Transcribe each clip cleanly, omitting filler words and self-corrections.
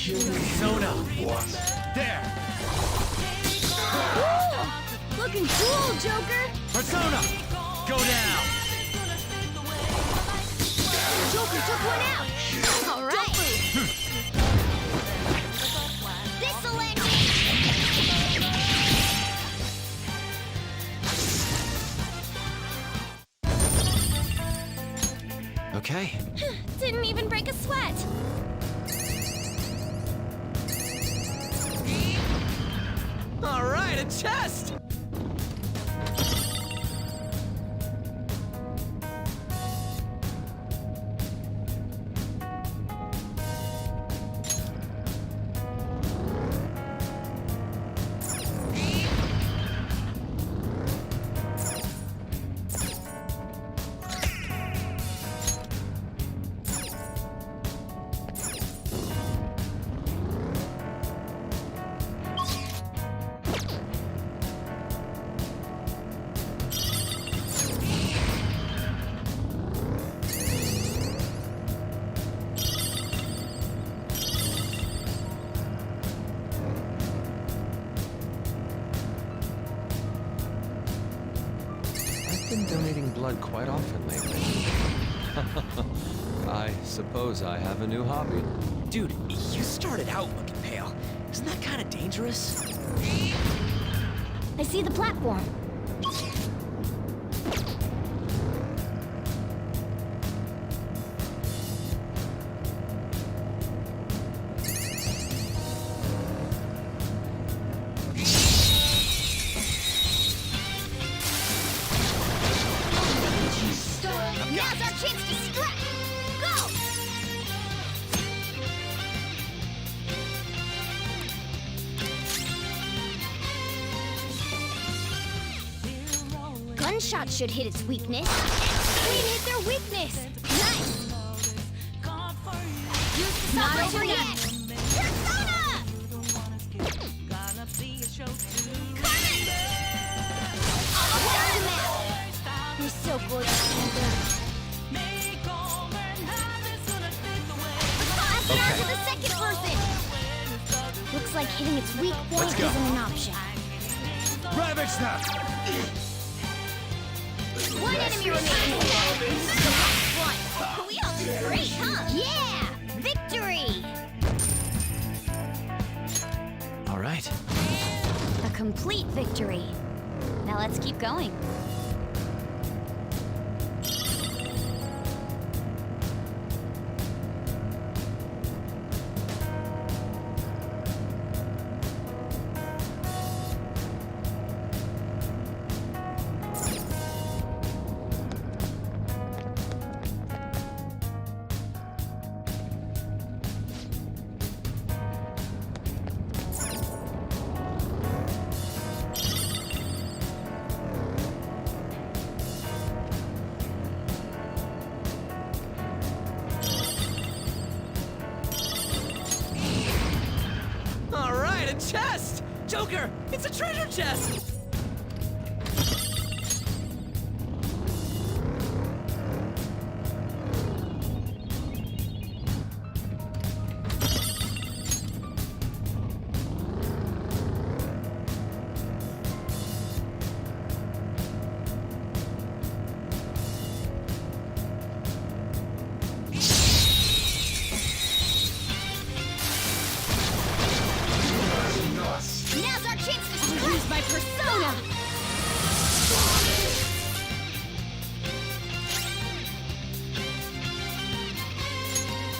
Persona. There. Woo! Looking cool, Joker! Persona. Go down. Joker took one out! Alright! This'll end it! Okay. Didn't even break a sweat! All right, a chest. I've been donating blood quite often lately. I suppose I have a new hobby. Dude, you started out looking pale. Isn't that kind of dangerous? I see the platform. Now's our chance to strike! Go! Gunshot should hit its weakness. We hit their weakness! Nice! Use the not over yet! Persona! Carmen! Almost done the map! You're so gorgeous, Panther. Pass it on to the second person! Looks like hitting its weak point Let's go. isn't an option. Ravage that. One enemy remaining. The last one. We all did great, huh? Yeah! Victory! All right. A complete victory. Now let's keep going. All right, a chest. Joker, it's a treasure chest. Now's our chance to use my persona!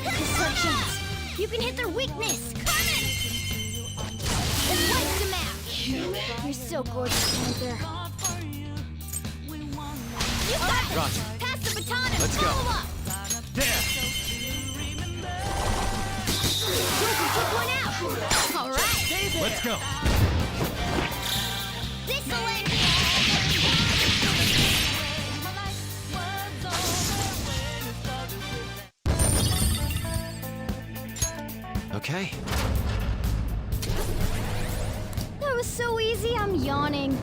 This is our chance. You can hit their weakness. Carmen! Wipe them out. You're so gorgeous, Panther. You got this. Roger. Pass the baton and Let's go. follow up. There. Joker took one out. All right. Let's go. This'll end it. Okay. That was so easy, I'm yawning.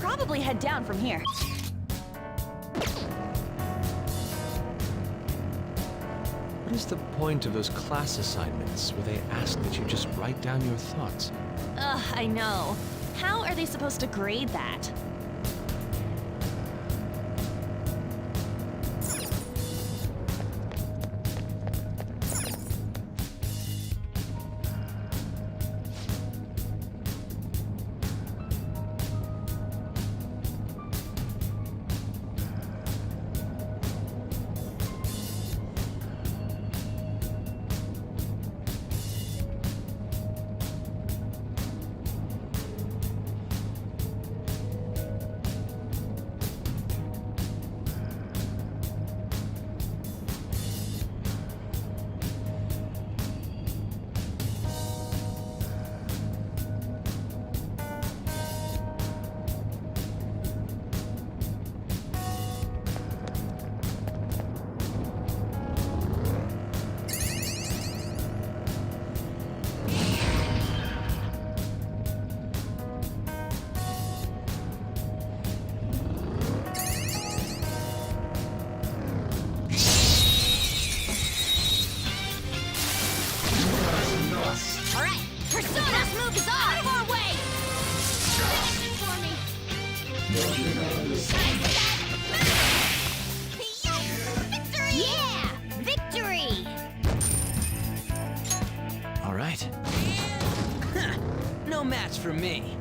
probably head down from here. What is the point of those class assignments where they ask that you just write down your thoughts? Ugh, I know. How are they supposed to grade that? All right, Persona's move is on! Out of our way! Finish it for me! Victory! Yeah! Victory! All right. Huh, no match for me.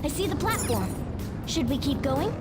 I see the platform. Should we keep going?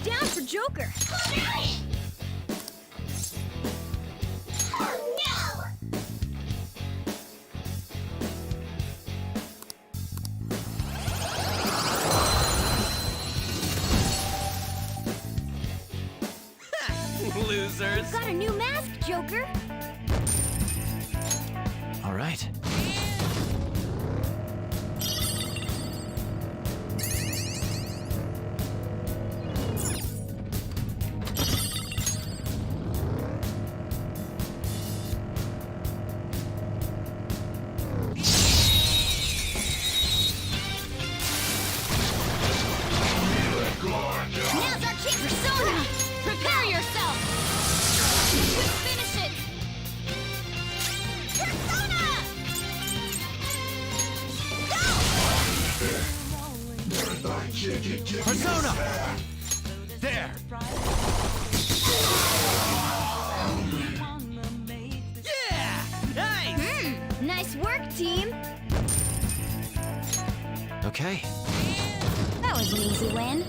down for Joker. Oh, no! Losers. Got a new mask, Joker. All right. Now's our chance. Persona! Prepare yourself! Quick, finish it! Persona! Go! Persona! There! Yeah! Nice! Nice work, team! Okay. That was an easy win.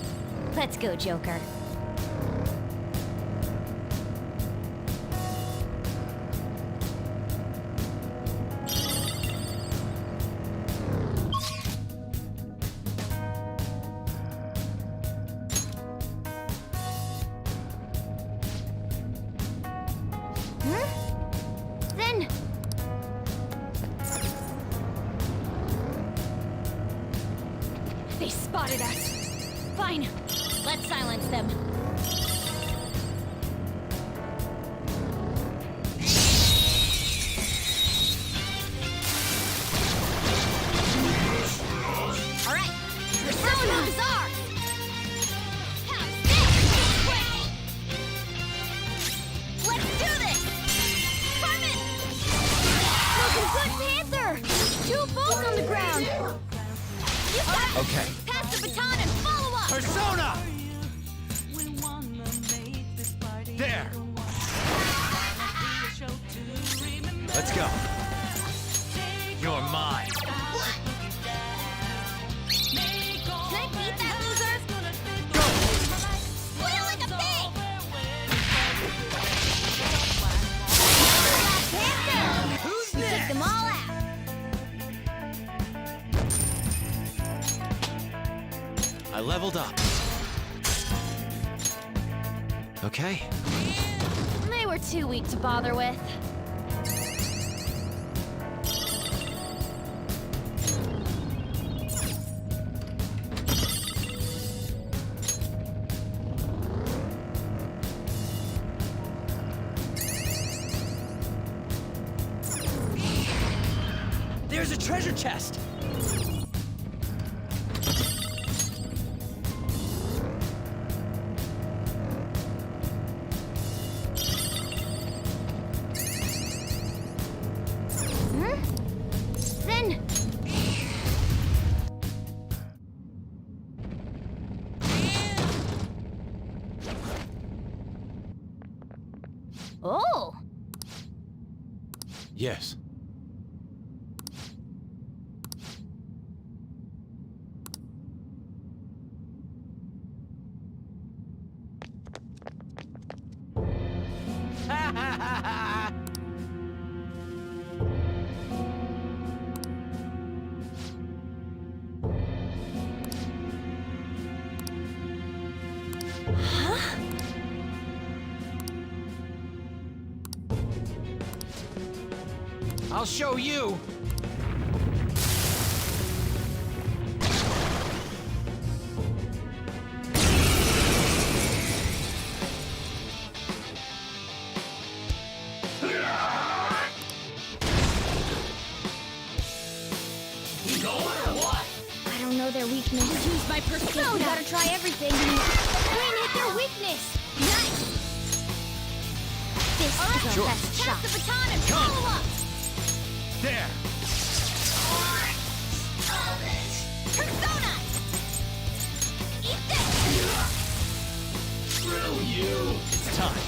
Let's go, Joker. Then... They spotted us. Fine. Let's silence them. All right. Persona is ours. Have this. Quick. Let's do this. Carmen. Looking good, Panther. 2 balls on the ground. You got it. Okay. Pass the baton and follow up. Persona! There! Let's go. You're mine. Can I beat that loser? Go! Squeal like a pig! Panther! Who's Take next? them all out. I leveled up. Okay. They were too weak to bother with. There's a treasure chest! Then... Oh! Yes. I'll show you. I don't know their weakness. Use my persona. We gotta try everything. Win hit their weakness. Nice. This is our best shot. Pass the baton and follow up. There! Persona. Eat this. Screw you! It's time.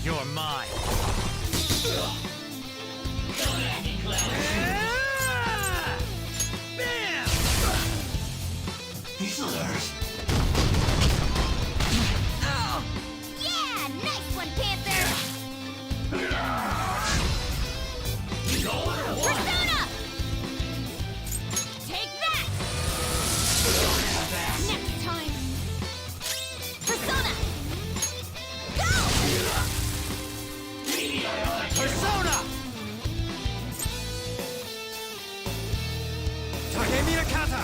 You're mine. Ah! Bam! These are Emirakata!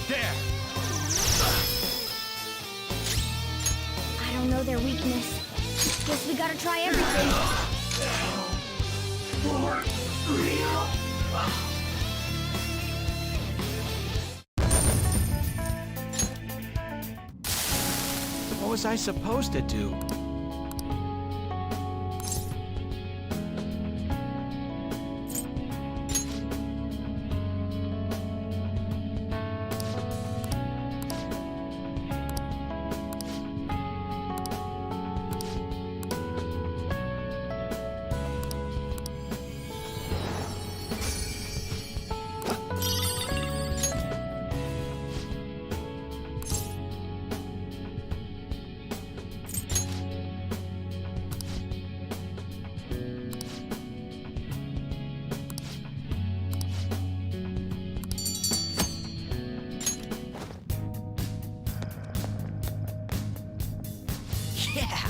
There! I don't know their weakness. Guess we gotta try everything. What was I supposed to do? Yeah!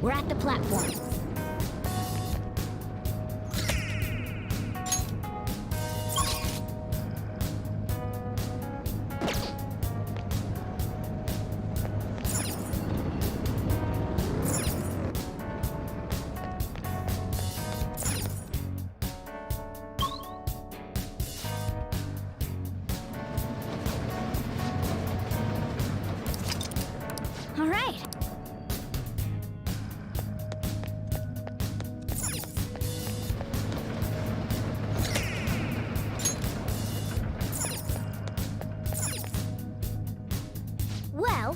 We're at the platform. All right. Well,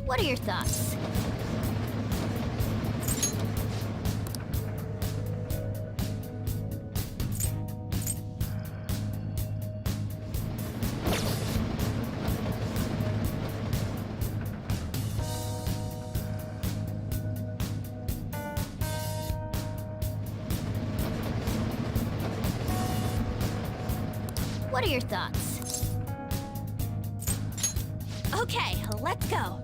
what are your thoughts? What are your thoughts? Okay, let's go.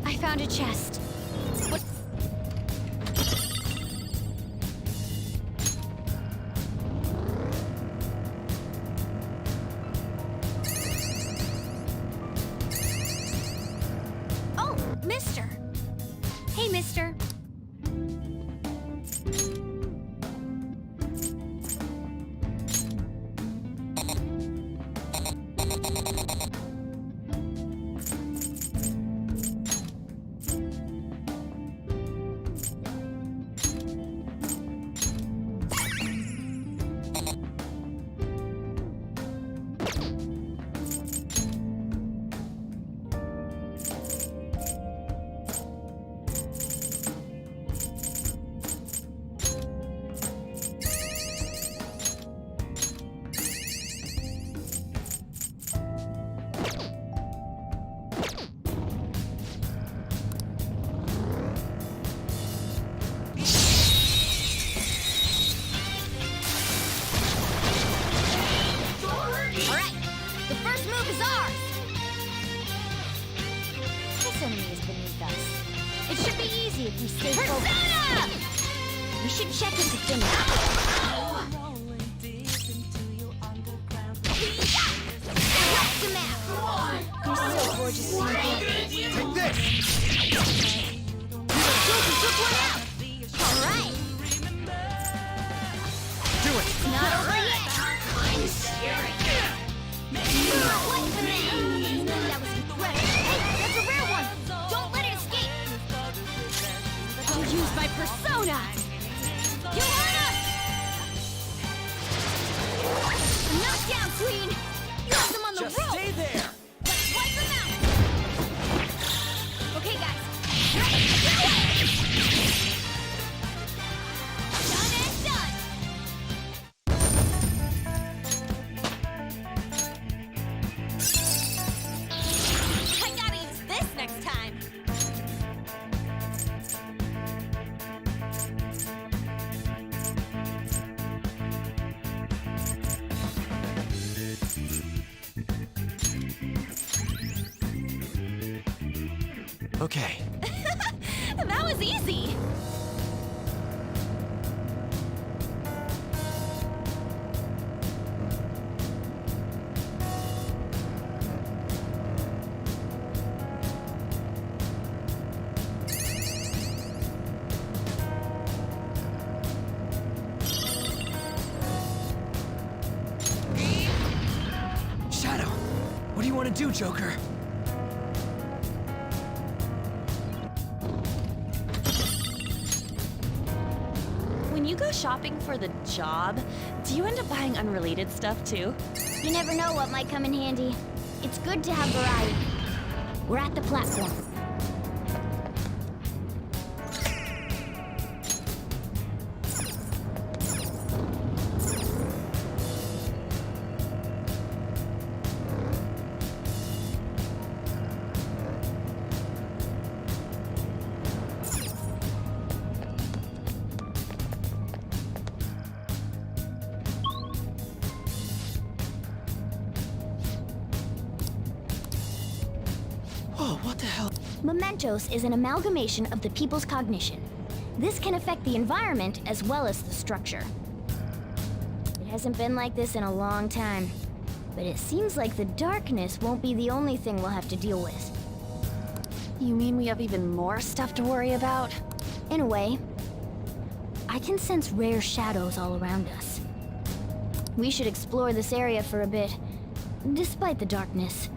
I found a chest. What? Oh, mister. Hey, mister. All right, the first move is ours. This enemy is beneath us. It should be easy if we stay focused. We should check into finish. What's the map? You're so gorgeous. Take this! Joker took one out. it! Not over yet. I'm scary. What the man? That was incredible. Hey, that's a rare one. Don't let it escape. I'll use my persona. Johanna! Knockdown, Queen. You have them on the Just rope. stay there! Let's wipe them out. Okay, guys. Done and done. I gotta use this next time. Okay. That was easy. Shadow, what do you want to do, Joker? When you go shopping for the job, do you end up buying unrelated stuff too? You never know what might come in handy. It's good to have variety. We're at the platform. Whoa, what the hell? Mementos is an amalgamation of the people's cognition. This can affect the environment as well as the structure. It hasn't been like this in a long time, but it seems like the darkness won't be the only thing we'll have to deal with. You mean we have even more stuff to worry about? In a way, I can sense rare shadows all around us. We should explore this area for a bit, despite the darkness.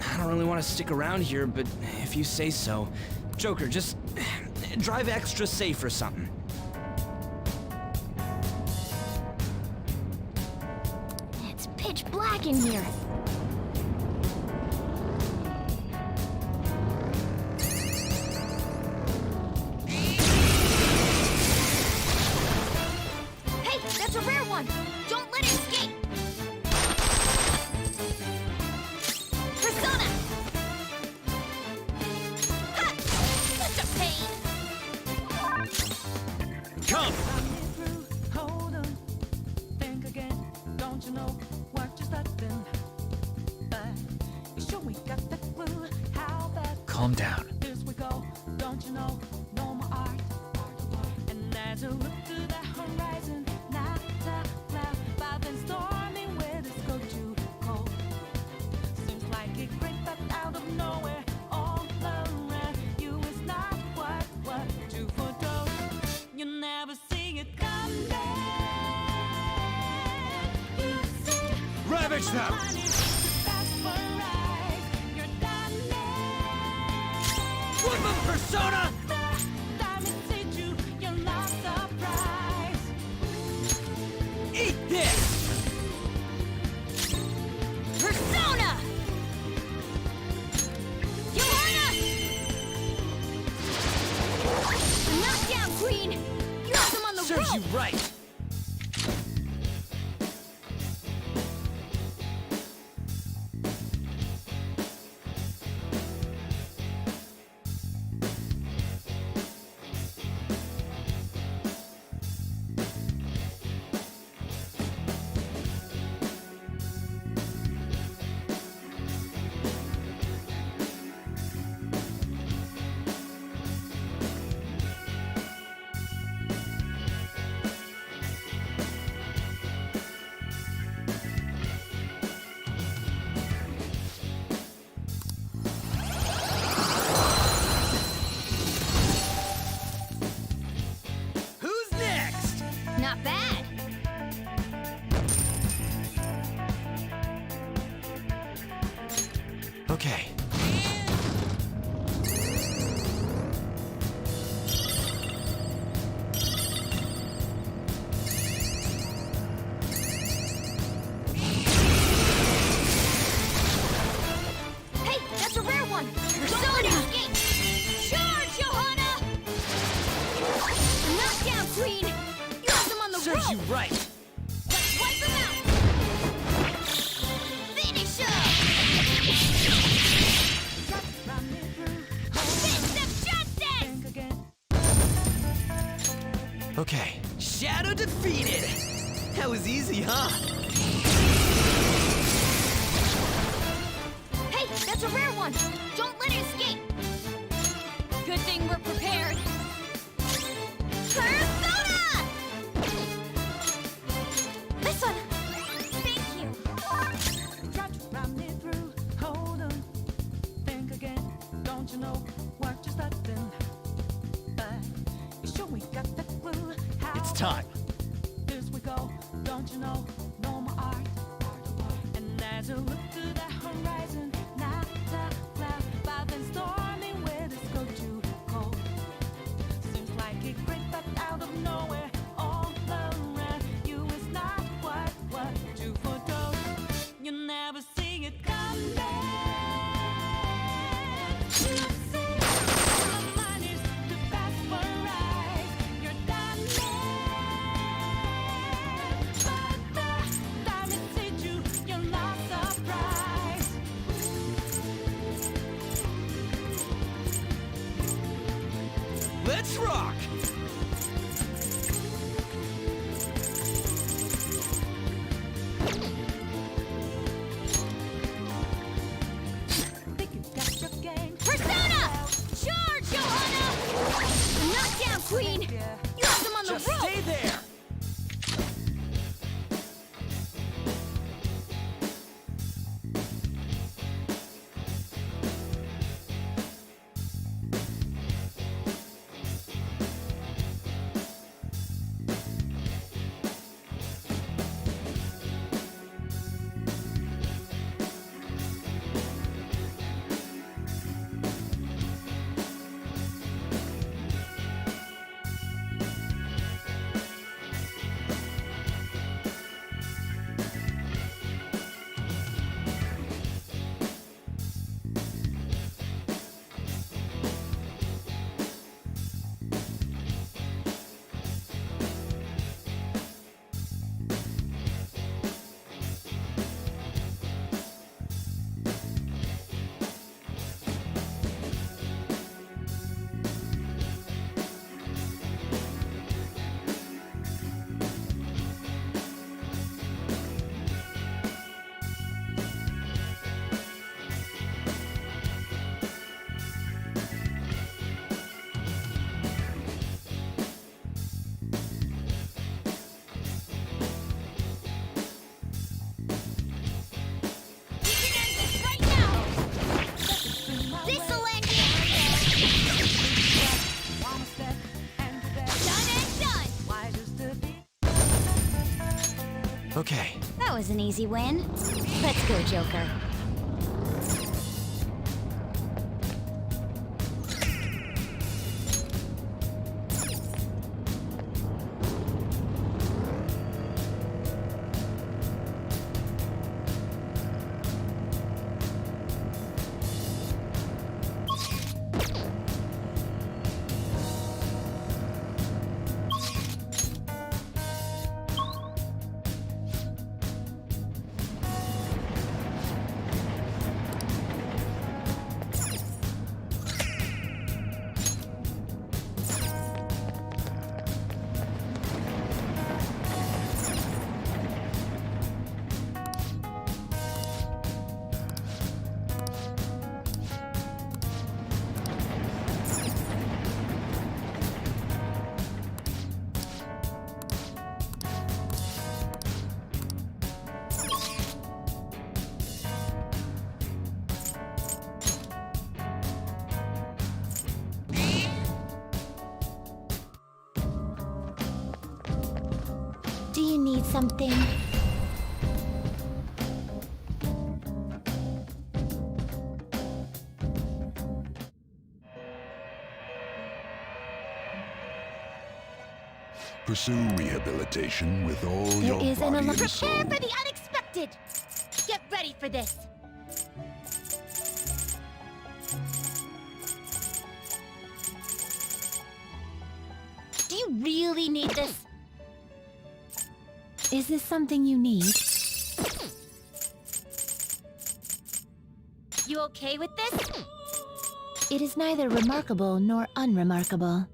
I don't really want to stick around here, but if you say so. Joker, just drive extra safe or something. It's pitch black in here. Hey, that's a rare one. Don't let it escape. Persona! Ha! Such a pain. Come! Hold on, think again. Don't you know what you're starting? You sure we got that clue? How bad Calm down. this we go? Don't you know? No more art. And as you look to the horizon, not a cloud, but then stormy where this go to cold. Seems like it crept up out of nowhere, all around you is not what you foretold. You never see it come back. You see, Ravage them! money fast for rise. You're done now. Flip of Persona! Diamonds hit you, you're not surprised. Eat this! Persona! Johanna! Knockdown, Queen! You have them on the Serves rope! you right! Not bad. Okay. Hey, that's a rare one. Persona escape. Charge, Johanna! Knockdown, Queen. You have them on the Serves rope. you right. Let's wipe them out. Finish up. Run me through. Fist of justice. Think again. Okay. Shadow defeated. That was easy, huh? Hey, that's a rare one. Don't let it escape. Good thing we're prepared. Persona! This one. Thank you. Try to run me through. Hold on. Think again. Don't you know what you're starting? But you sure we got the clue. How It's time. this we go. Don't you know? No more art. And as you look to the horizon, not a cloud, but then stormy weather's go too cold. Seems like it crept up out of nowhere, all around you. It's not quite what you foretold. You never see it coming. You see, your mind is the best for right. You're done. But the time it hit you, you're not surprised. Let's rock. Think you got your game. Persona! Charge, Johanna! Knockdown, Queen. You have them on the Just rope. stay there. We can end this right now. This'll end it. One step and you're there. Done and done. Why just to be? Okay. That was an easy win. Let's go, Joker. need something? Pursue rehabilitation with all There your is an body alarm. and soul. Prepare for the unexpected! Get ready for this! Do you really need this? Is this something you need? You okay with this? It is neither remarkable nor unremarkable.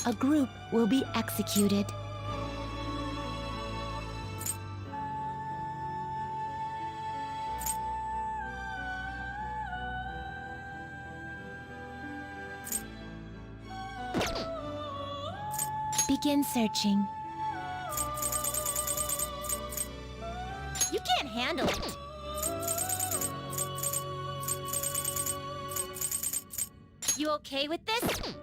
A group will be executed. Begin searching. You can't handle it. You okay with this?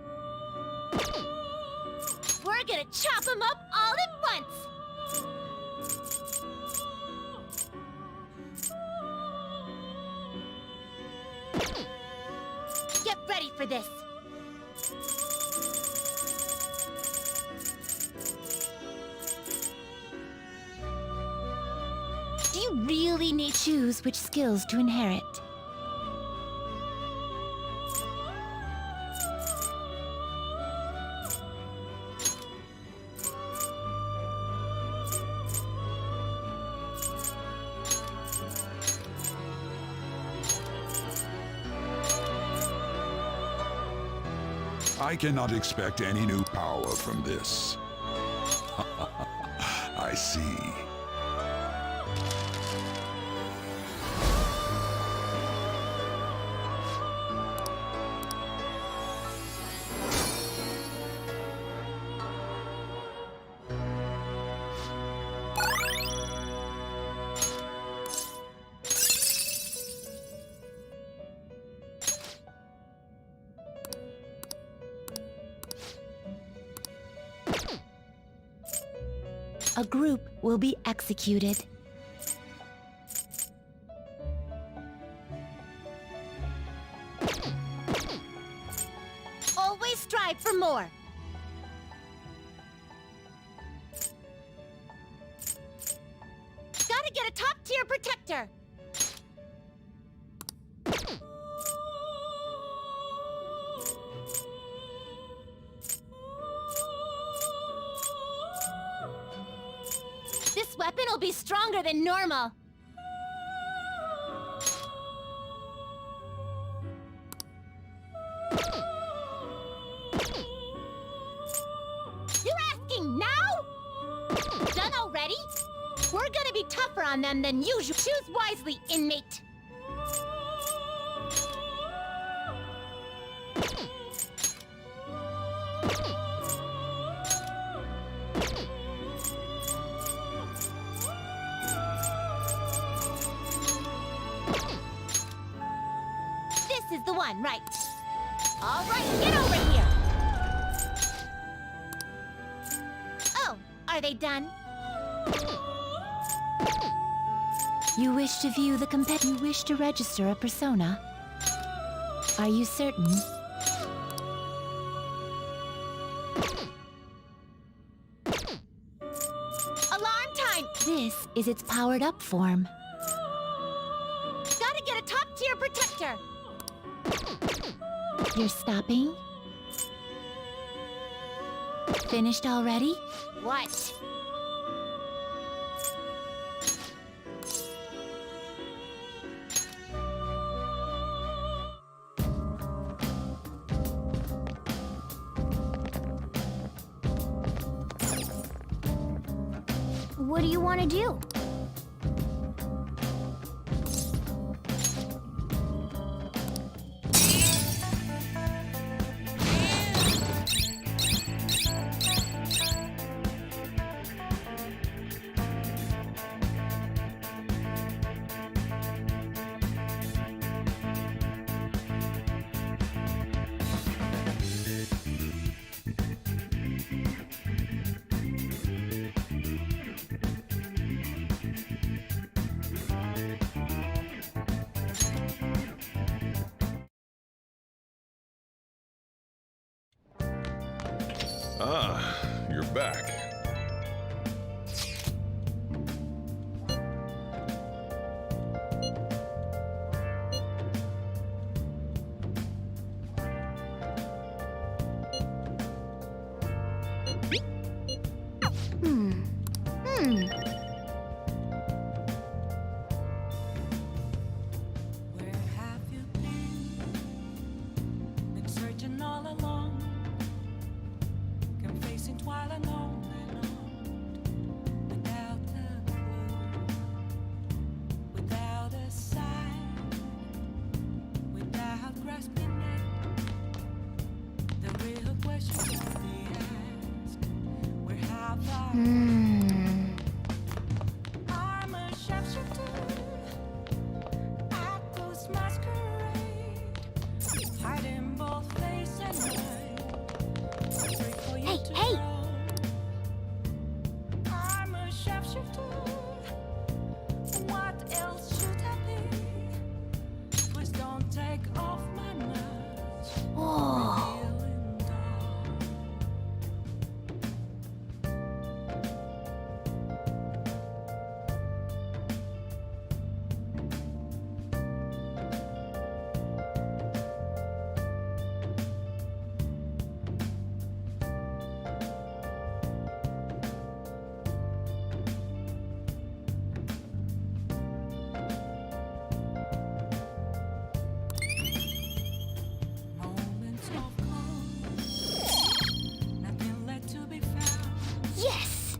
We're gonna chop them up all at once! Get ready for this! Do you really need to Choose which skills to inherit. I cannot expect any new power from this. I see. A group will be executed. always strive for more? Gotta get a top-tier protector! This weapon will be stronger than normal. You're asking now? Done already? We're gonna be tougher on them than usual. Choose wisely, inmate. This is the one, right? All right, get over here! Oh, are they done? You wish to view the You wish to register a persona? Are you certain? Alarm time! This is its powered-up form. Gotta get a top-tier protector! You're stopping? Finished already? What? What do you want to do? Ah, you're back. Where have you been? Been searching all along, confessing twilight on and on, without a clue, without a sign, without grasping it. The real question to be asked: where have I been? I'm a sharpshooter. I ghost masquerade, hiding both face and mind. Free for you Hey, to hey! know. I'm a sharpshooter. What else should I be? Please don't take off my mask. Oh. Revealing dawn. Moments of calm, nothing left to be found. Yes!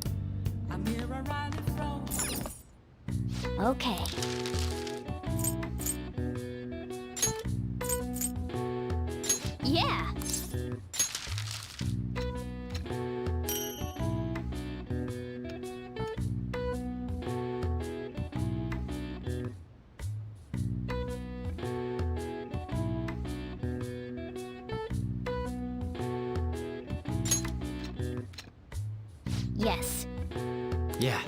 A mirror rightly froze. Okay. Yeah! Yes. Yeah.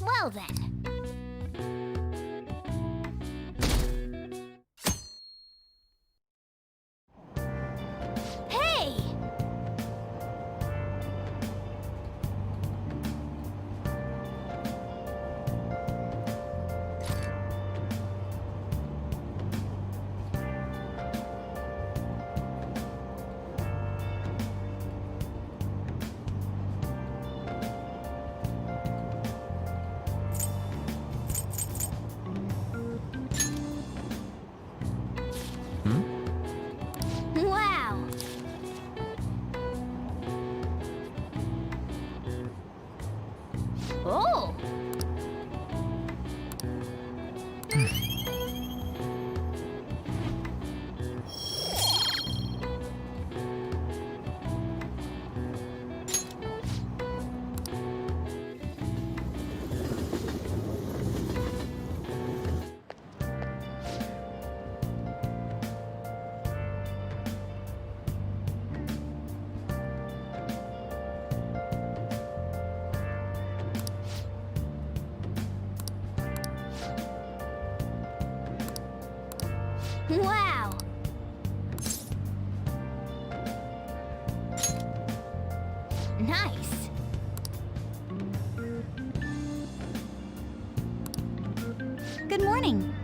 Well then. Hey! Wow! Oh! Wow! Nice! Good morning.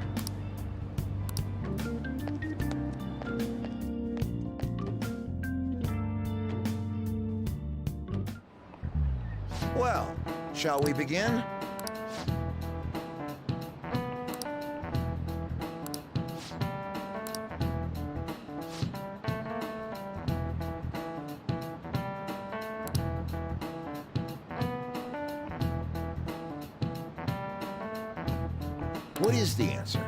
Well, shall we begin? What is the answer?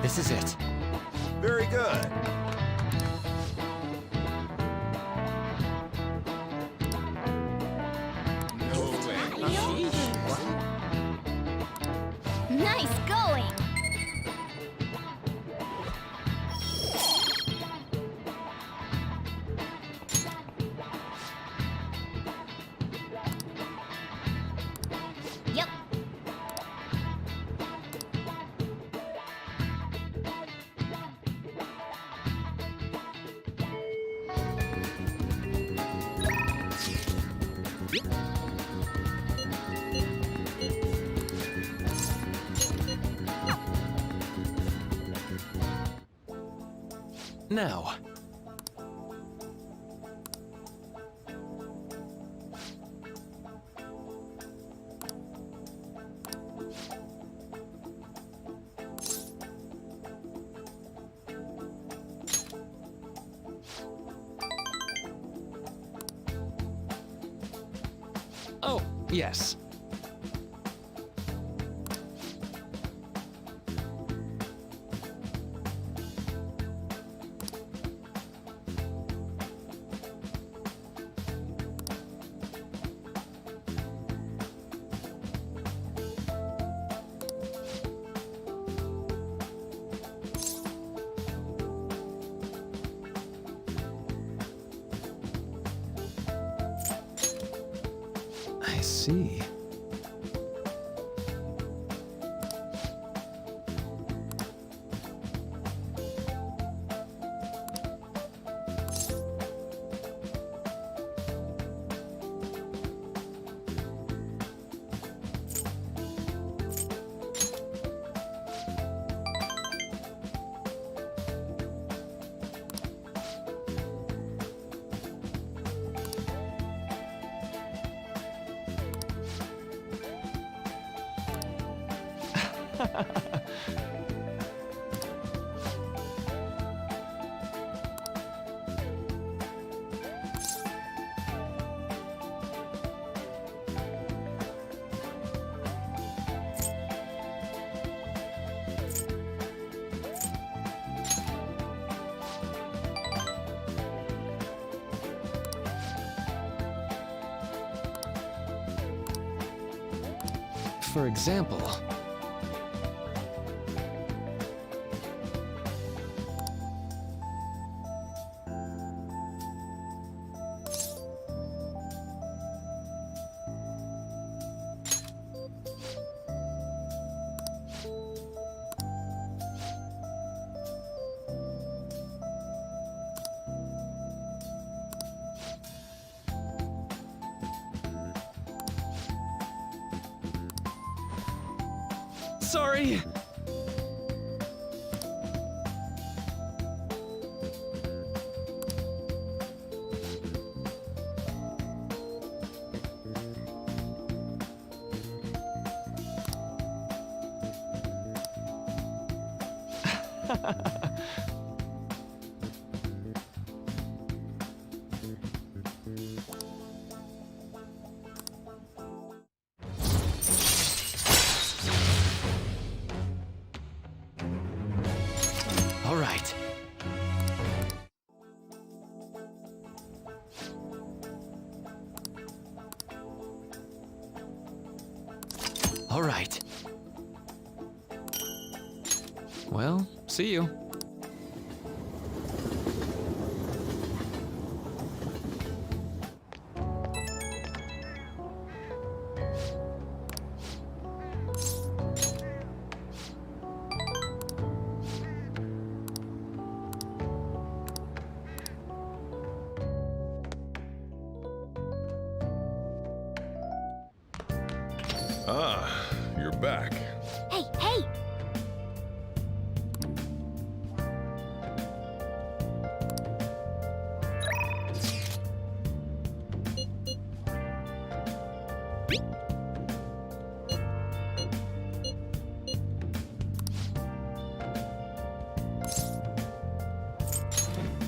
This is it. Very good. Nice going! Yep. Now. Oh, yes. I see. For example, sorry. All right. All right. Well, see you. Ah, you're back. Hey, hey!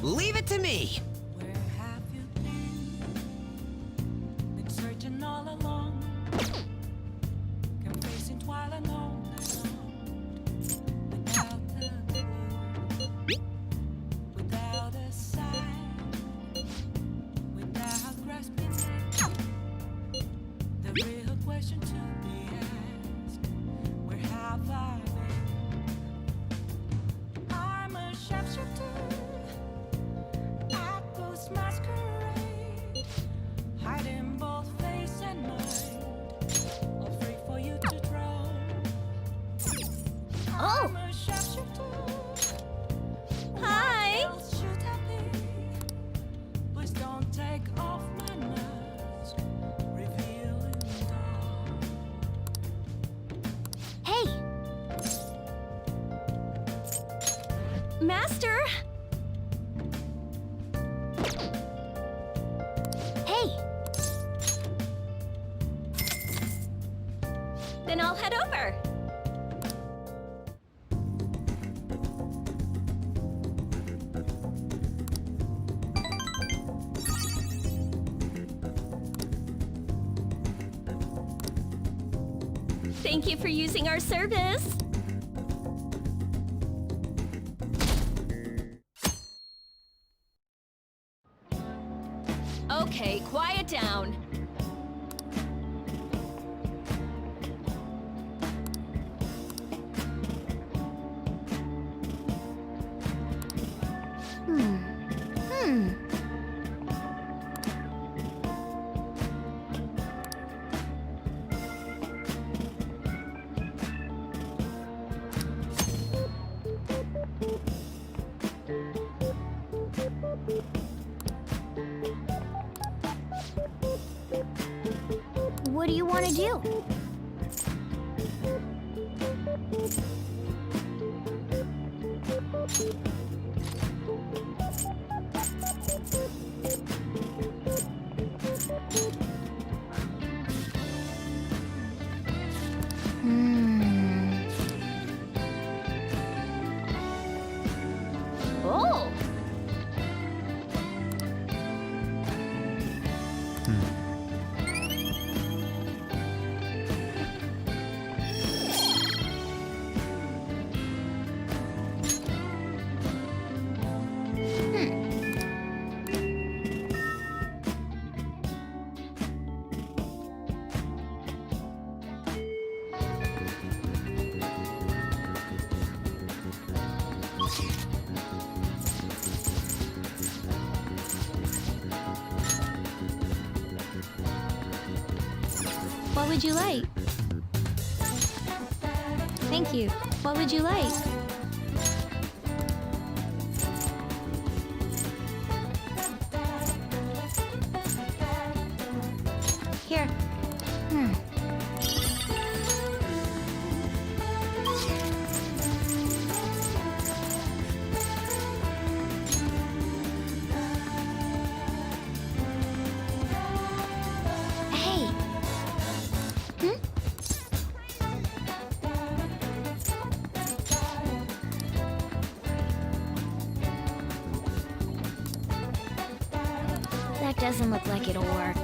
Leave it to me! Where have you been? question to be asked. Where have I been? I'm a sharpshooter at Ghost Masquerade, hiding both face and mind, all free for you to drown. Oh! I'm a sharpshooter. Hi! What else should I be? Please don't take off my mask, revealing dawn. Hey! Master! Hey! Then I'll head over. Thank you for using our service. Okay, quiet down. What do you want to do? Oh! What would you like? Thank you. What would you like? Here. Hey! That doesn't look like it'll work.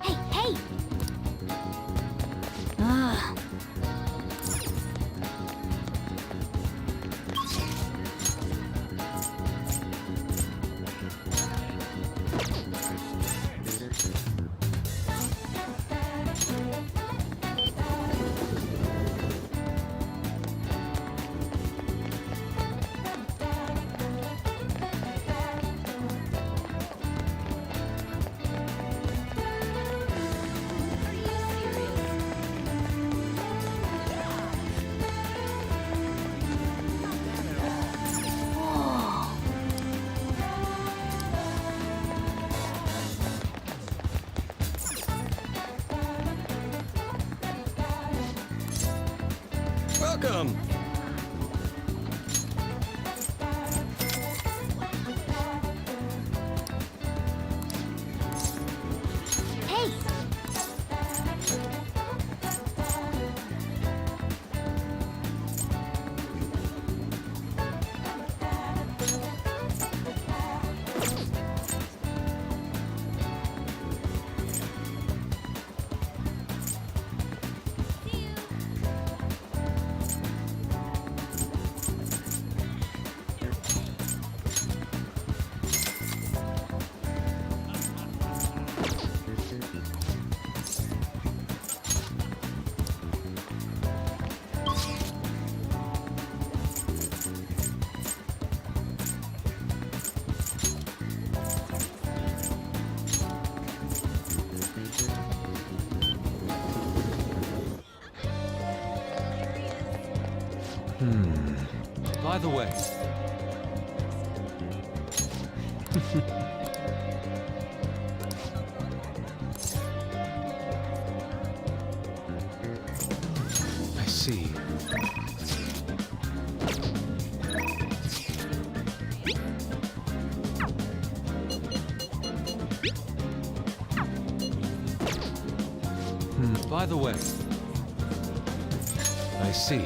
Hey, hey! Ah. welcome. Hey! By the way, I see. By the way, I see.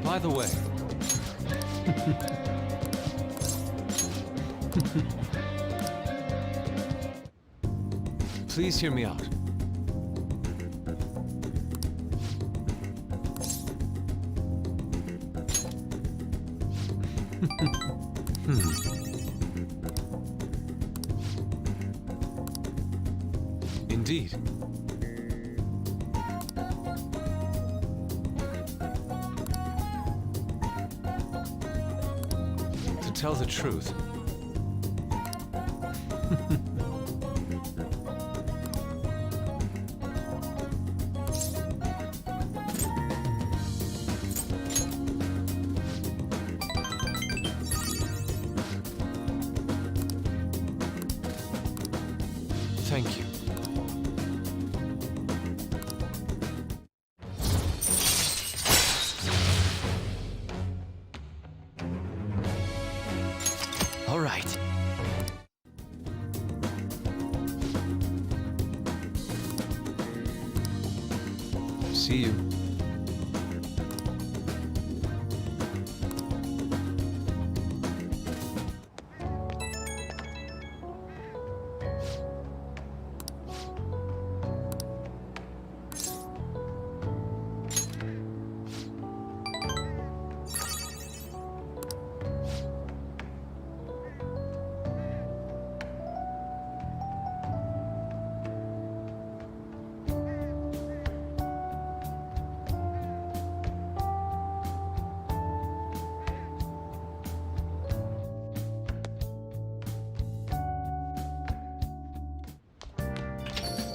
By the way, please hear me out. Indeed. To tell the truth, thank you. All right. See you.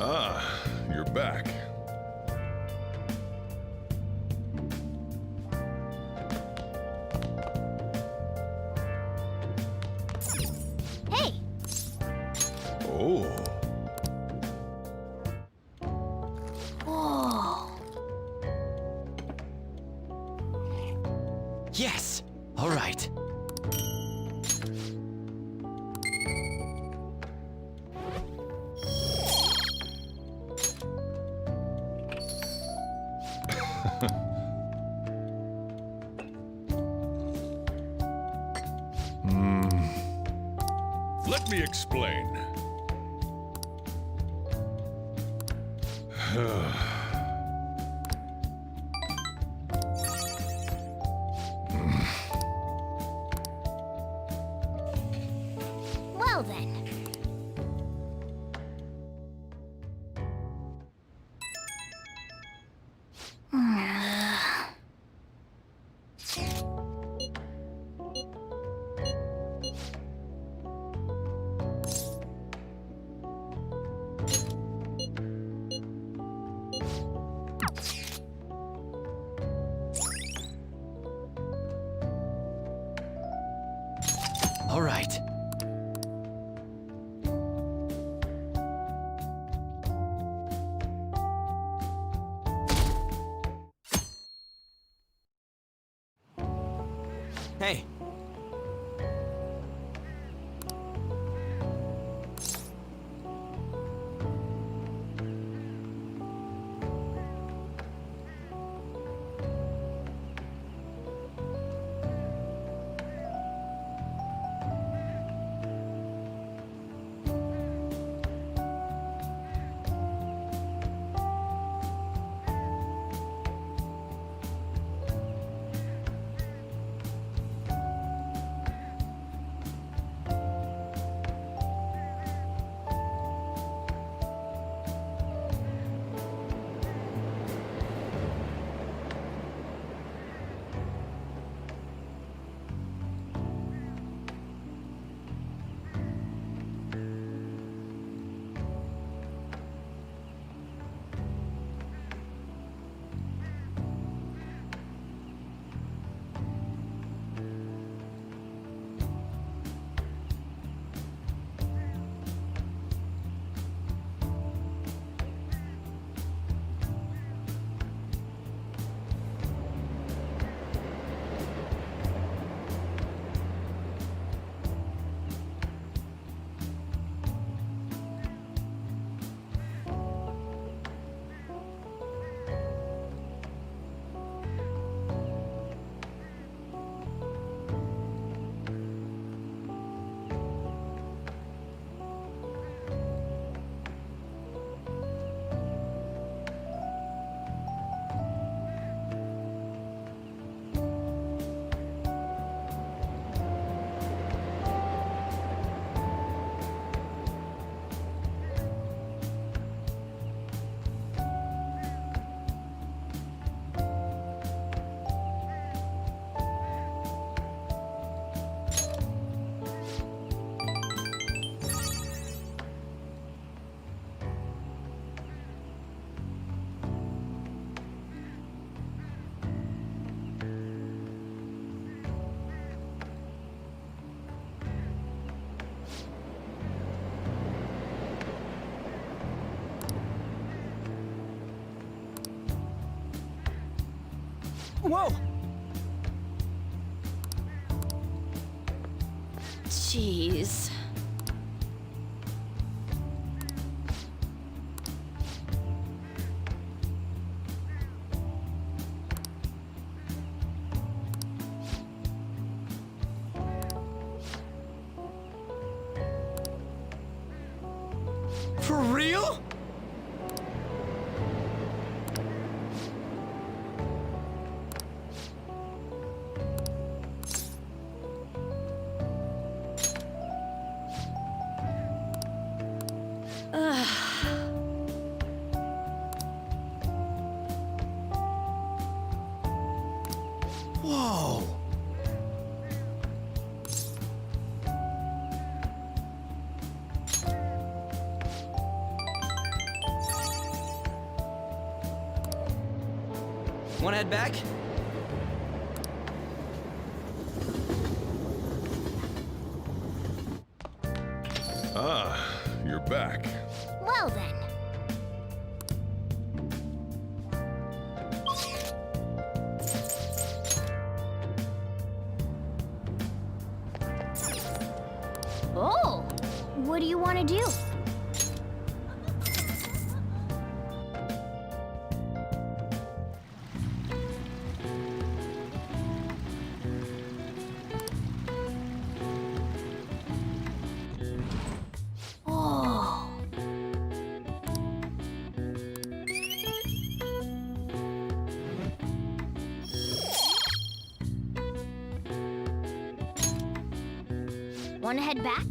Ah, you're back. Hey! Oh. Whoa! Yes. All right. Let me explain. Well then. All right. Hey. Whoa! Jeez. For real? Whoa! Wanna head back? Ah, you're back. Well then. Oh, what do you want to do? Oh. Want to head back?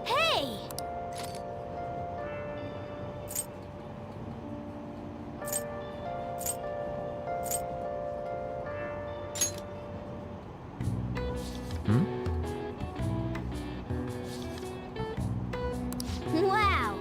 Hey! Wow!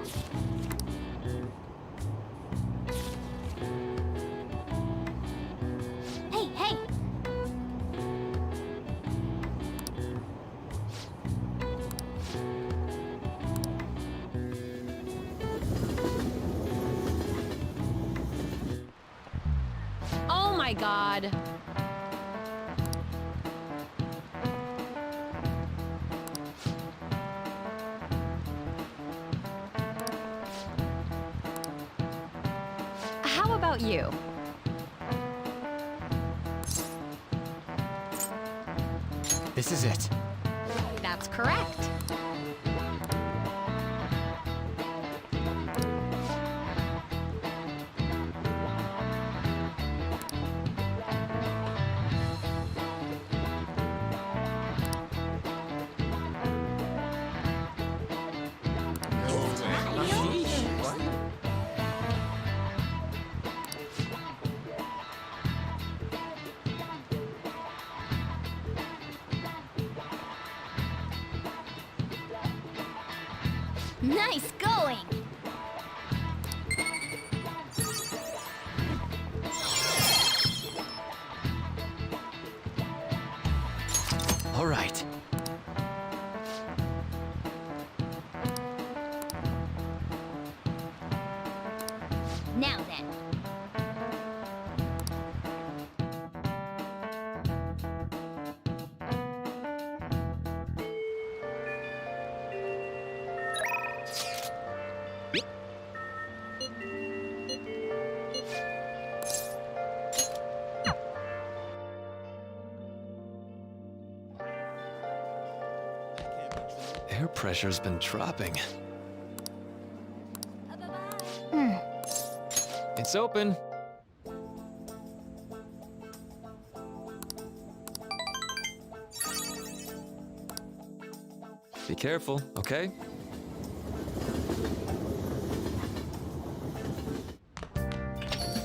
my god. How about you? This is it. That's correct. Nice going! All right. Now then. Air pressure's been dropping. It's open. Be careful, okay?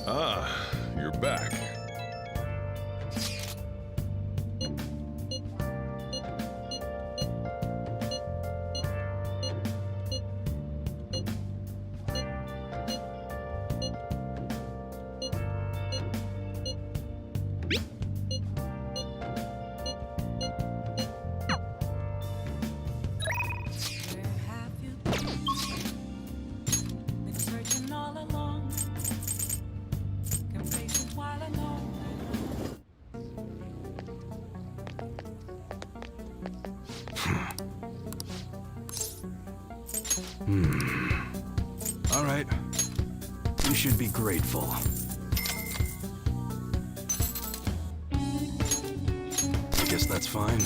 Ah, you're back. Where have you been searching all along? Complacent while alone. All right. You should be grateful. I guess that's fine.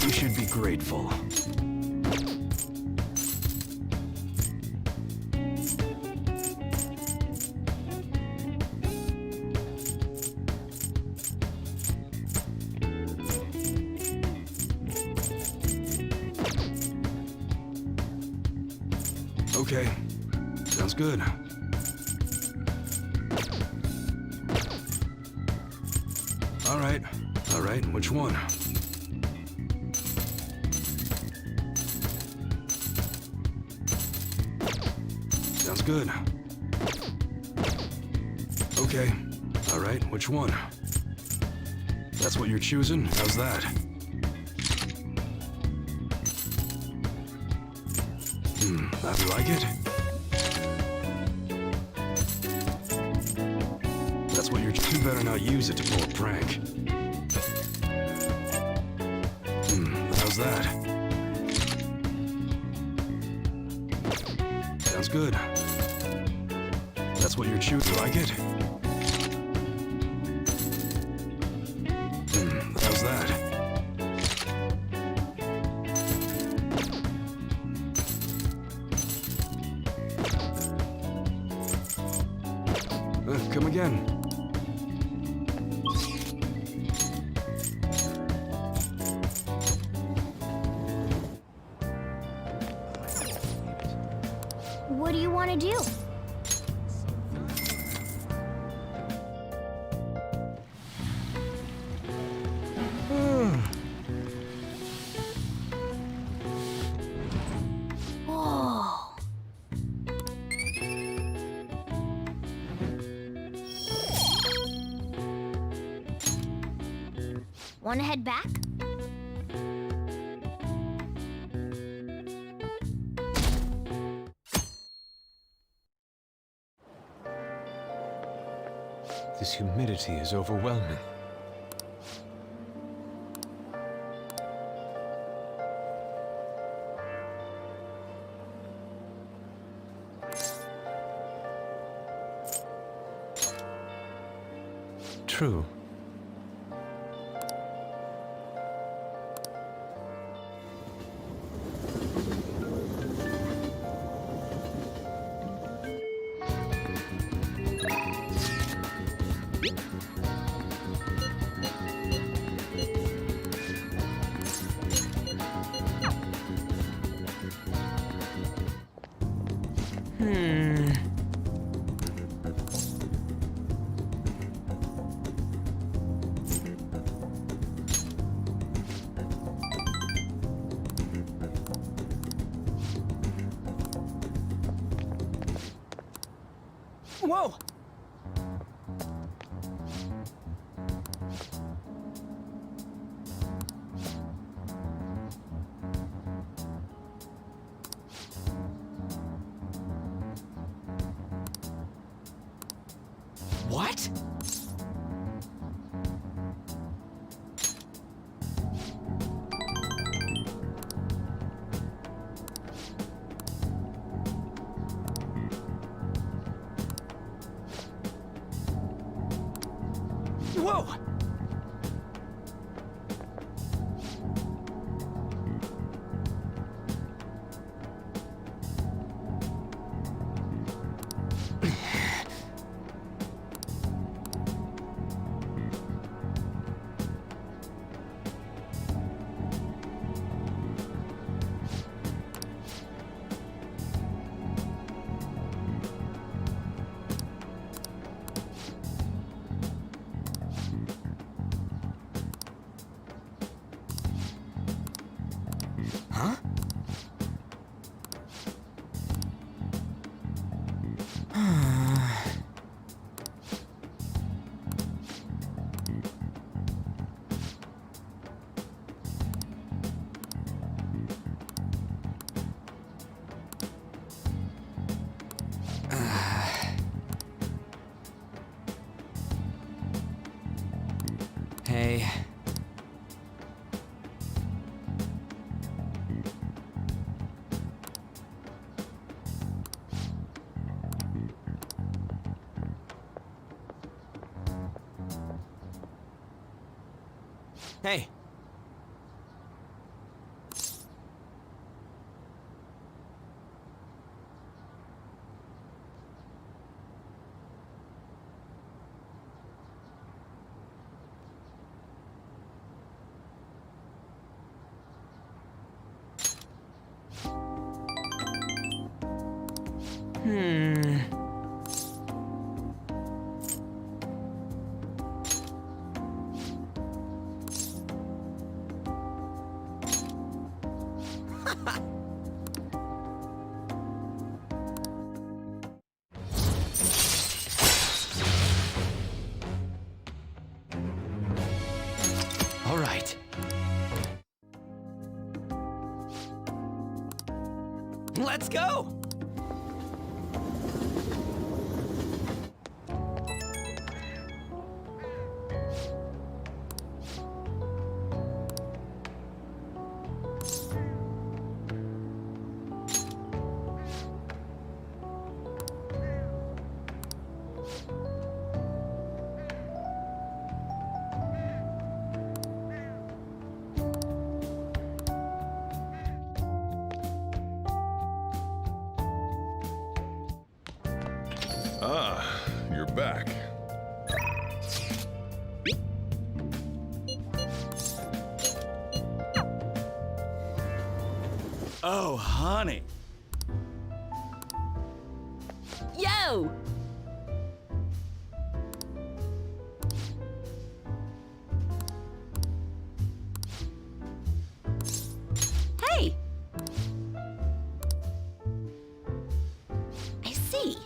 You should be grateful. Okay. Sounds good. All right. All right. Which one? Sounds good. Okay. All right. Which one? That's what you're choosing? How's that? How do you like it? That's what you're. You better not use it to pull a prank. How's that? Sounds good. That's what you're choosing. You like it? How's that? Come again. What do you want to do? Whoa. Want to head back? humidity is overwhelming. True. Whoa! What? Whoa! Huh? Hey. Hey. All right. Let's go! Ah, you're back. Oh, honey. Yo! Hey! I see.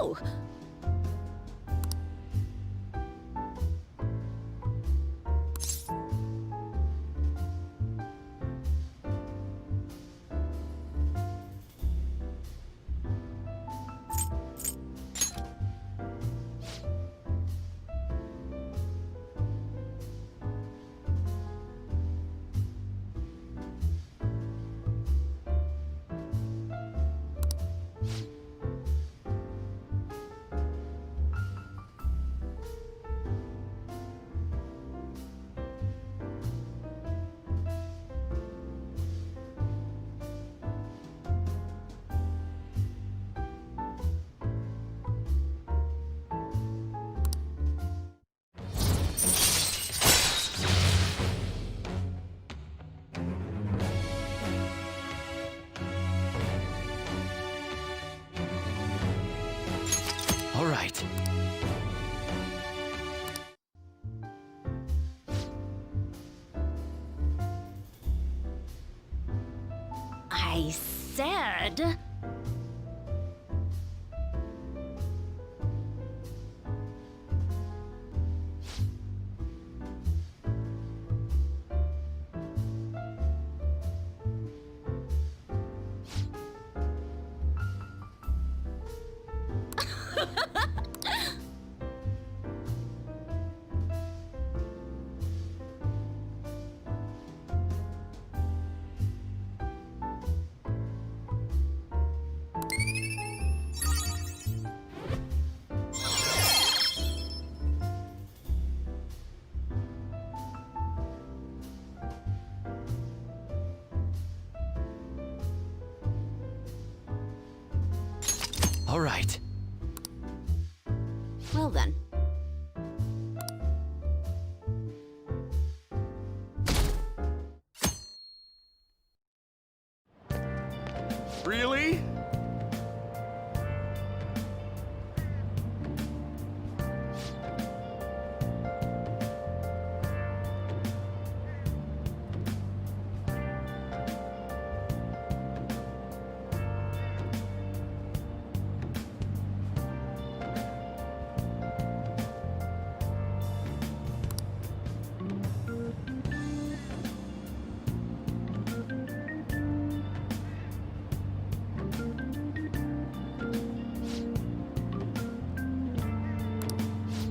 go! All right. I said... All right. Well then. Really?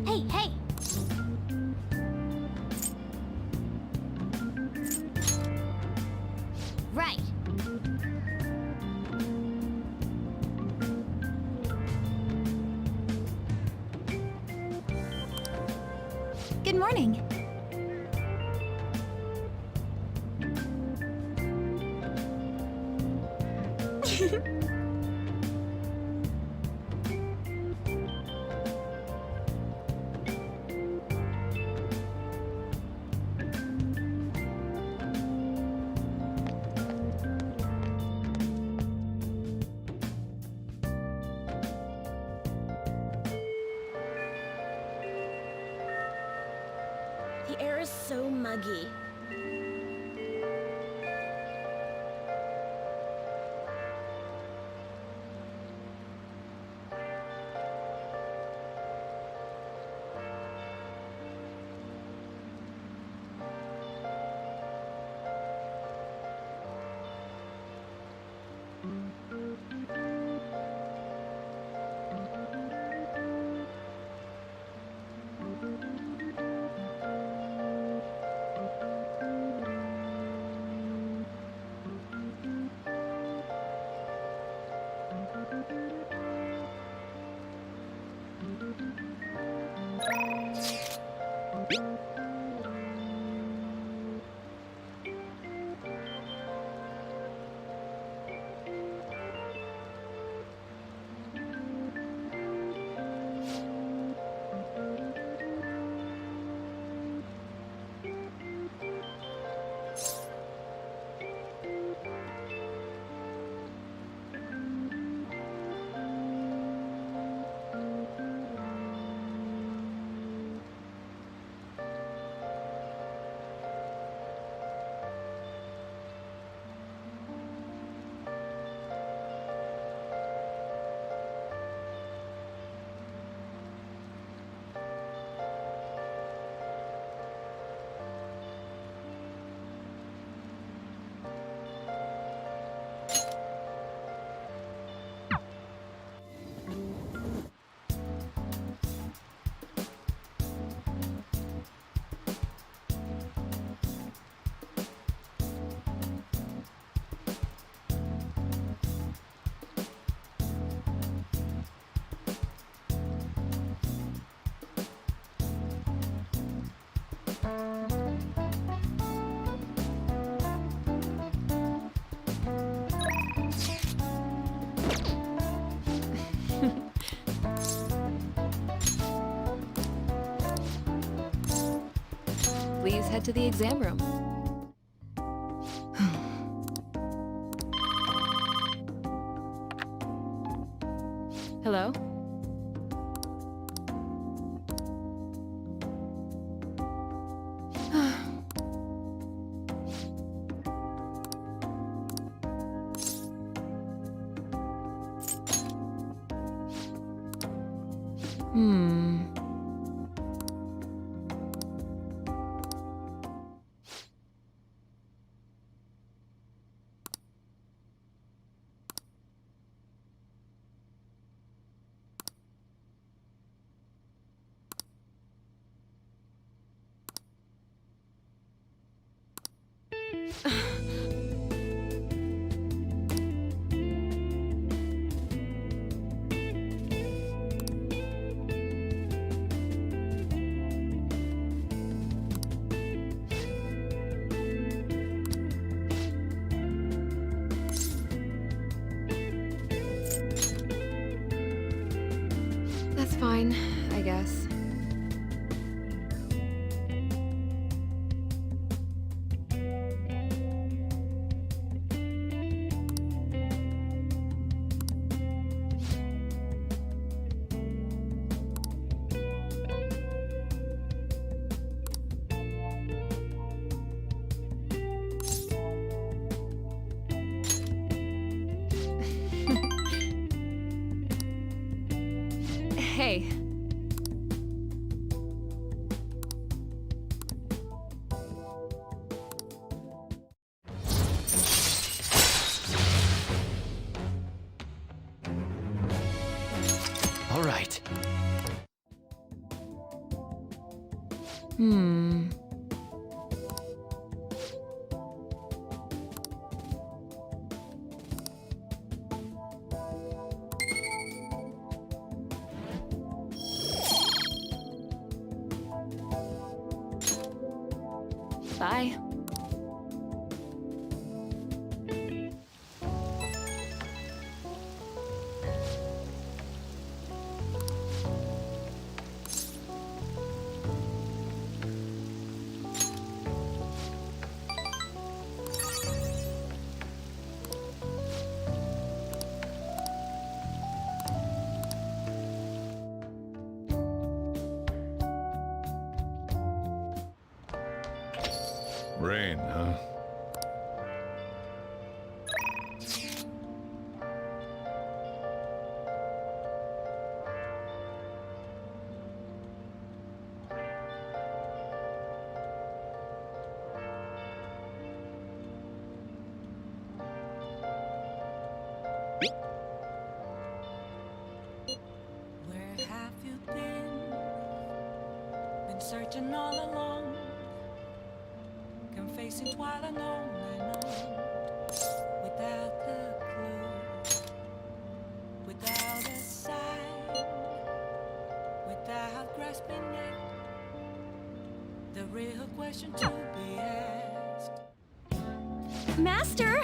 Hey, hey! Right. Good morning. The air is so muggy. always head to the exam room. Hello? That's fine, I guess. Hey. All right. Bye. Rain, huh? Where have you been? Been searching all along, confessing while alone and on, without a clue, without a sign, without grasping it. The real question to be asked. Master!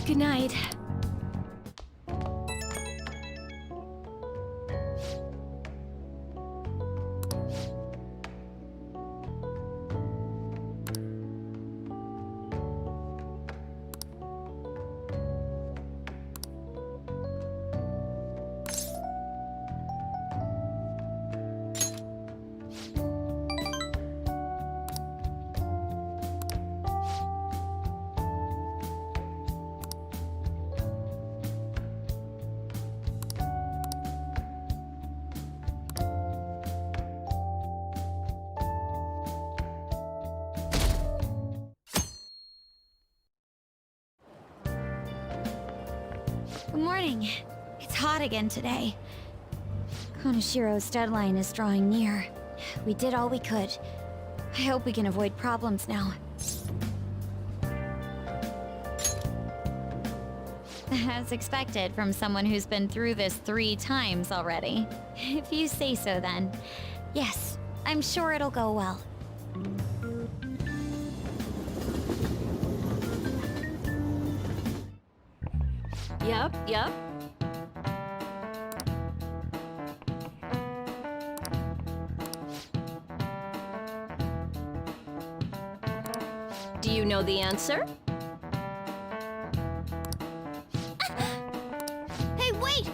Good night. Good morning. It's hot again today. Konoshiro's deadline is drawing near. We did all we could. I hope we can avoid problems now. As expected from someone who's been through this 3 times already. If you say so, then. Yes, I'm sure it'll go well. Yep. Do you know the answer? Hey, wait!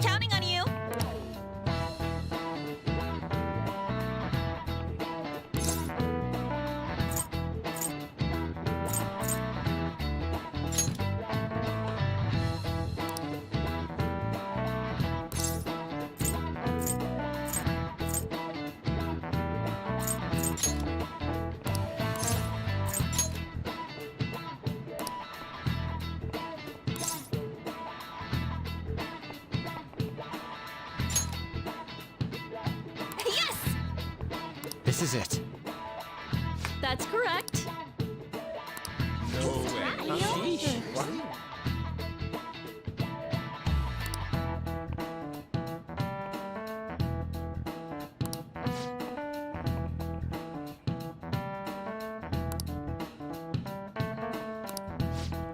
Counting on you. This is it. That's correct.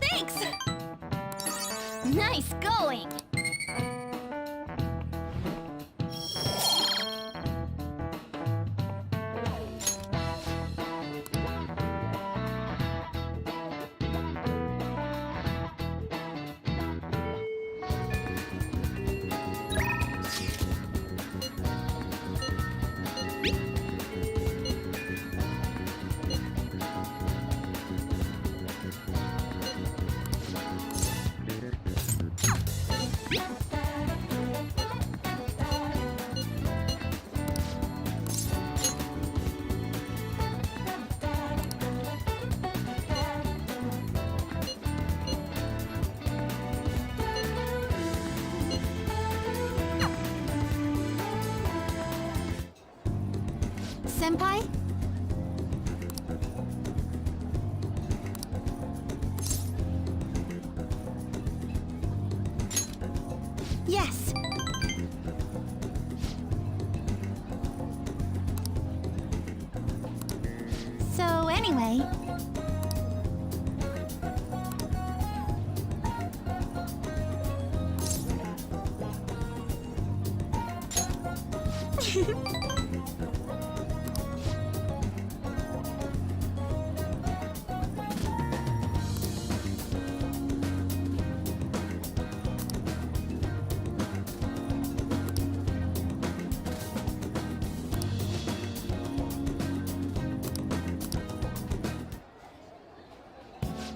Thanks! Nice going! Senpai? Yes. So anyway...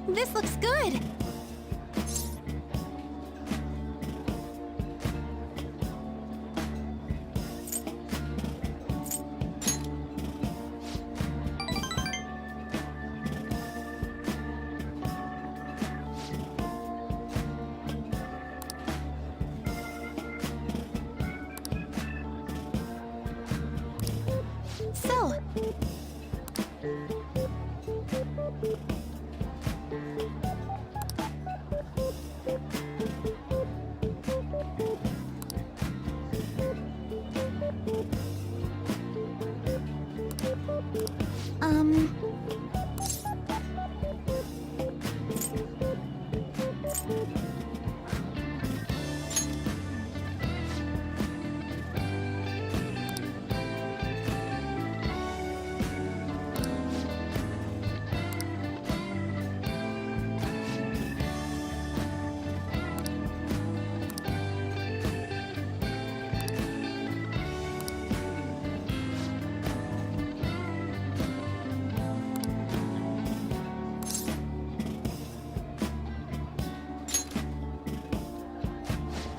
This looks good! So...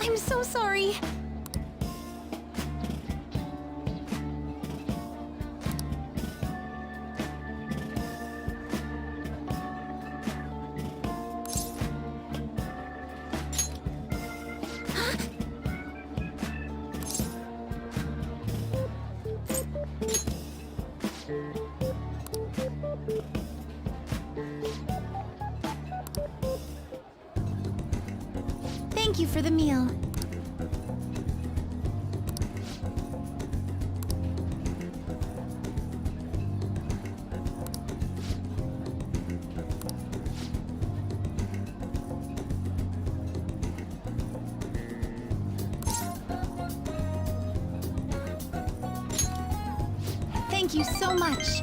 I'm so sorry. Thank you for the meal. Thank you so much.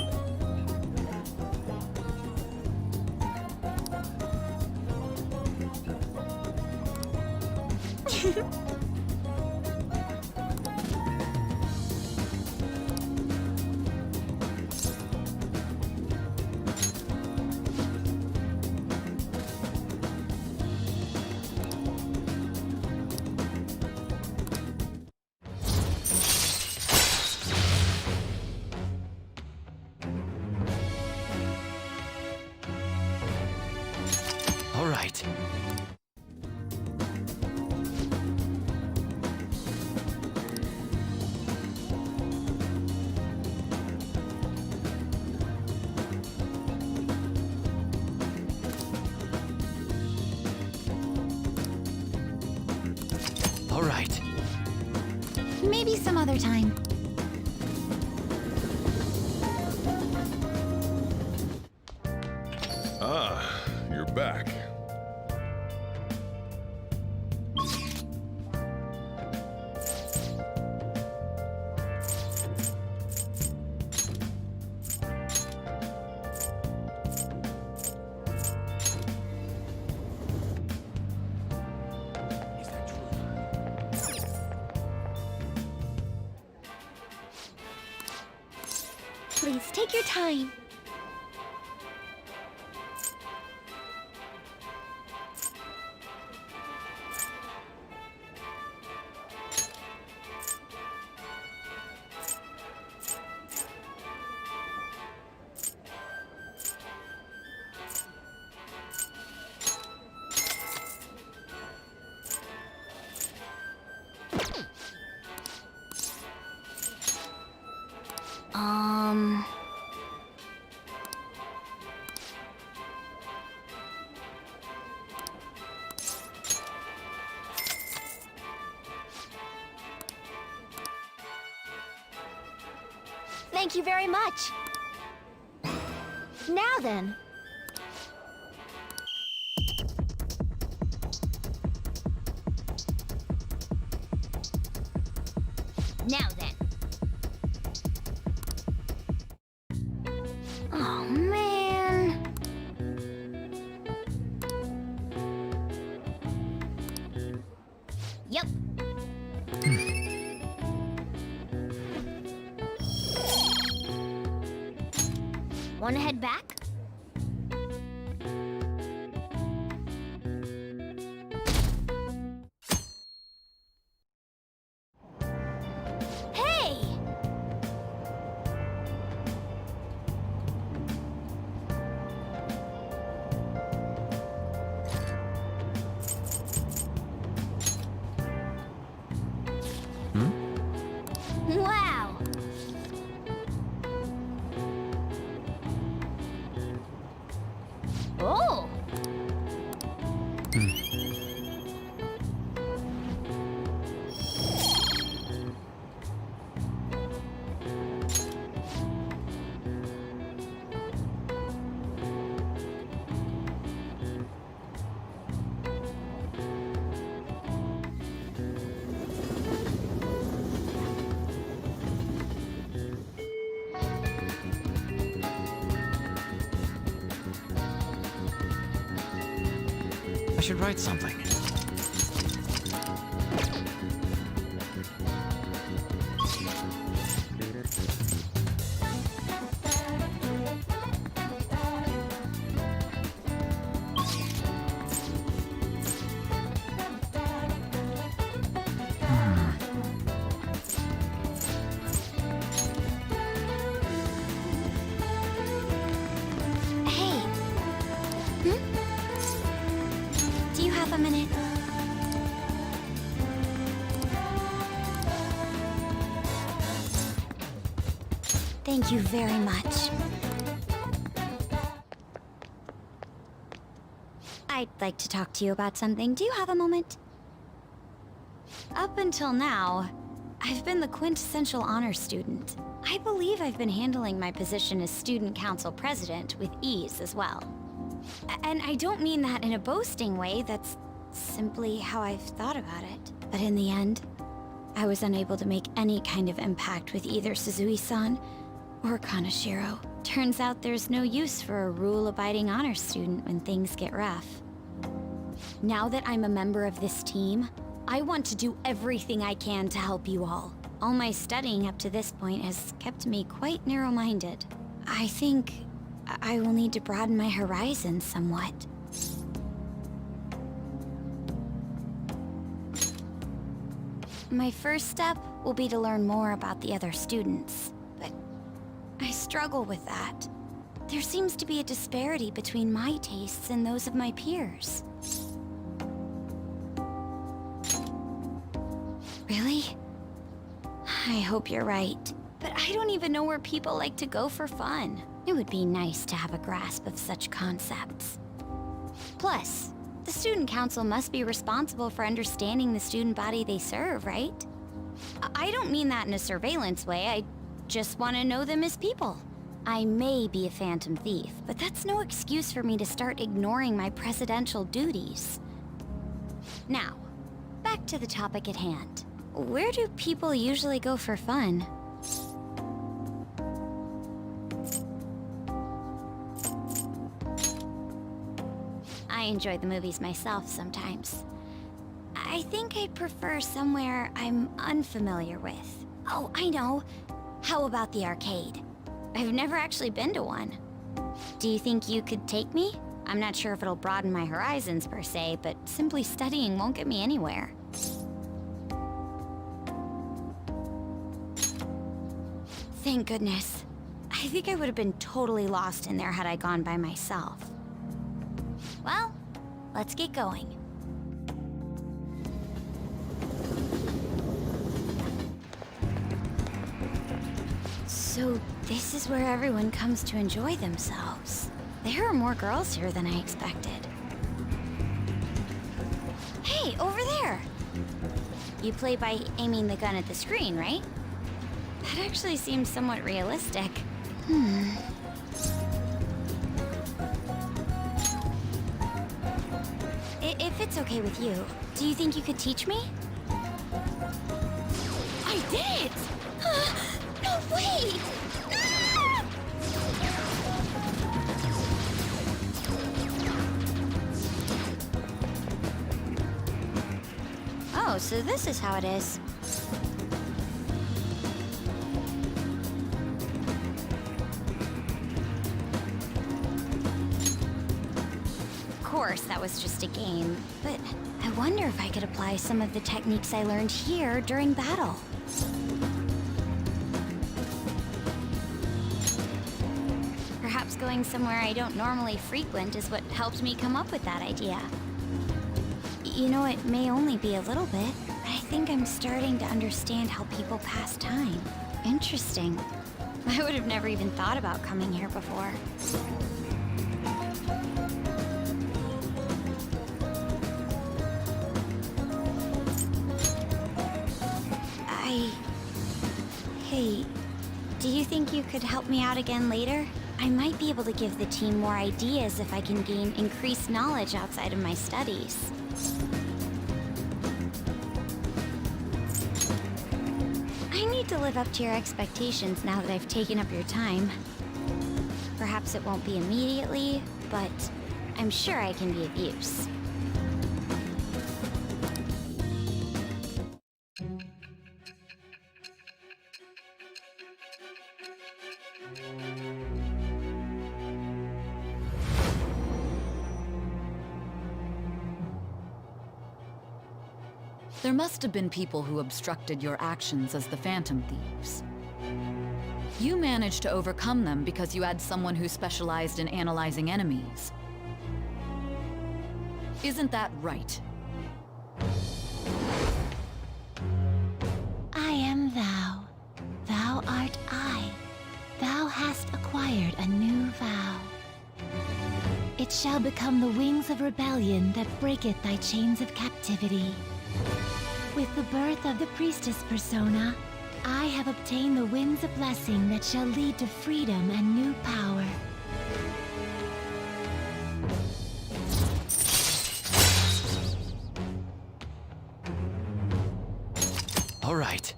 All right. All right. Maybe some other time. Ah, you're back. Please take your time. Thank you very much. Now then. Now then. Oh, man. Yep. Want to head back? Hey! Wow! Oh! I should write something. Thank you very much. I'd like to talk to you about something. Do you have a moment? Up until now, I've been the quintessential honor student. I believe I've been handling my position as student council president with ease as well. And I don't mean that in a boasting way, that's simply how I've thought about it. But in the end, I was unable to make any kind of impact with either Suzui-san or Kaneshiro. Turns out there's no use for a rule-abiding honor student when things get rough. Now that I'm a member of this team, I want to do everything I can to help you all. All my studying up to this point has kept me quite narrow-minded. I think I will need to broaden my horizons somewhat. My first step will be to learn more about the other students, but I struggle with that. There seems to be a disparity between my tastes and those of my peers. Really? I hope you're right. But I don't even know where people like to go for fun. It would be nice to have a grasp of such concepts. Plus, the student council must be responsible for understanding the student body they serve, right? I don't mean that in a surveillance way. I just want to know them as people. I may be a phantom thief, but that's no excuse for me to start ignoring my presidential duties. Now, back to the topic at hand. Where do people usually go for fun? I enjoy the movies myself sometimes. I think I'd prefer somewhere I'm unfamiliar with. Oh, I know. How about the arcade? I've never actually been to one. Do you think you could take me? I'm not sure if it'll broaden my horizons per se, but simply studying won't get me anywhere. Thank goodness. I think I would have been totally lost in there had I gone by myself. Well, let's get going. So this is where everyone comes to enjoy themselves. There are more girls here than I expected. Hey, over there! You play by aiming the gun at the screen, right? That actually seems somewhat realistic. If it's okay with you, do you think you could teach me? I did it! No, wait! Ah! Oh, so this is how it is. Of course, that was just a game, but I wonder if I could apply some of the techniques I learned here during battle. Perhaps going somewhere I don't normally frequent is what helped me come up with that idea. You know, it may only be a little bit, but I think I'm starting to understand how people pass time. Interesting. I would have never even thought about coming here before. Hey, do you think you could help me out again later? I might be able to give the team more ideas if I can gain increased knowledge outside of my studies. I need to live up to your expectations now that I've taken up your time. Perhaps it won't be immediately, but I'm sure I can be of use. There must have been people who obstructed your actions as the Phantom Thieves. You managed to overcome them because you had someone who specialized in analyzing enemies. Isn't that right? I am thou. Thou art I. Thou It shall become the wings of rebellion that breaketh thy chains of captivity. With the birth of the priestess persona, I have obtained the winds of blessing that shall lead to freedom and new power. All right.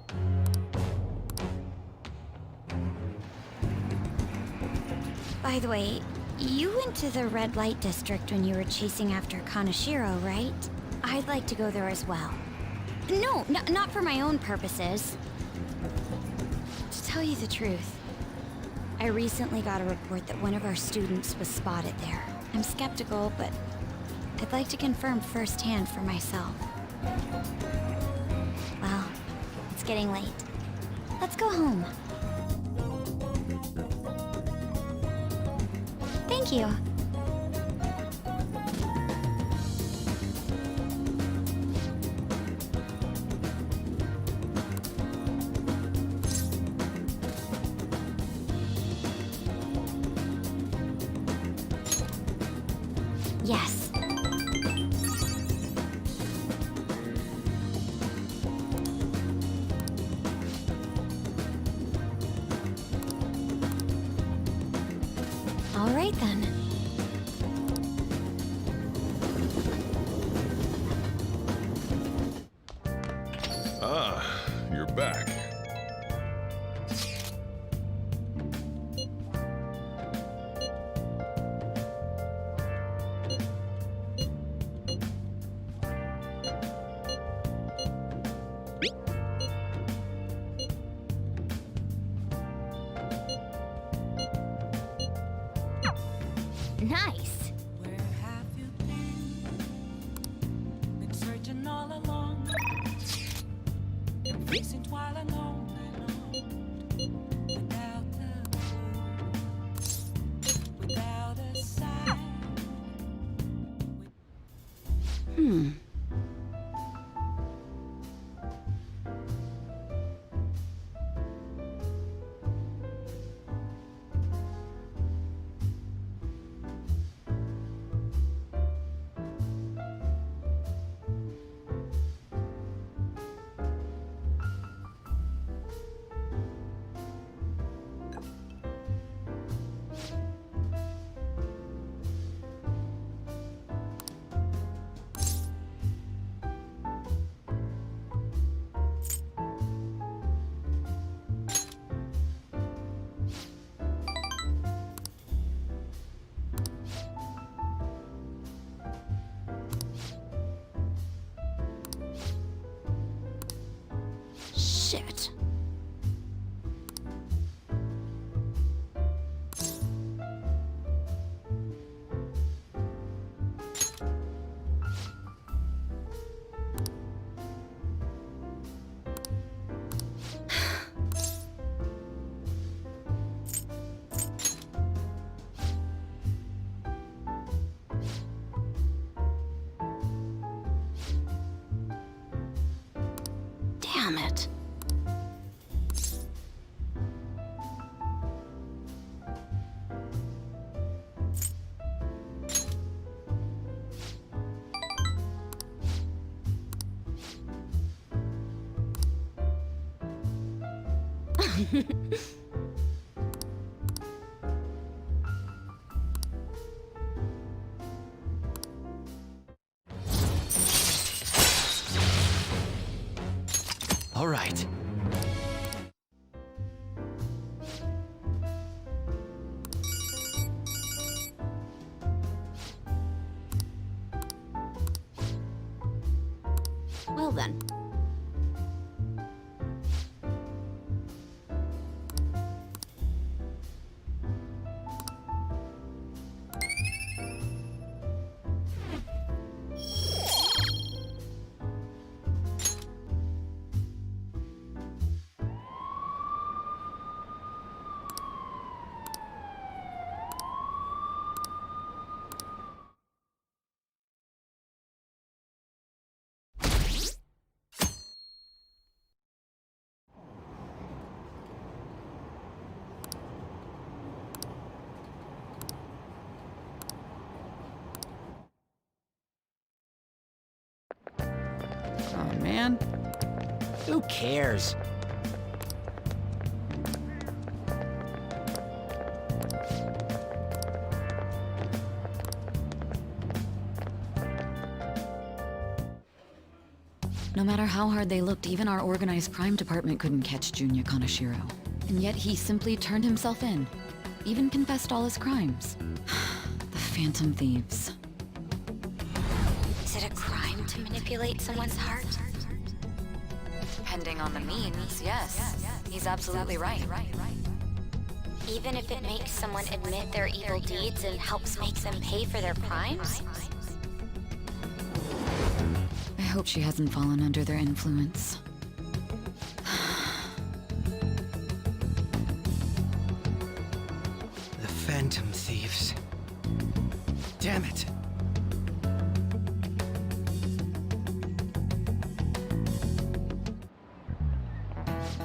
By the way, you went to the red light district when you were chasing after Kanashiro, right? I'd like to go there as well. No, not for my own purposes. To tell you the truth, I recently got a report that one of our students was spotted there. I'm skeptical, but I'd like to confirm firsthand for myself. Well, it's getting late. Let's go home. Thank you. Yes. All right then. Ah, you're back. Nice. Where have you been? Been searching all along. Been facing while alone. Without a clue. Without a sign. Shit. Damn it. All right. Well then. man? Who cares? No matter how hard they looked, even our organized crime department couldn't catch Junya Kaneshiro. And yet he simply turned himself in. Even confessed all his crimes. The Phantom Thieves. Is it a crime to manipulate someone's heart? Depending on the means, yes. He's absolutely right. Even if it makes someone admit their evil deeds and helps make them pay for their crimes? I hope she hasn't fallen under their influence. The Phantom Thieves. Damn it.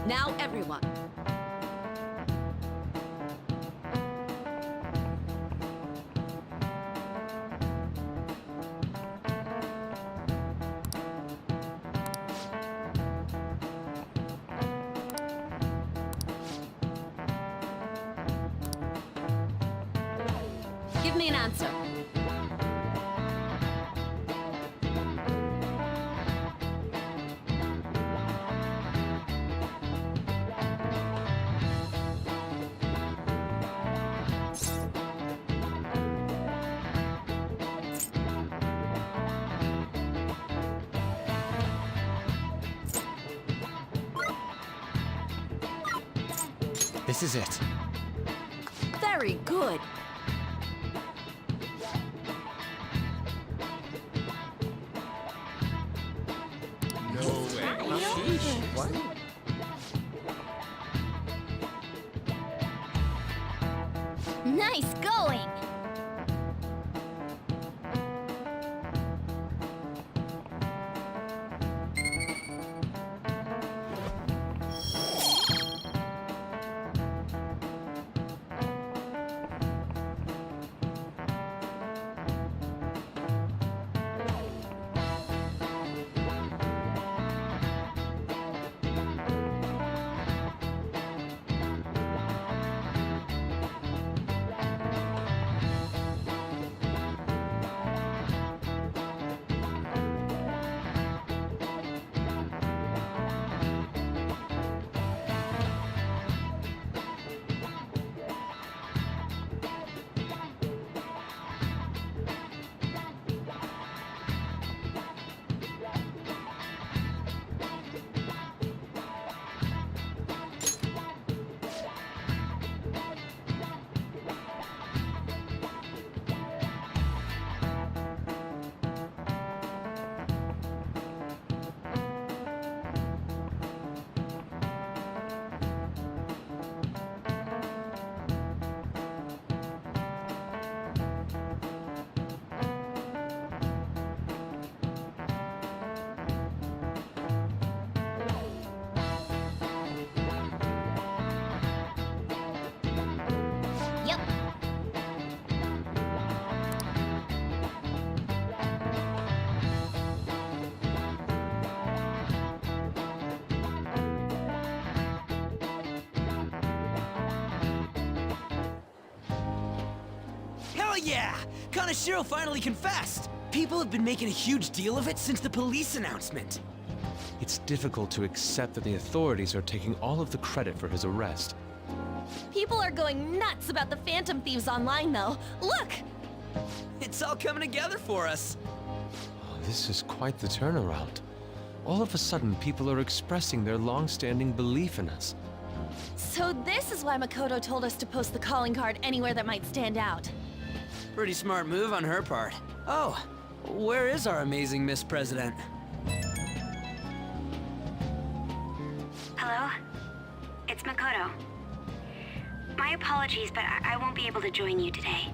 Now, everyone. Give me an answer. This is it. Very good. Nice going! Yep. Hell yeah! Kaneshiro finally confessed! People have been making a huge deal of it since the police announcement. It's difficult to accept that the authorities are taking all of the credit for his arrest. People are going nuts about the Phantom Thieves online, though. Look! It's all coming together for us. Oh, this is quite the turnaround. All of a sudden, people are expressing their long-standing belief in us. So this is why Makoto told us to post the calling card anywhere that might stand out. Pretty smart move on her part. Oh, where is our amazing Miss President? Hello? It's Makoto. My apologies, but I won't be able to join you today.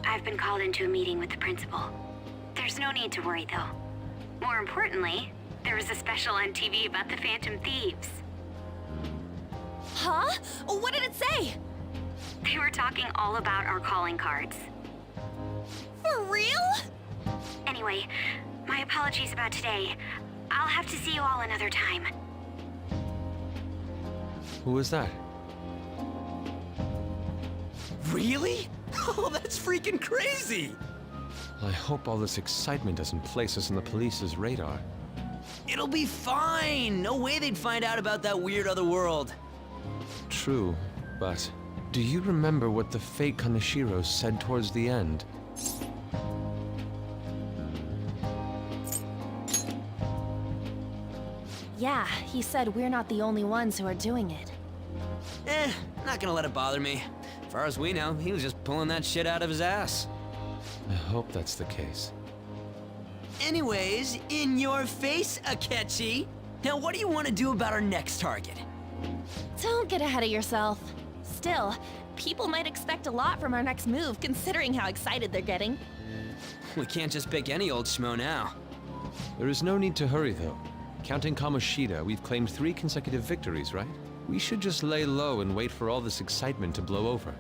I've been called into a meeting with the principal. There's no need to worry, though. More importantly, there was a special on TV about the Phantom Thieves. Huh? What did it say? They were talking all about our calling cards. For real? Anyway, My apologies about today. I'll have to see you all another time. Who was that? Really? Oh, that's freaking crazy! I hope all this excitement doesn't place us on the police's radar. It'll be fine! No way they'd find out about that weird other world. True, but do you remember what the fake Kaneshiro said towards the end? Yeah, he said we're not the only ones who are doing it. Not gonna let it bother me. As far as we know, he was just pulling that shit out of his ass. I hope that's the case. Anyways, in your face, Akechi. Now what do you want to do about our next target? Don't get ahead of yourself. Still, people might expect a lot from our next move, considering how excited they're getting. We can't just pick any old schmo now. There is no need to hurry, though. Counting Kamoshida, we've claimed 3 consecutive victories, right? We should just lay low and wait for all this excitement to blow over.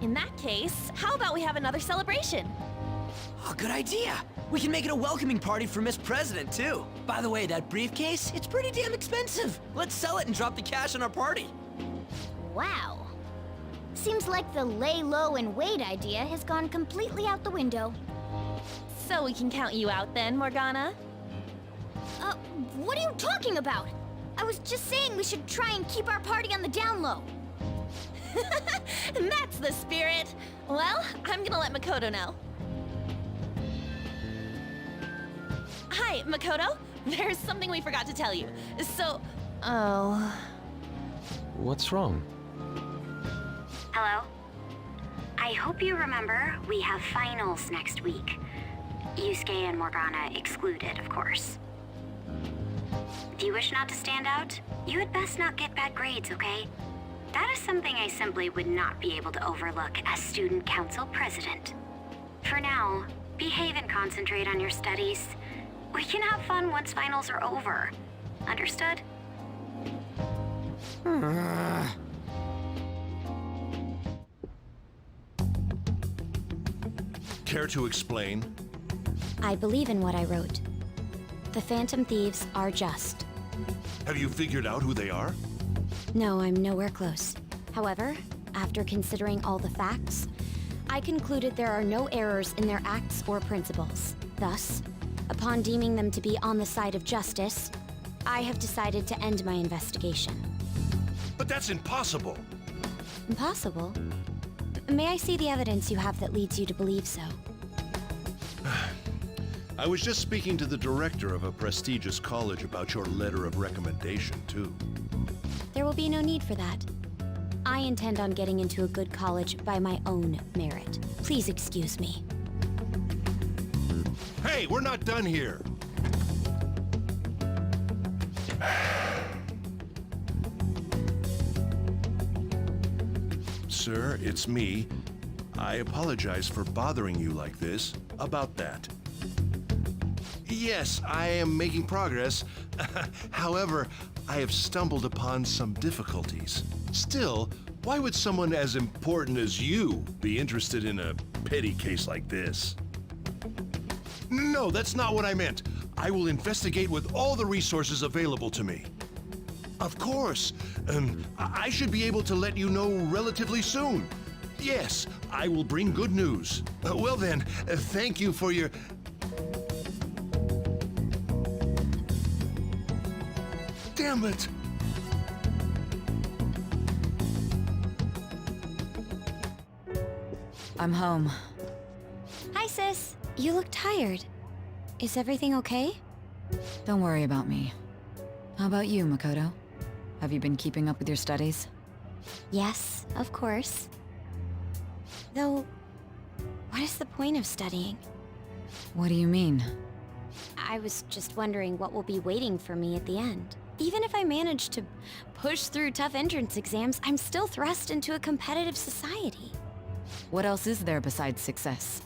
In that case, how about we have another celebration? Oh, good idea. We can make it a welcoming party for Miss President, too. By the way, that briefcase, it's pretty damn expensive. Let's sell it and drop the cash on our party. Wow. Seems like the lay low and wait idea has gone completely out the window. So we can count you out then, Morgana? What are you talking about? I was just saying we should try and keep our party on the down low. That's the spirit. Well, I'm gonna let Makoto know. Hi, Makoto. There's something we forgot to tell you. So, oh. What's wrong? Hello? I hope you remember we have finals next week. Yusuke and Morgana excluded, of course. Do you wish not to stand out? You had best not get bad grades, okay? That is something I simply would not be able to overlook as student council president. For now, behave and concentrate on your studies. We can have fun once finals are over. Understood? Care to explain? I believe in what I wrote. The Phantom Thieves are just. Have you figured out who they are? No, I'm nowhere close. However, after considering all the facts, I concluded there are no errors in their acts or principles. Thus, upon deeming them to be on the side of justice, I have decided to end my investigation. But that's impossible! Impossible? May I see the evidence you have that leads you to believe so? I was just speaking to the director of a prestigious college about your letter of recommendation, too. There will be no need for that. I intend on getting into a good college by my own merit. Please excuse me. Hey, we're not done here! Sir, it's me. I apologize for bothering you like this about that. Yes, I am making progress. However, I have stumbled upon some difficulties. Still, why would someone as important as you be interested in a petty case like this? No, that's not what I meant. I will investigate with all the resources available to me. Of course. I should be able to let you know relatively soon. Yes, I will bring good news. Well then, thank you for your... Damn it! I'm home. Hi, sis. You look tired. Is everything okay? Don't worry about me. How about you, Makoto? Have you been keeping up with your studies? Yes, of course. Though, what is the point of studying? What do you mean? I was just wondering what will be waiting for me at the end. Even if I manage to push through tough entrance exams, I'm still thrust into a competitive society. What else is there besides success?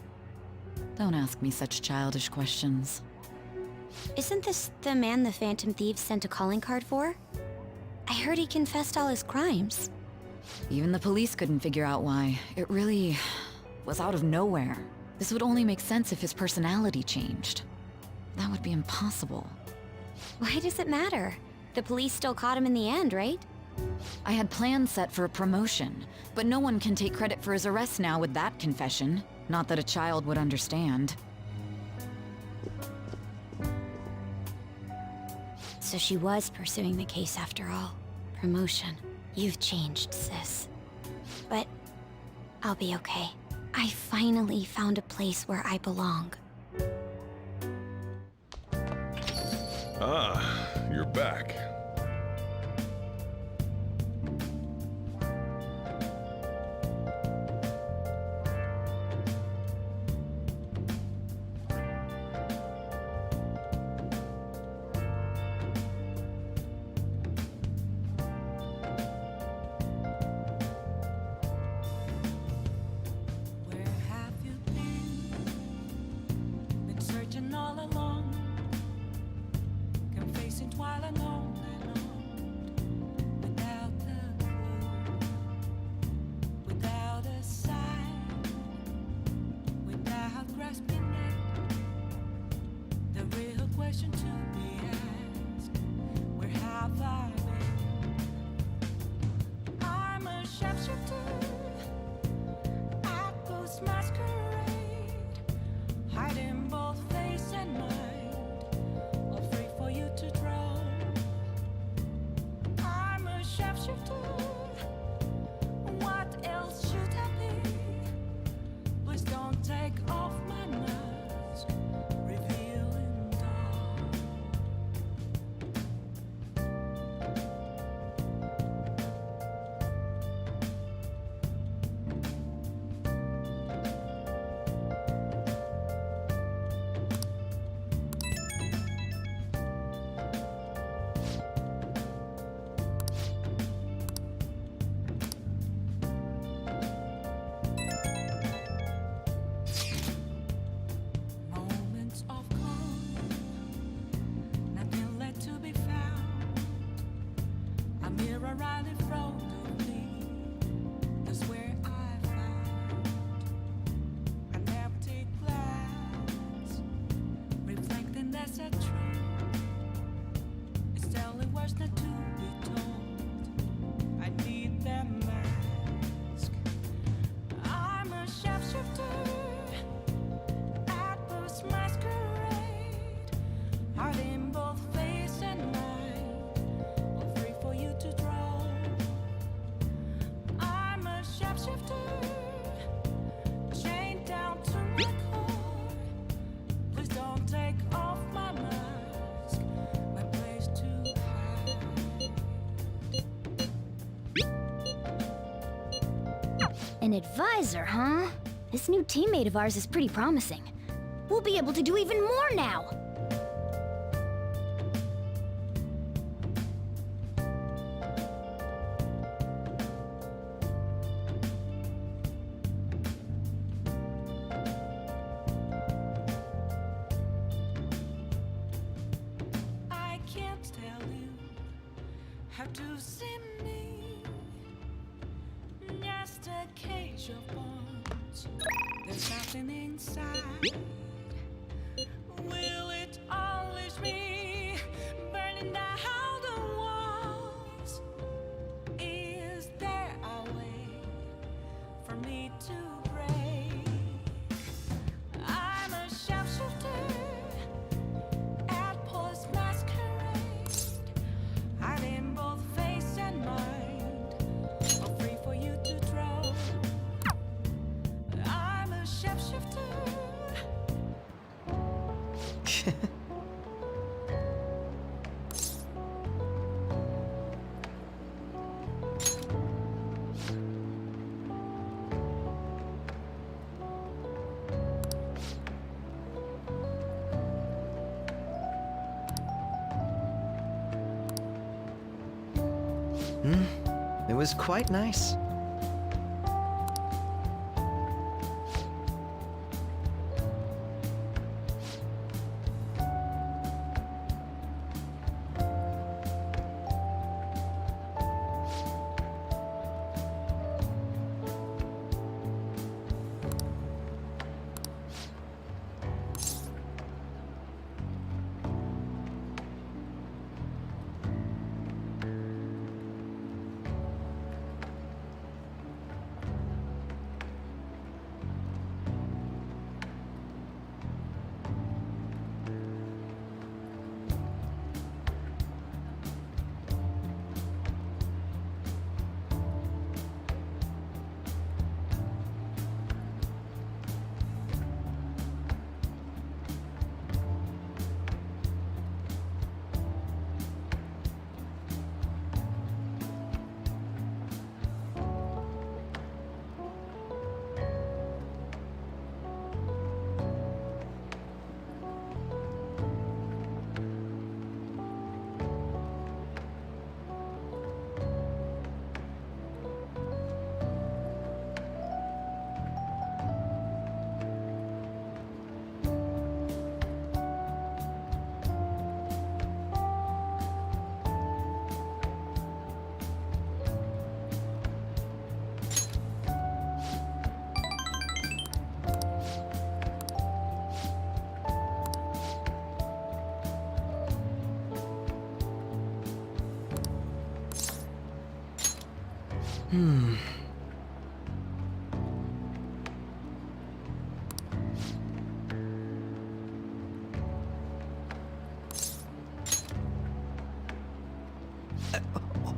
Don't ask me such childish questions. Isn't this the man the Phantom Thieves sent a calling card for? I heard he confessed all his crimes. Even the police couldn't figure out why. It really was out of nowhere. This would only make sense if his personality changed. that would be impossible. Why does it matter? The police still caught him in the end, right? I had plans set for a promotion, but no one can take credit for his arrest now with that confession. Not that a child would understand. So she was pursuing the case after all. Promotion. You've changed, sis. But I'll be okay. I finally found a place where I belong. Ah, you're back. Where have you been? Been searching all along, confessing while alone and on, without a clue, without a sign, without grasping it. The real question to be asked: where have I been? I'm a sharpshooter. Apples masquerade, hiding both face and mind, afraid for you to draw. I'm a sharpshooter. What else should I be? Please don't take off my mask, revealing dawn. Moments of calm, nothing left to be found. A mirror right in front of me, that's where I found an empty glass, reflecting that's a truth. It's telling words not to be told. I need that mask. I'm a sharpshooter. Apples masquerade, hiding both face and mind, afraid for you to draw. I'm a sharpshooter, chained down to my core. Please don't take off my mask, my place to hide. An advisor, huh? This new teammate of ours is pretty promising. We'll be able to do even more now! I can't tell you how to see me. Just a cage of bones. There's nothing inside. Will it always be burning down the walls? Is there a way for me to break? I'm a sharpshooter at post masquerade, hiding both face and mind, afraid for you to draw. I'm a sharpshooter. It was quite nice.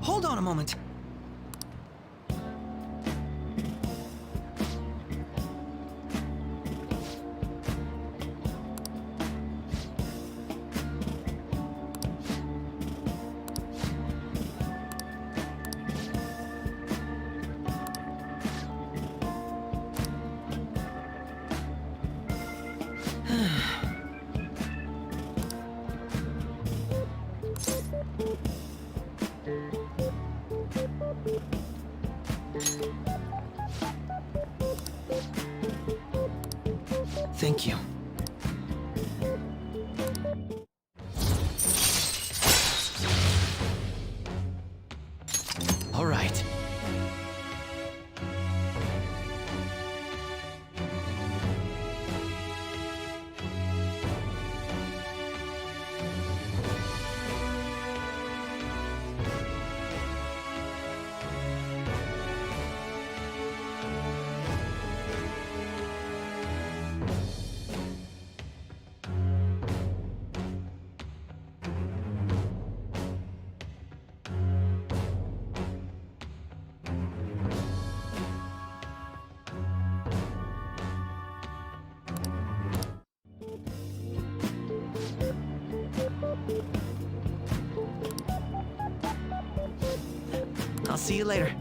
Hold on a moment. Thank you. All right. I'll see you later.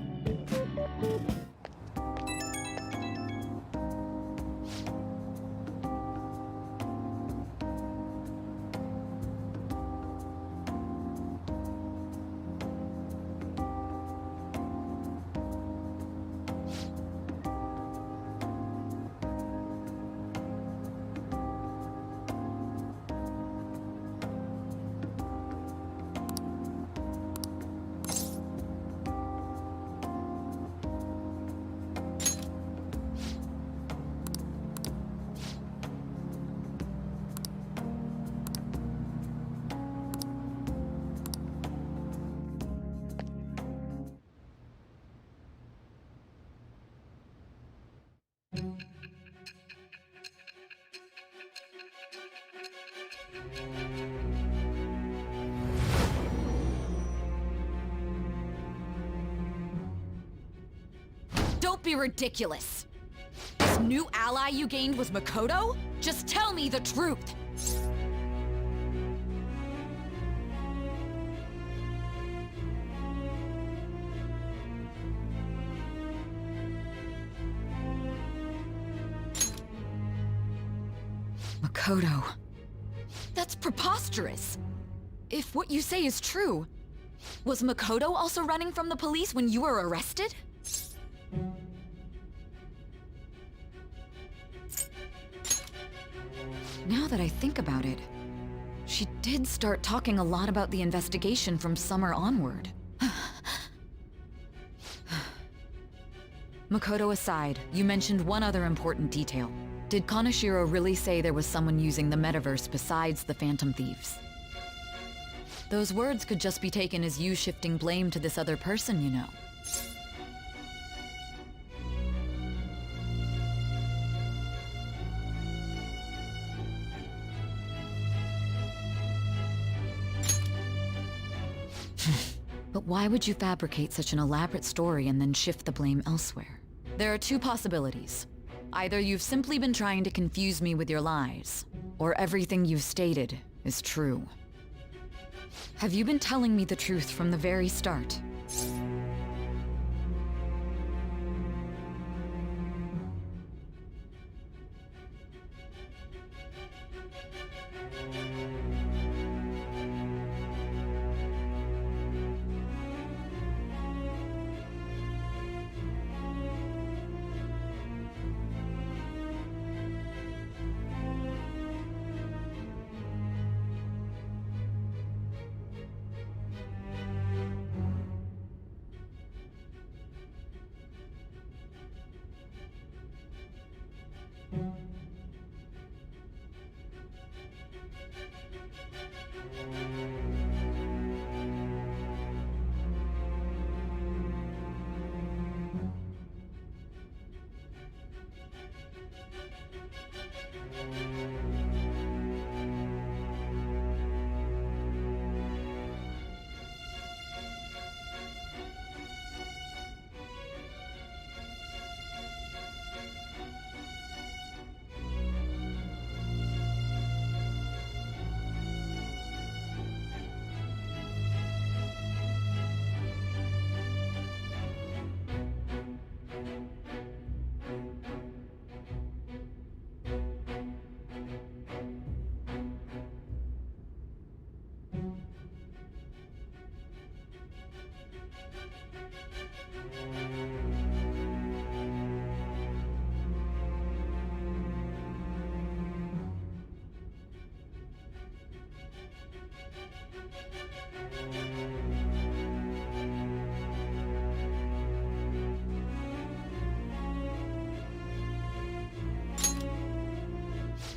Don't be ridiculous. This new ally you gained was Makoto? Just tell me the truth. Makoto. That's preposterous. If what you say is true, was Makoto also running from the police when you were arrested? Now that I think about it, she did start talking a lot about the investigation from summer onward. Makoto aside, you mentioned one other important detail. Did Kaneshiro really say there was someone using the metaverse besides the Phantom Thieves? Those words could just be taken as you shifting blame to this other person, you know. But why would you fabricate such an elaborate story and then shift the blame elsewhere? There are two possibilities. Either you've simply been trying to confuse me with your lies, or everything you've stated is true. Have you been telling me the truth from the very start?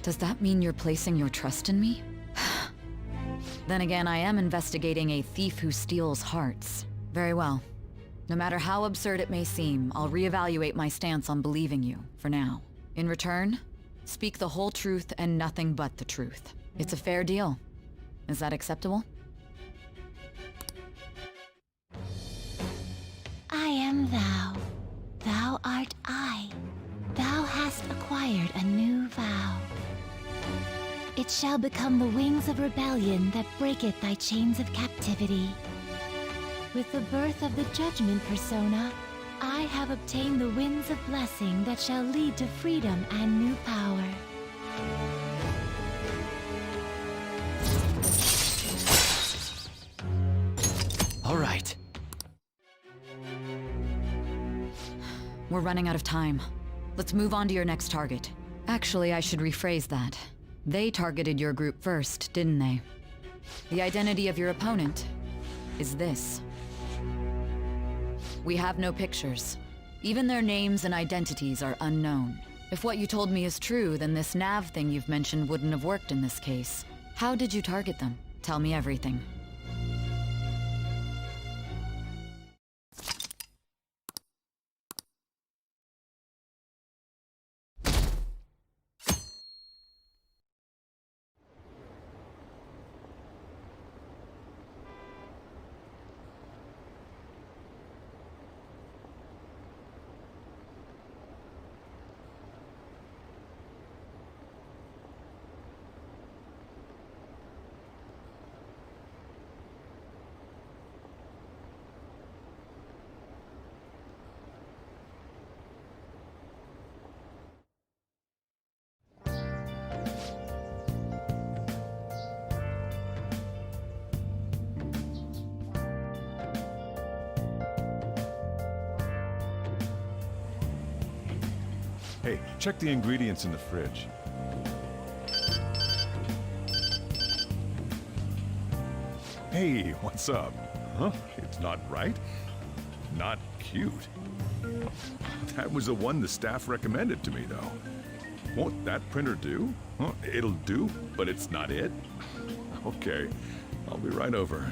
Does that mean you're placing your trust in me? Then again, I am investigating a thief who steals hearts. Very well. No matter how absurd it may seem, I'll reevaluate my stance on believing you, for now. In return, speak the whole truth and nothing but the truth. It's a fair deal. Is that acceptable? I am thou. Thou art I. Thou hast acquired a new vow. It shall become the wings of rebellion that breaketh thy chains of captivity. With the birth of the judgment persona, I have obtained the winds of blessing that shall lead to freedom and new power. All right. We're running out of time. Let's move on to your next target. Actually, I should rephrase that. They targeted your group first, didn't they? The identity of your opponent is this. We have no pictures. Even their names and identities are unknown. If what you told me is true, then this nav thing you've mentioned wouldn't have worked in this case. How did you target them? Tell me everything. Hey, check the ingredients in the fridge. Hey, what's up? Huh? It's not right? Not cute. That was the one the staff recommended to me, though. Won't that printer do? Huh? It'll do, but it's not it? Okay, I'll be right over.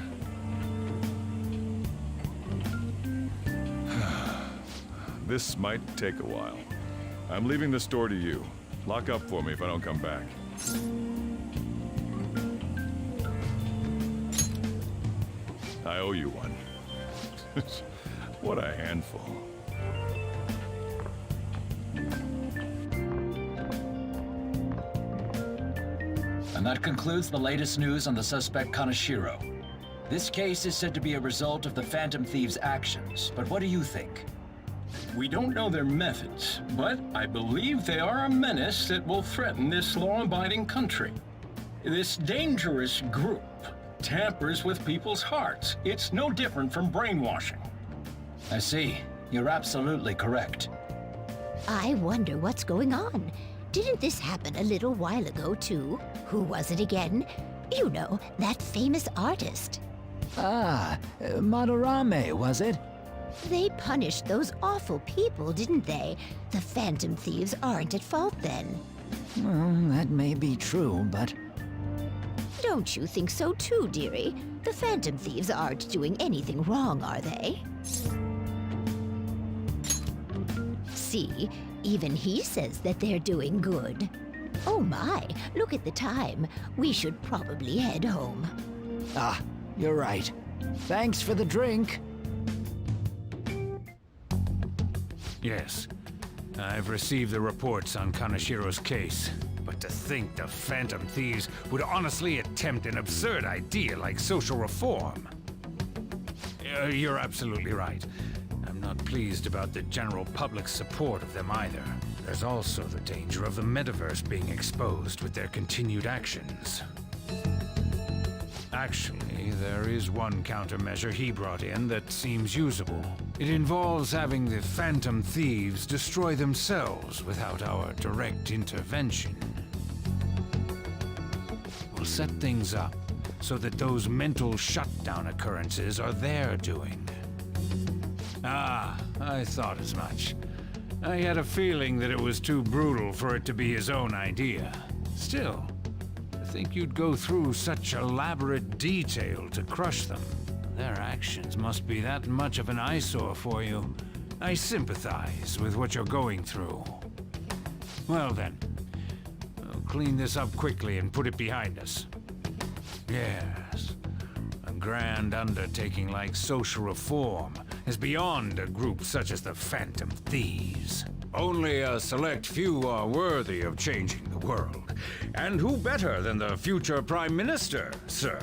This might take a while. I'm leaving the store to you. Lock up for me if I don't come back. I owe you one. What a handful. And that concludes the latest news on the suspect Kaneshiro. This case is said to be a result of the Phantom Thieves' actions, but what do you think? We don't know their methods, but I believe they are a menace that will threaten this law-abiding country. This dangerous group tampers with people's hearts. It's no different from brainwashing. I see. You're absolutely correct. I wonder what's going on. Didn't this happen a little while ago, too? Who was it again? You know, that famous artist. Ah, Madarame, was it? They punished those awful people, didn't they? The Phantom Thieves aren't at fault then. Well, that may be true, but... Don't you think so too, dearie? The Phantom Thieves aren't doing anything wrong, are they? See, even he says that they're doing good. Oh my, look at the time. We should probably head home. Ah, you're right. Thanks for the drink. Yes, I've received the reports on Kaneshiro's case. But to think the Phantom Thieves would honestly attempt an absurd idea like social reform. You're absolutely right. I'm not pleased about the general public's support of them either. There's also the danger of the metaverse being exposed with their continued actions. Actually, there is one countermeasure he brought in that seems usable. It involves having the Phantom Thieves destroy themselves without our direct intervention. We'll set things up so that those mental shutdown occurrences are their doing. Ah, I thought as much. I had a feeling that it was too brutal for it to be his own idea. Still, to think you'd go through such elaborate detail to crush them. Their actions must be that much of an eyesore for you. I sympathize with what you're going through. Well then, we'll clean this up quickly and put it behind us. Yes, a grand undertaking like social reform is beyond a group such as the Phantom Thieves. Only a select few are worthy of changing the world. And who better than the future Prime Minister, sir?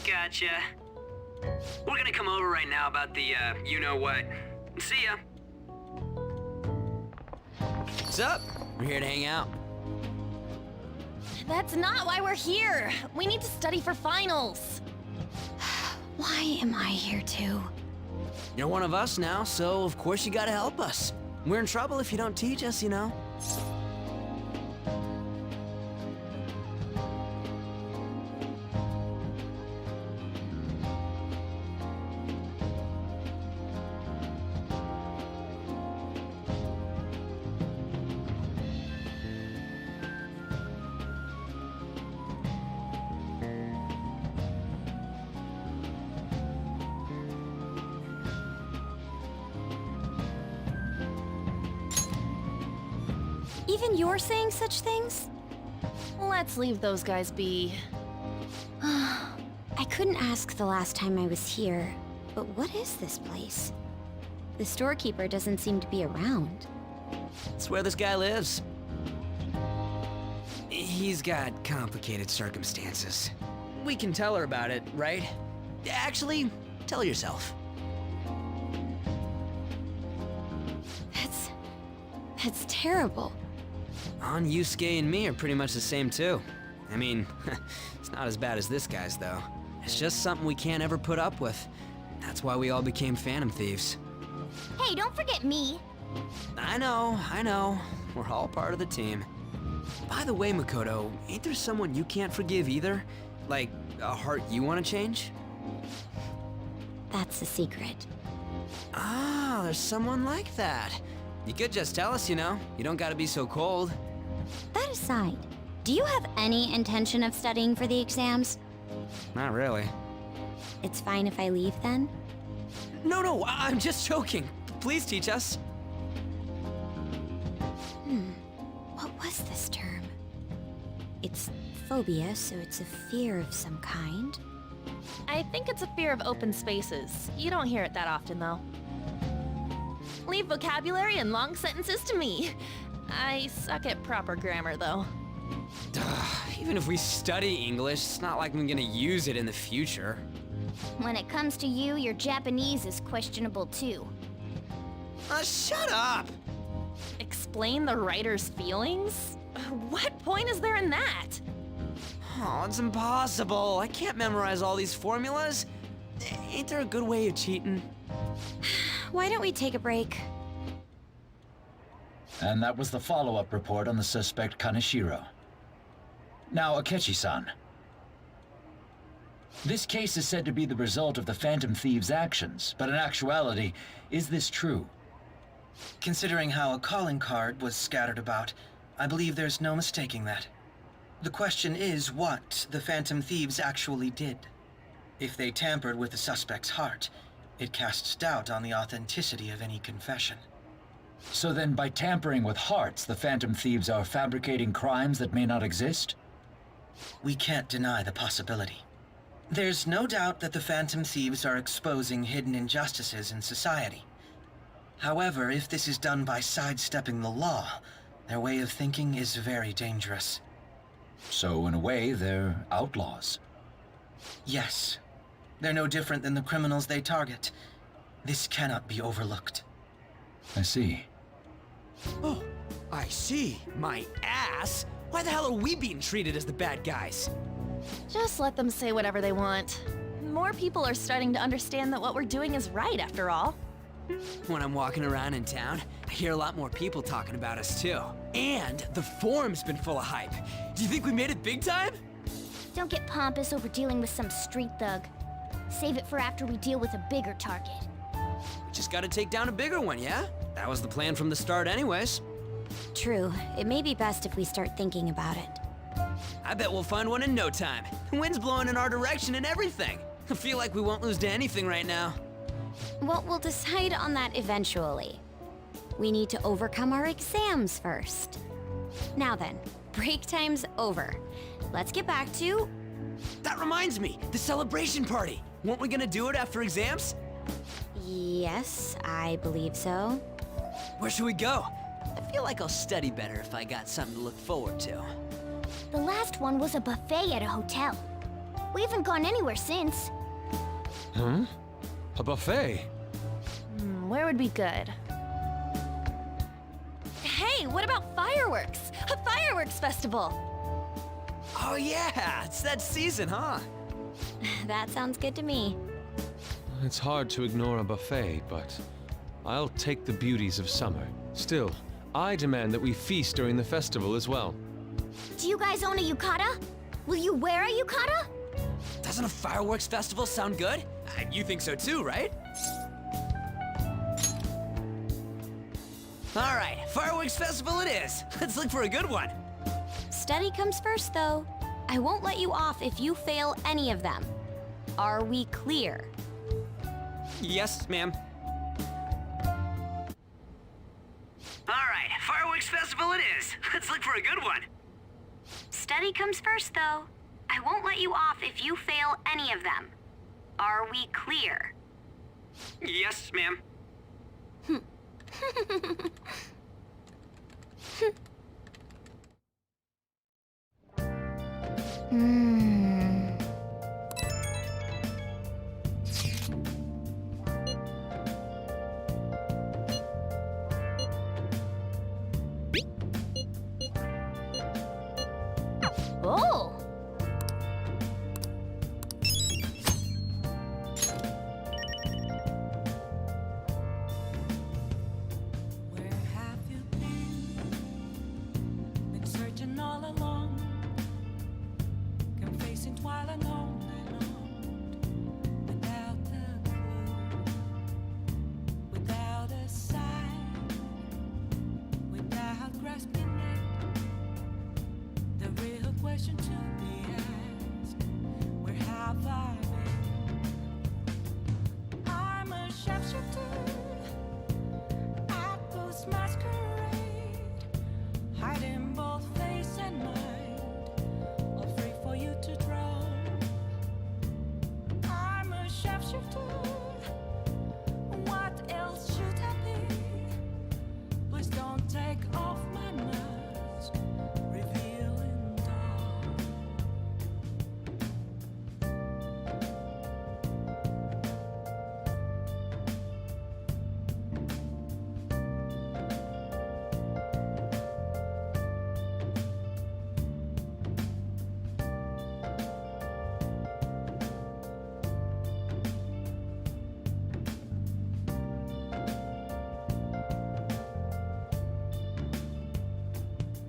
Gotcha. We're gonna come over right now about the, you-know-what. See ya. What's up? We're here to hang out. That's not why we're here. We need to study for finals. Why am I here too? You're one of us now, so of course you gotta help us. We're in trouble if you don't teach us, you know? Even you're saying such things? Let's leave those guys be. I couldn't ask the last time I was here, but what is this place? The storekeeper doesn't seem to be around. It's where this guy lives. He's got complicated circumstances. We can tell her about it, right? Actually, tell yourself. That's terrible. On, Yusuke and me are pretty much the same too. I mean, it's not as bad as this guy's though. It's just something we can't ever put up with. That's why we all became Phantom Thieves. Hey, don't forget me. I know. We're all part of the team. By the way, Makoto, ain't there someone you can't forgive either? Like, a heart you want to change? That's a secret. Ah, there's someone like that. You could just tell us, you know. You don't gotta be so cold. That aside, do you have any intention of studying for the exams? Not really. It's fine if I leave then? No, I'm just joking. Please teach us. What was this term? It's phobia, so it's a fear of some kind. I think it's a fear of open spaces. You don't hear it that often, though. Leave vocabulary and long sentences to me. I suck at proper grammar, though. Even if we study English, it's not like I'm gonna use it in the future. When it comes to you, your Japanese is questionable too. Shut up! Explain the writer's feelings? What point is there in that? Oh, it's impossible. I can't memorize all these formulas. Ain't there a good way of cheating? Why don't we take a break? And that was the follow-up report on the suspect Kaneshiro. Now, Akechi-san. This case is said to be the result of the Phantom Thieves' actions, but in actuality, is this true? Considering how a calling card was scattered about, I believe there's no mistaking that. The question is what the Phantom Thieves actually did. If they tampered with the suspect's heart, it casts doubt on the authenticity of any confession. So then, by tampering with hearts, the Phantom Thieves are fabricating crimes that may not exist? We can't deny the possibility. There's no doubt that the Phantom Thieves are exposing hidden injustices in society. However, if this is done by sidestepping the law, their way of thinking is very dangerous. So, in a way, they're outlaws. Yes. They're no different than the criminals they target. This cannot be overlooked. I see. Oh, I see. My ass? Why the hell are we being treated as the bad guys? Just let them say whatever they want. More people are starting to understand that what we're doing is right, after all. When I'm walking around in town, I hear a lot more people talking about us too. And the forum's been full of hype. Do you think we made it big time? Don't get pompous over dealing with some street thug. Save it for after we deal with a bigger target. We just gotta take down a bigger one, yeah? That was the plan from the start anyways. True. It may be best if we start thinking about it. I bet we'll find one in no time. The wind's blowing in our direction and everything. I feel like we won't lose to anything right now. Well, we'll decide on that eventually. We need to overcome our exams first. Now then, break time's over. Let's get back to... That reminds me, the celebration party. Weren't we gonna do it after exams? Yes, I believe so. Where should we go? I feel like I'll study better if I got something to look forward to. The last one was a buffet at a hotel. We haven't gone anywhere since. Huh? A buffet? Where would be good? Hey, what about fireworks? A fireworks festival! Oh yeah, it's that season, huh? That sounds good to me. It's hard to ignore a buffet, but I'll take the beauties of summer. Still, I demand that we feast during the festival as well. Do you guys own a yukata? Will you wear a yukata? Doesn't a fireworks festival sound good? You think so too, right? All right, fireworks festival it is. Let's look for a good one. Study comes first, though. I won't let you off if you fail any of them. Are we clear? Yes, ma'am. All right, fireworks festival it is. Let's look for a good one. Study comes first, though. I won't let you off if you fail any of them. Are we clear? Yes, ma'am. Oh! Where have you been searching all along, confessing while alone and on, without a clue, without a sign, without grasping it. The real question to be asked: where have I been? I'm a sharpshooter at Post Masquerade, hiding both face and mind, all free for you to draw. I'm a sharpshooter. What else should I be? Please don't take off my mask, revealing dawn.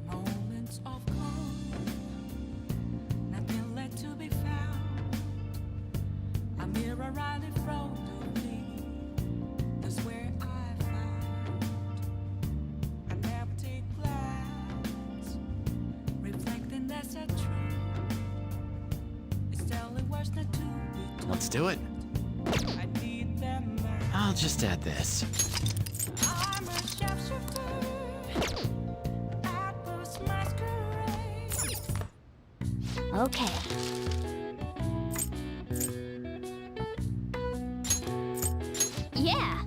Moments of calm, nothing left to be found. A mirror right in front of me, that's where I found an empty glass, reflecting that's a truth. It's telling words not to be told. Let's do it. I need them back. I'll just add this. I'm a sharpshooter at Post Masquerade. Okay. Yeah.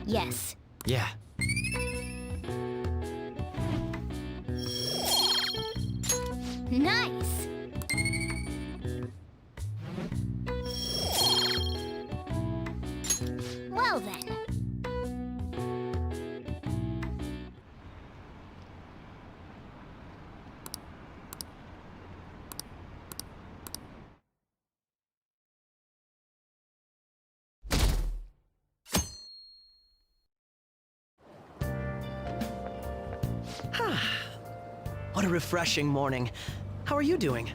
Yes. Yeah. Nice. Well then. What a refreshing morning. How are you doing?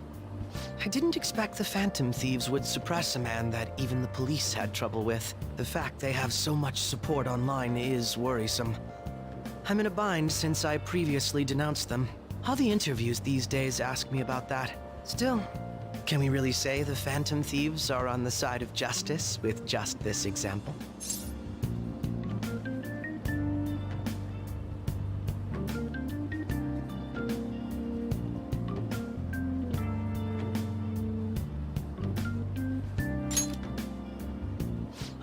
I didn't expect the Phantom Thieves would suppress a man that even the police had trouble with. The fact they have so much support online is worrisome. I'm in a bind since I previously denounced them. All the interviews these days ask me about that. Still, can we really say the Phantom Thieves are on the side of justice with just this example?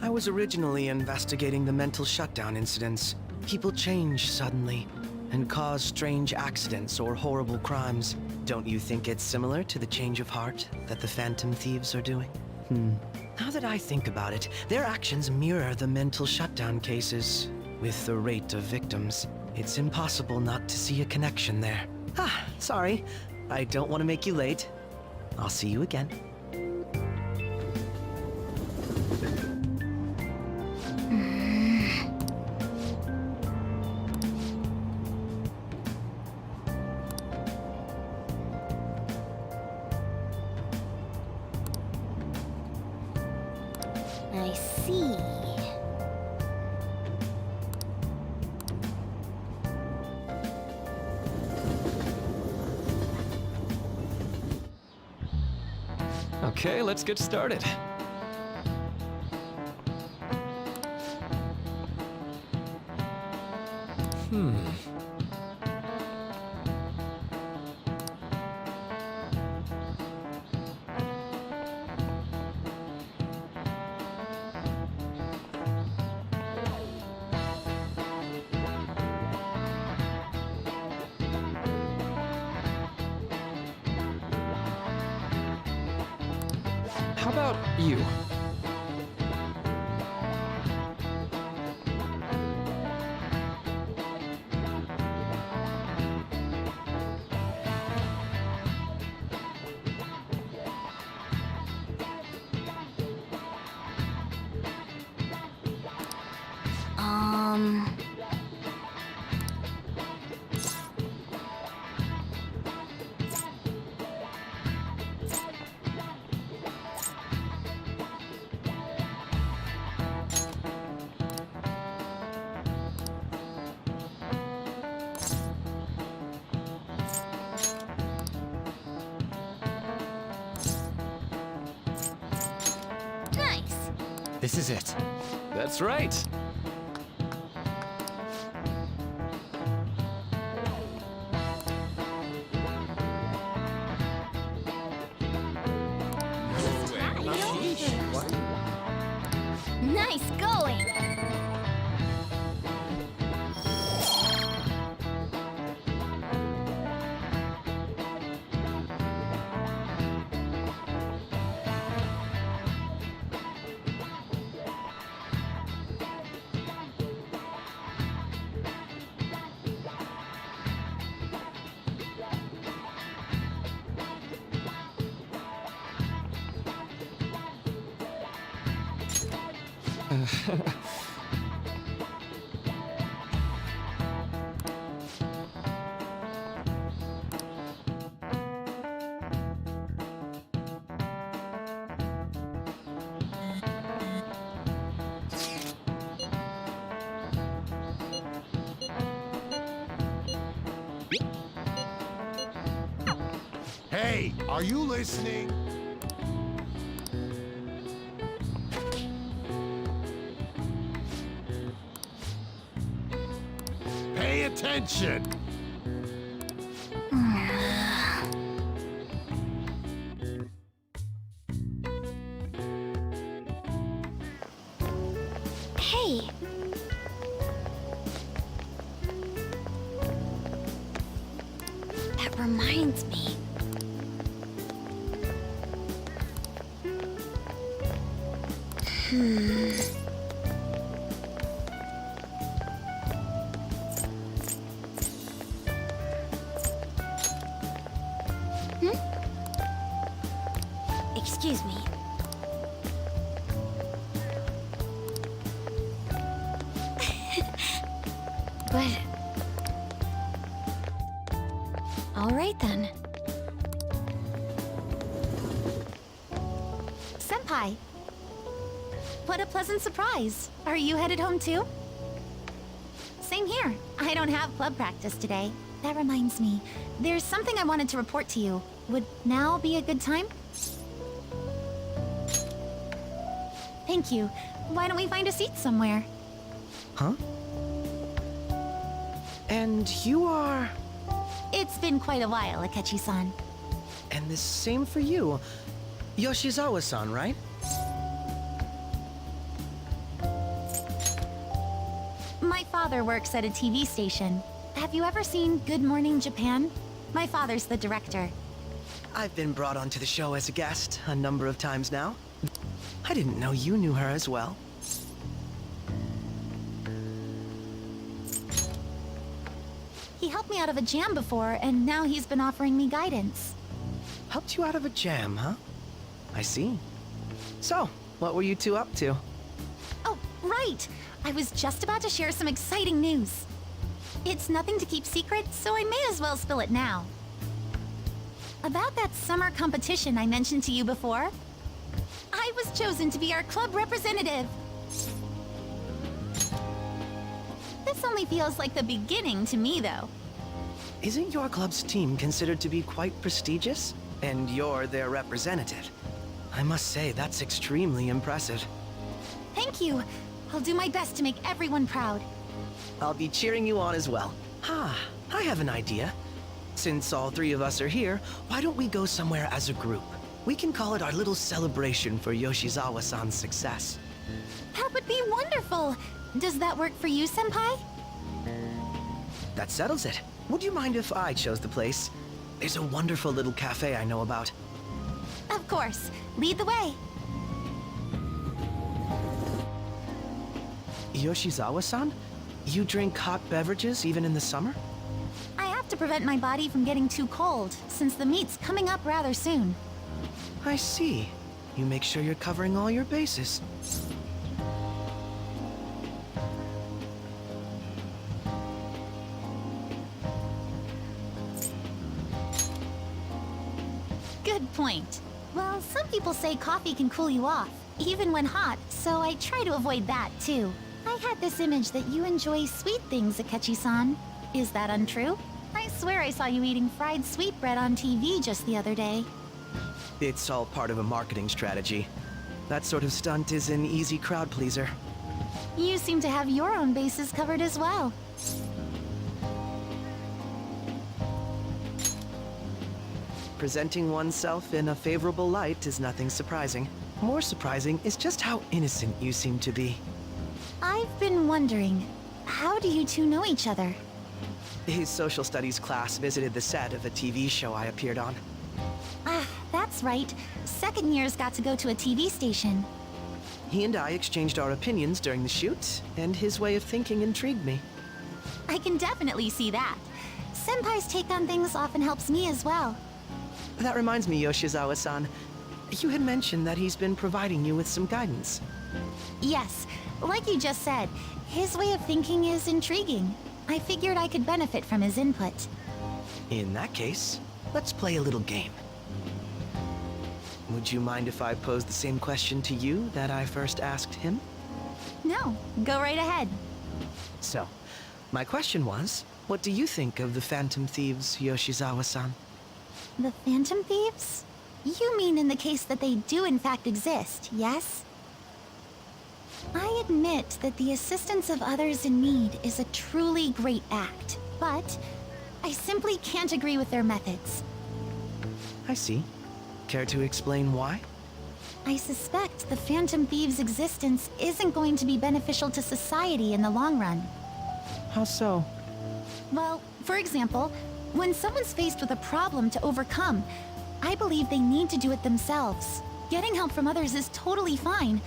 I was originally investigating the mental shutdown incidents. People change suddenly and cause strange accidents or horrible crimes. Don't you think it's similar to the change of heart that the Phantom Thieves are doing? Now that I think about it, their actions mirror the mental shutdown cases. With the rate of victims, it's impossible not to see a connection there. Sorry. I don't want to make you late. I'll see you again. I see. Okay, let's get started. How about you? Nice. This is it. That's right. Nice going. Hey, are you listening? Pay attention! Hey! That reminds me. Excuse me. But... all right then. Senpai! What a pleasant surprise. Are you headed home too? Same here. I don't have club practice today. that reminds me. There's something I wanted to report to you. Would now be a good time? Thank you. Why don't we find a seat somewhere? Huh? And you are... It's been quite a while, Akechi-san. And the same for you. Yoshizawa-san, right? My father works at a TV station. Have you ever seen Good Morning Japan? My father's the director. I've been brought onto the show as a guest a number of times now. I didn't know you knew her as well. He helped me out of a jam before, and now he's been offering me guidance. Helped you out of a jam, huh? I see. So, what were you two up to? Oh, right! I was just about to share some exciting news. It's nothing to keep secret, so I may as well spill it now. About that summer competition I mentioned to you before, I was chosen to be our club representative. This only feels like the beginning to me, though. Isn't your club's team considered to be quite prestigious? And you're their representative. I must say, that's extremely impressive. Thank you. I'll do my best to make everyone proud. I'll be cheering you on as well. I have an idea. Since all three of us are here, why don't we go somewhere as a group? We can call it our little celebration for Yoshizawa-san's success. That would be wonderful! Does that work for you, Senpai? That settles it. Would you mind if I chose the place? There's a wonderful little cafe I know about. Of course. Lead the way. Yoshizawa-san? You drink hot beverages even in the summer? I have to prevent my body from getting too cold, since the meet's coming up rather soon. I see. You make sure you're covering all your bases. Good point. Well, some people say coffee can cool you off, even when hot, so I try to avoid that, too. I had this image that you enjoy sweet things, Akechi-san. Is that untrue? I swear I saw you eating fried sweetbread on TV just the other day. It's all part of a marketing strategy. That sort of stunt is an easy crowd pleaser. You seem to have your own bases covered as well. Presenting oneself in a favorable light is nothing surprising. More surprising is just how innocent you seem to be. I've been wondering, how do you two know each other? His social studies class visited the set of a TV show I appeared on. Ah, that's right. Second years got to go to a TV station. He and I exchanged our opinions during the shoot, and his way of thinking intrigued me. I can definitely see that. Senpai's take on things often helps me as well. That reminds me, Yoshizawa-san. You had mentioned that he's been providing you with some guidance. Yes, like you just said, his way of thinking is intriguing. I figured I could benefit from his input. In that case, let's play a little game. Would you mind if I posed the same question to you that I first asked him? No, go right ahead. So, my question was, what do you think of the Phantom Thieves, Yoshizawa-san? The Phantom Thieves? You mean in the case that they do in fact exist, yes? I admit that the assistance of others in need is a truly great act, but I simply can't agree with their methods. I see. Care to explain why? I suspect the Phantom Thieves' existence isn't going to be beneficial to society in the long run. How so? Well, for example, when someone's faced with a problem to overcome, I believe they need to do it themselves. Getting help from others is totally fine,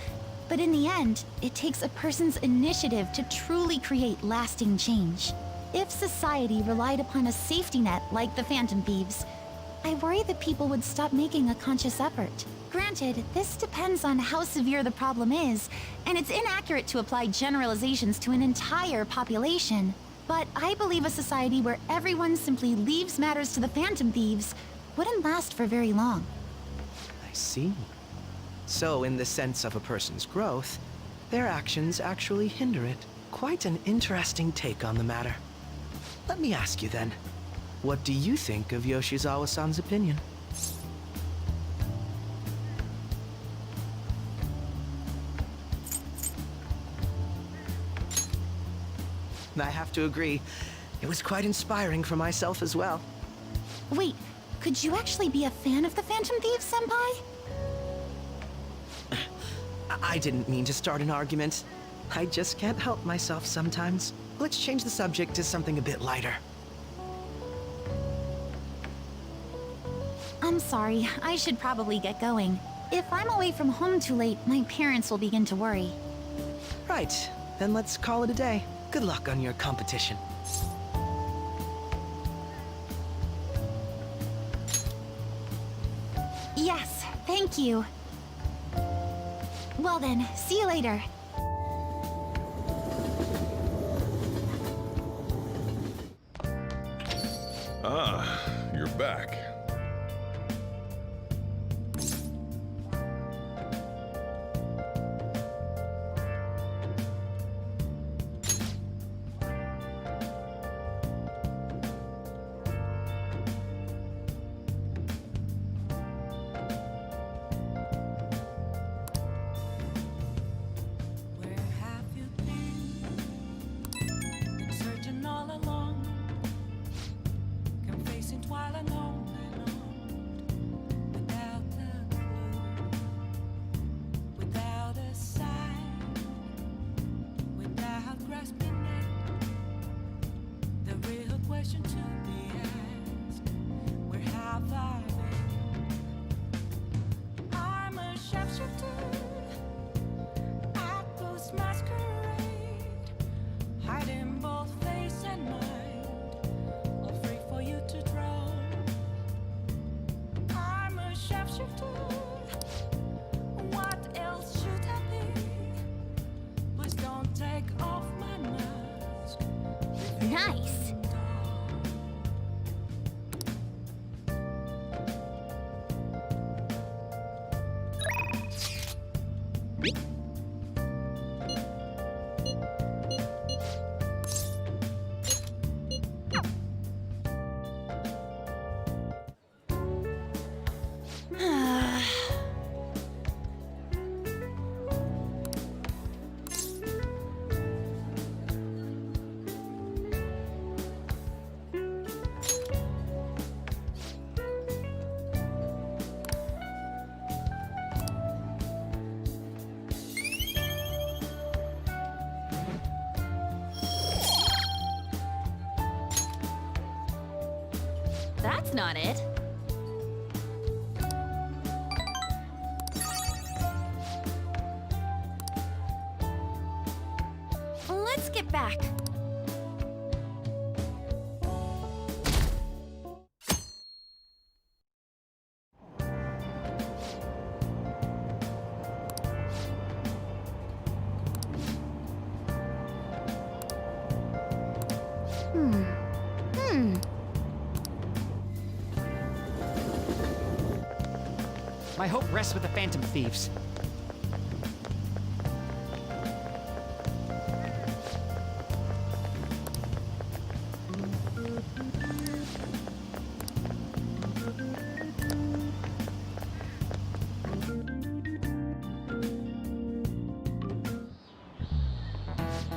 but in the end, it takes a person's initiative to truly create lasting change. If society relied upon a safety net like the Phantom Thieves, I worry that people would stop making a conscious effort. Granted, this depends on how severe the problem is, and it's inaccurate to apply generalizations to an entire population. But I believe a society where everyone simply leaves matters to the Phantom Thieves wouldn't last for very long. I see. So, in the sense of a person's growth, their actions actually hinder it. Quite an interesting take on the matter. Let me ask you then, What do you think of Yoshizawa-san's opinion? I have to agree, it was quite inspiring for myself as well. Wait, could you actually be a fan of the Phantom Thieves, Senpai? I didn't mean to start an argument. I just can't help myself sometimes. Let's change the subject to something a bit lighter. I'm sorry, I should probably get going. If I'm away from home too late, my parents will begin to worry. Right, then let's call it a day. Good luck on your competition. Yes, thank you. Well then, see you later. Ah, you're back. Searching all along, confessing while alone and on, without a clue, without a sign, without grasping it. The real question to be asked: where have I been? I'm a sharpshooter at Ghost Masquerade, hiding both face and mind, all free for you to draw. I'm a sharpshooter. What else should I be? Please don't take off my mask. Nice. That's not it. Let's get back. My hope rests with the Phantom Thieves.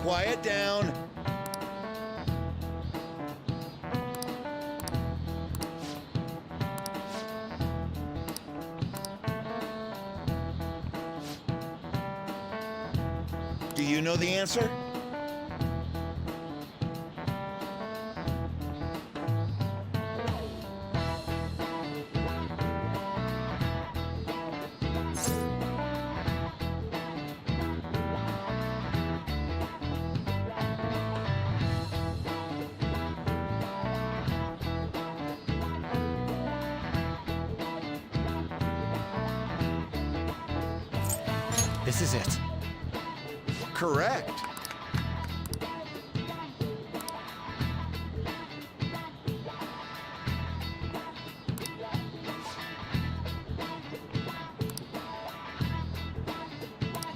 Quiet down. Do you know the answer? This is it. Correct.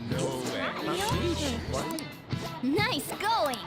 No way. Nice going.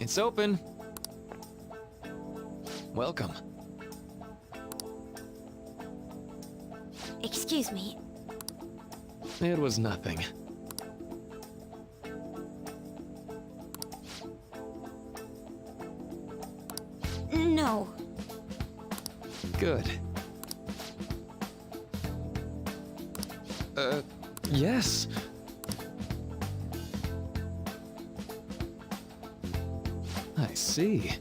It's open. Welcome. Excuse me. It was nothing. No. Good. Yes. I see.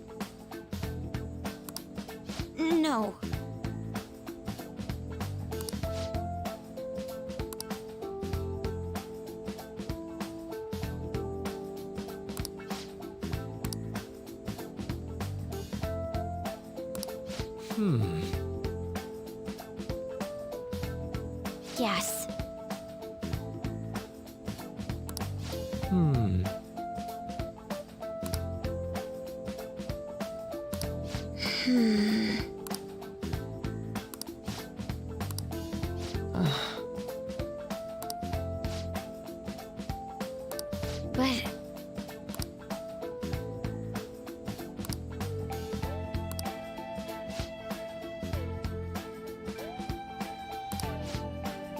No. Yes. But...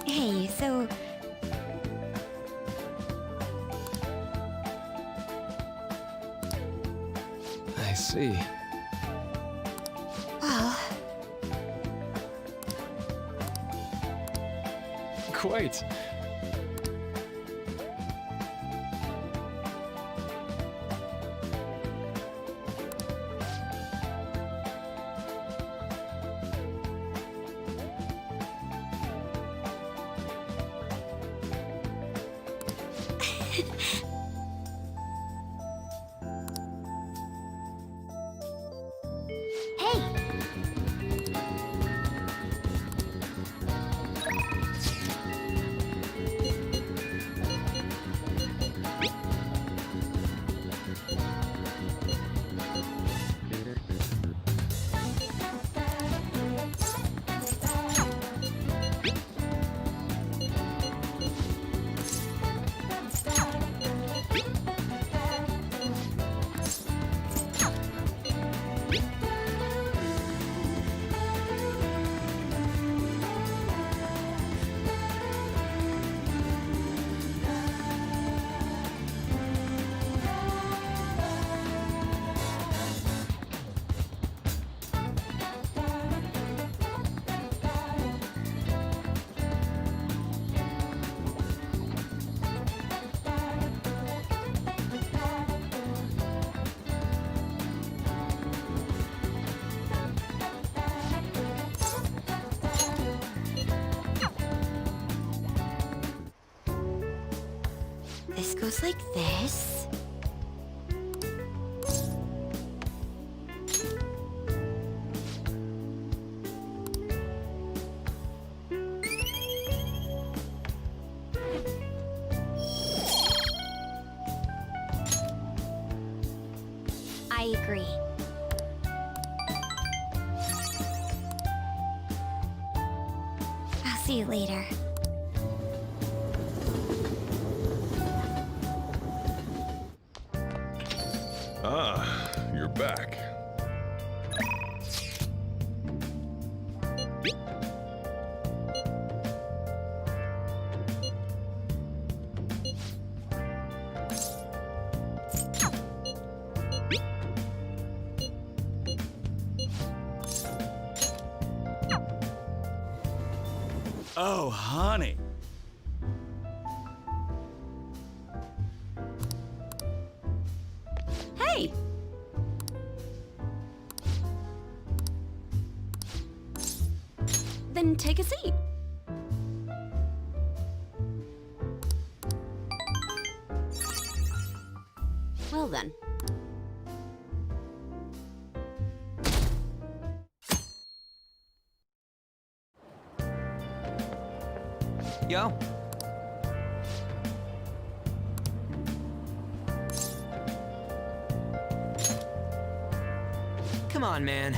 Hey, so... I see. Well... Quite. Hey! This goes like this. I agree. I'll see you later. Ah, you're back. Oh, honey. Hey! Then take a seat. Well then. Yo. Come on, man.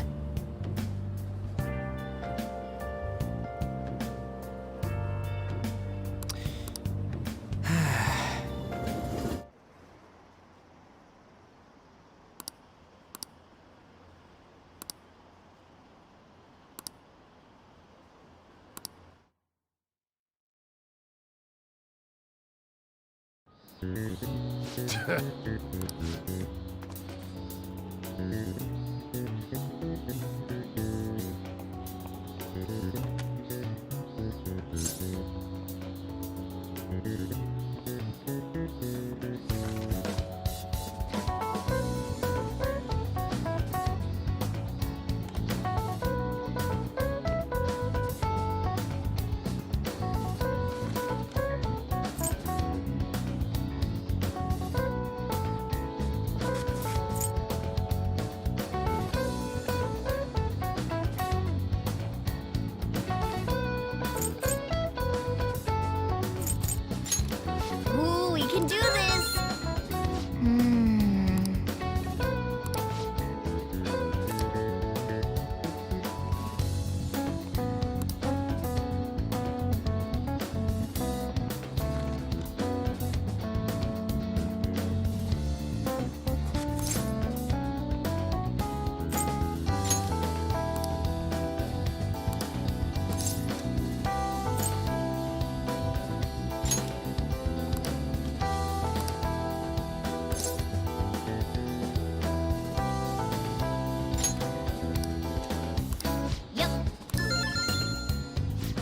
Ooh, we can do this!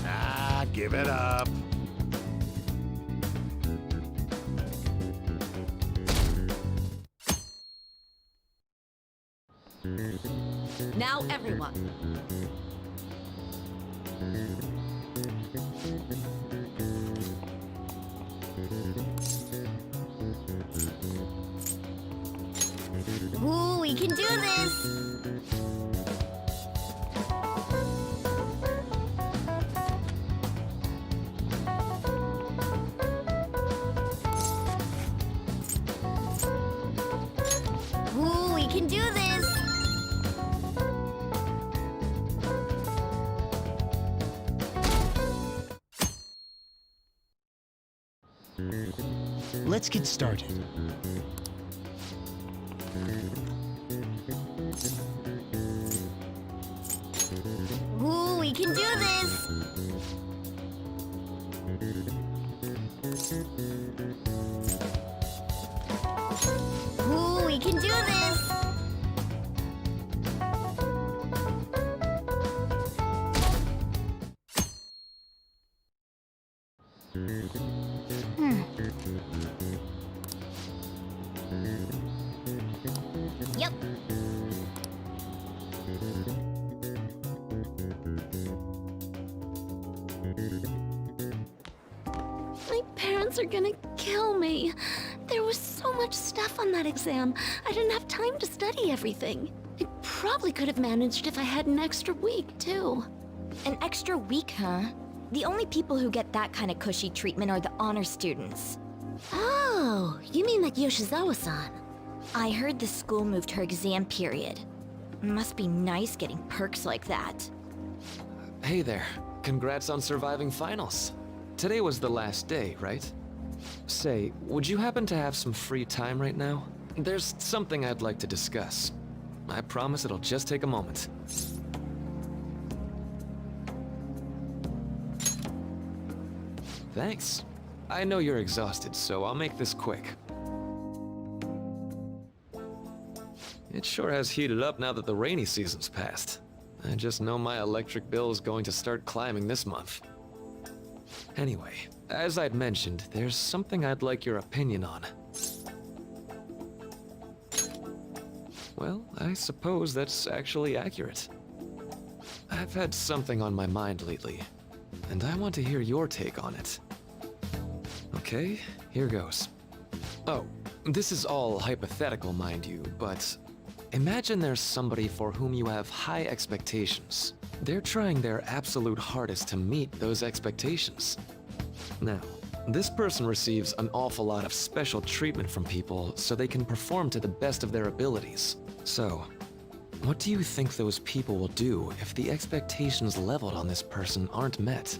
Ah, give it up. Now, everyone. Ooh, we can do this! Ooh, we can do this! Let's get started. Ooh, we can do this! Ooh, we can do this! Yep. My parents are gonna kill me. There was so much stuff on that exam. I didn't have time to study everything. I probably could have managed if I had an extra week, too. An extra week, huh? The only people who get that kind of cushy treatment are the honor students. Oh, you mean like Yoshizawa-san? I heard the school moved her exam period. Must be nice getting perks like that. Hey there. Congrats on surviving finals. Today was the last day, right? Say, would you happen to have some free time right now? There's something I'd like to discuss. I promise it'll just take a moment. Thanks. I know you're exhausted, so I'll make this quick. It sure has heated up now that the rainy season's passed. I just know my electric bill is going to start climbing this month. Anyway, as I'd mentioned, there's something I'd like your opinion on. Well, I suppose that's actually accurate. I've had something on my mind lately, and I want to hear your take on it. Okay, here goes. Oh, this is all hypothetical, mind you, but imagine there's somebody for whom you have high expectations. They're trying their absolute hardest to meet those expectations. Now, this person receives an awful lot of special treatment from people so they can perform to the best of their abilities. So, what do you think those people will do if the expectations leveled on this person aren't met?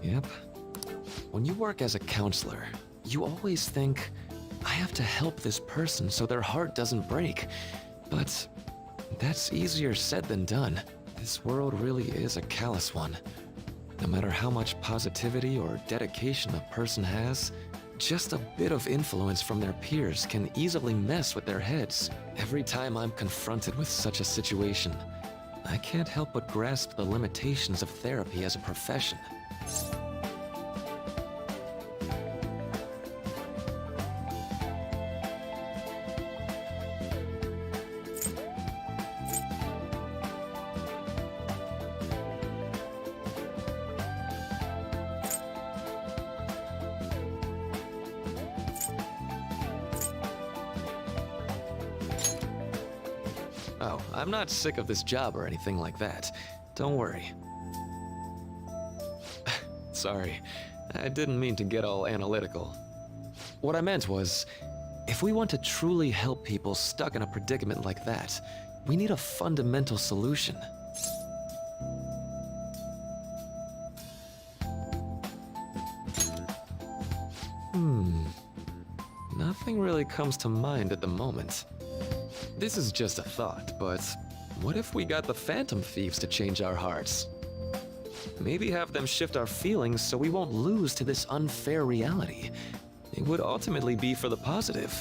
Yep. When you work as a counselor, you always think, I have to help this person so their heart doesn't break. But that's easier said than done. This world really is a callous one. No matter how much positivity or dedication a person has, just a bit of influence from their peers can easily mess with their heads. Every time I'm confronted with such a situation, I can't help but grasp the limitations of therapy as a profession. Oh, I'm not sick of this job or anything like that. Don't worry. Sorry, I didn't mean to get all analytical. What I meant was, if we want to truly help people stuck in a predicament like that, we need a fundamental solution. Nothing really comes to mind at the moment. This is just a thought, but what if we got the Phantom Thieves to change our hearts? Maybe have them shift our feelings so we won't lose to this unfair reality. It would ultimately be for the positive.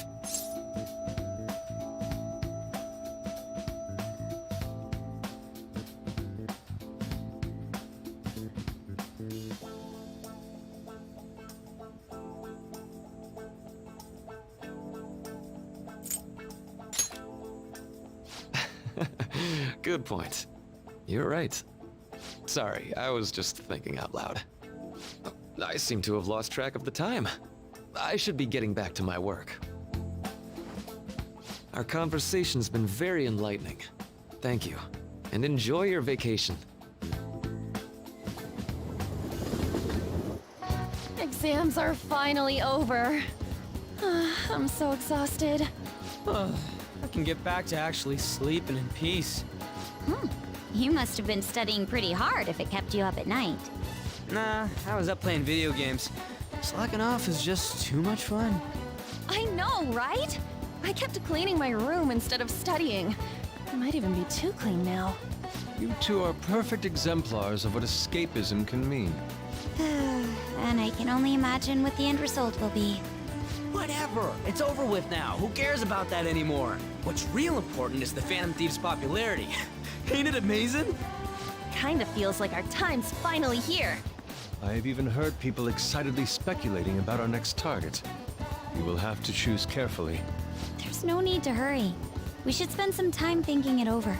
Good point. You're right. Sorry, I was just thinking out loud. I seem to have lost track of the time. I should be getting back to my work. Our conversation's been very enlightening. Thank you, and enjoy your vacation. Exams are finally over. I'm so exhausted. I can get back to actually sleeping in peace. You must have been studying pretty hard if it kept you up at night. Nah, I was up playing video games. Slacking off is just too much fun. I know, right? I kept cleaning my room instead of studying. It might even be too clean now. You two are perfect exemplars of what escapism can mean. And I can only imagine what the end result will be. Whatever. It's over with now. Who cares about that anymore? What's real important is the Phantom Thieves' popularity. Ain't it amazing? Kinda feels like our time's finally here. I have even heard people excitedly speculating about our next target. You will have to choose carefully. There's no need to hurry. We should spend some time thinking it over.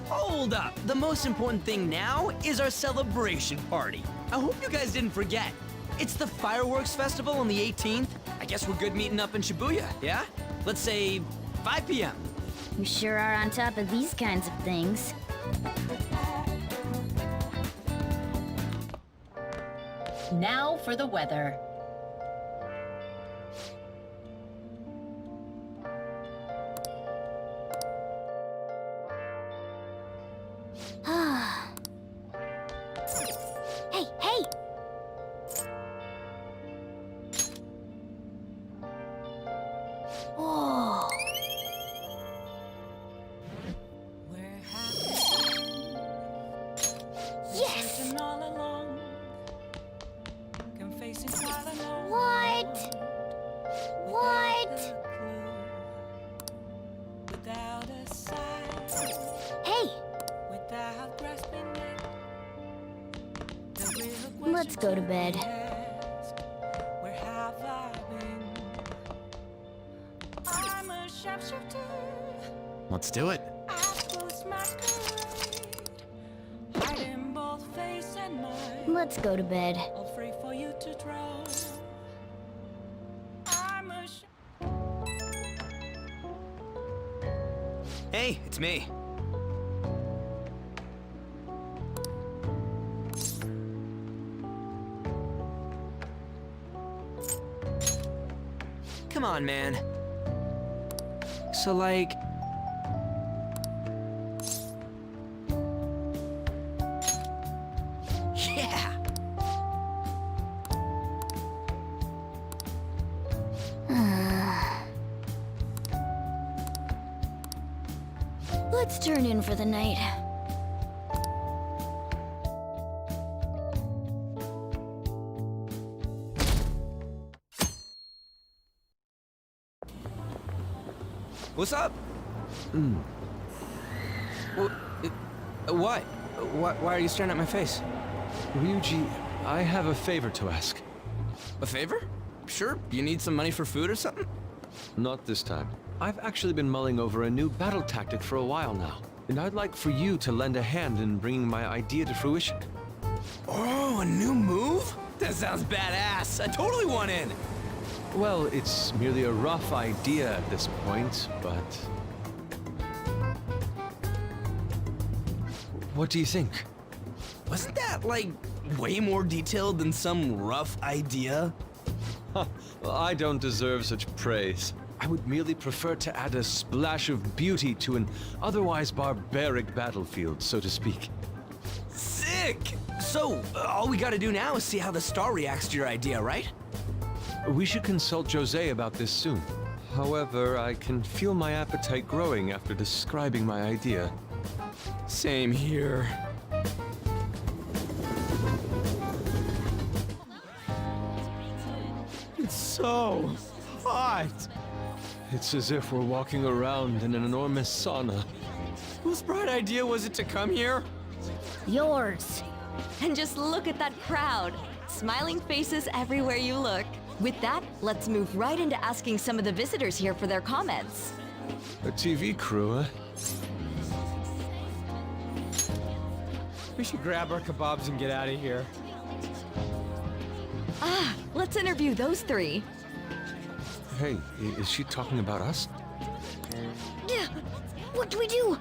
Hold up. The most important thing now is our celebration party. I hope you guys didn't forget. It's the fireworks festival on the 18th. I guess we're good meeting up in Shibuya, yeah? Let's say 5 p.m. You sure are on top of these kinds of things. Now for the weather. Hey, hey! Whoa. Yes! What? What? Hey! Let's go to bed. Let's do it. Let's go to bed. Hey, it's me. Come on, man. So, like... Yeah! Let's turn in for the night. What's up? What? Why are you staring at my face? Ryuji, I have a favor to ask. A favor? Sure. You need some money for food or something? Not this time. I've actually been mulling over a new battle tactic for a while now, and I'd like for you to lend a hand in bringing my idea to fruition. Oh, a new move? That sounds badass. I totally want in. Well, it's merely a rough idea at this point, but... What do you think? Wasn't that, like, way more detailed than some rough idea? Huh. Well, I don't deserve such praise. I would merely prefer to add a splash of beauty to an otherwise barbaric battlefield, so to speak. Sick! So, all we gotta do now is see how the star reacts to your idea, right? We should consult Jose about this soon. However, I can feel my appetite growing after describing my idea. Same here. It's so hot. It's as if we're walking around in an enormous sauna. Whose bright idea was it to come here? Yours. And just look at that crowd. Smiling faces everywhere you look. With that, let's move right into asking some of the visitors here for their comments. A TV crew, huh? We should grab our kebabs and get out of here. Ah, let's interview those three. Hey, is she talking about us? Yeah. What do we do?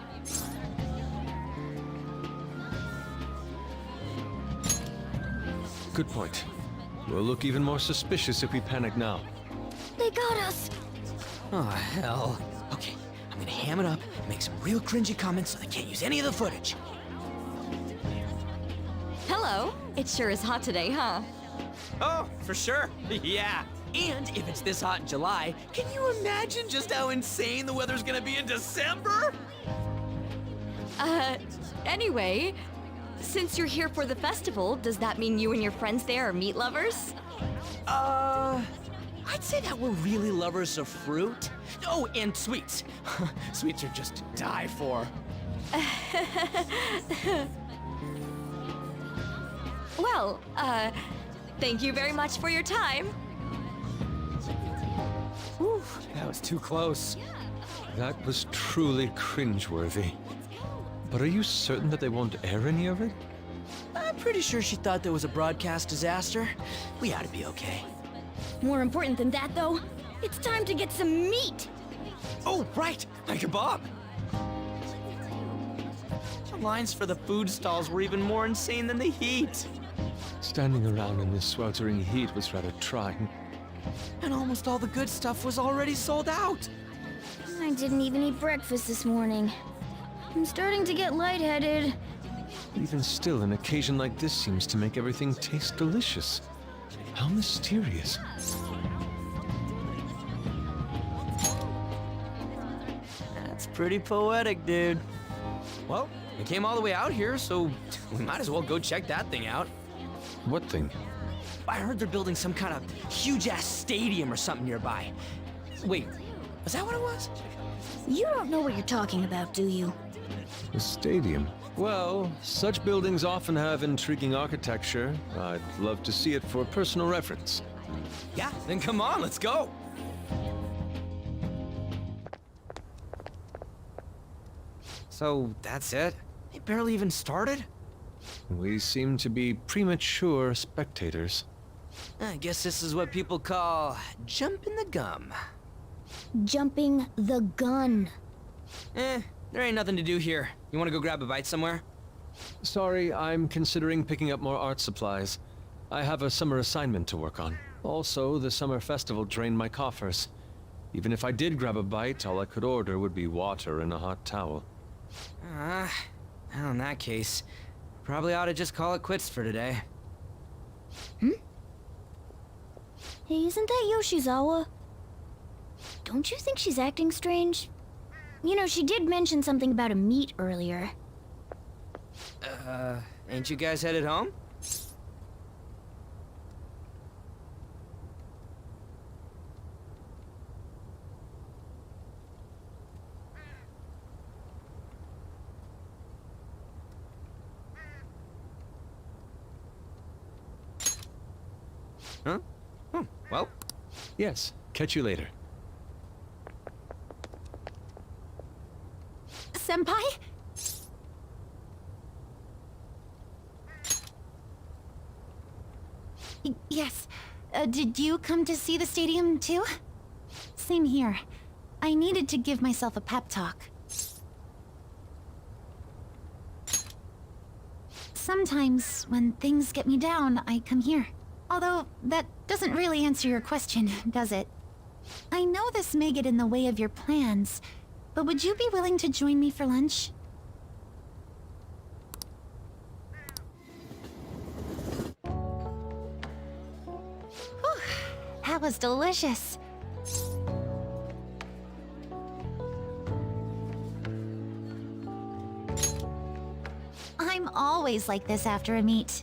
Good point. We'll look even more suspicious if we panic now. They got us. Oh, hell. Okay, I'm gonna ham it up and make some real cringy comments so they can't use any of the footage. Hello. It sure is hot today, huh? Oh, for sure. Yeah. And if it's this hot in July, can you imagine just how insane the weather's gonna be in December? Anyway, since you're here for the festival, does that mean you and your friends there are meat lovers? I'd say that we're really lovers of fruit. Oh, and sweets. Sweets are just to die for. Well, thank you very much for your time. Whew, that was too close. That was truly cringeworthy. But are you certain that they won't air any of it? I'm pretty sure she thought there was a broadcast disaster. We ought to be okay. More important than that, though, it's time to get some meat. Oh, right, my kebab. The lines for the food stalls were even more insane than the heat. Standing around in this sweltering heat was rather trying. And almost all the good stuff was already sold out. I didn't even eat breakfast this morning. I'm starting to get lightheaded. Even still, an occasion like this seems to make everything taste delicious. How mysterious. That's pretty poetic, dude. Well, we came all the way out here, so we might as well go check that thing out. What thing? I heard they're building some kind of huge-ass stadium or something nearby. Wait, was that what it was? You don't know what you're talking about, do you? A stadium? Well, such buildings often have intriguing architecture. I'd love to see it for personal reference. Yeah, then come on, let's go. So, that's it? It barely even started? We seem to be premature spectators. I guess this is what people call jumping the gum. Jumping the gun. There ain't nothing to do here. You want to go grab a bite somewhere? Sorry, I'm considering picking up more art supplies. I have a summer assignment to work on. Also, the summer festival drained my coffers. Even if I did grab a bite, all I could order would be water and a hot towel. Well, in that case, probably ought to just call it quits for today. Hey, isn't that Yoshizawa? Don't you think she's acting strange? You know, she did mention something about a meet earlier. Ain't you guys headed home? Huh? Well. Yes, catch you later. Senpai? Yes. Did you come to see the stadium too? Same here. I needed to give myself a pep talk. Sometimes, when things get me down, I come here. Although, that doesn't really answer your question, does it? I know this may get in the way of your plans, but would you be willing to join me for lunch? Whew, that was delicious. I'm always like this after a meet.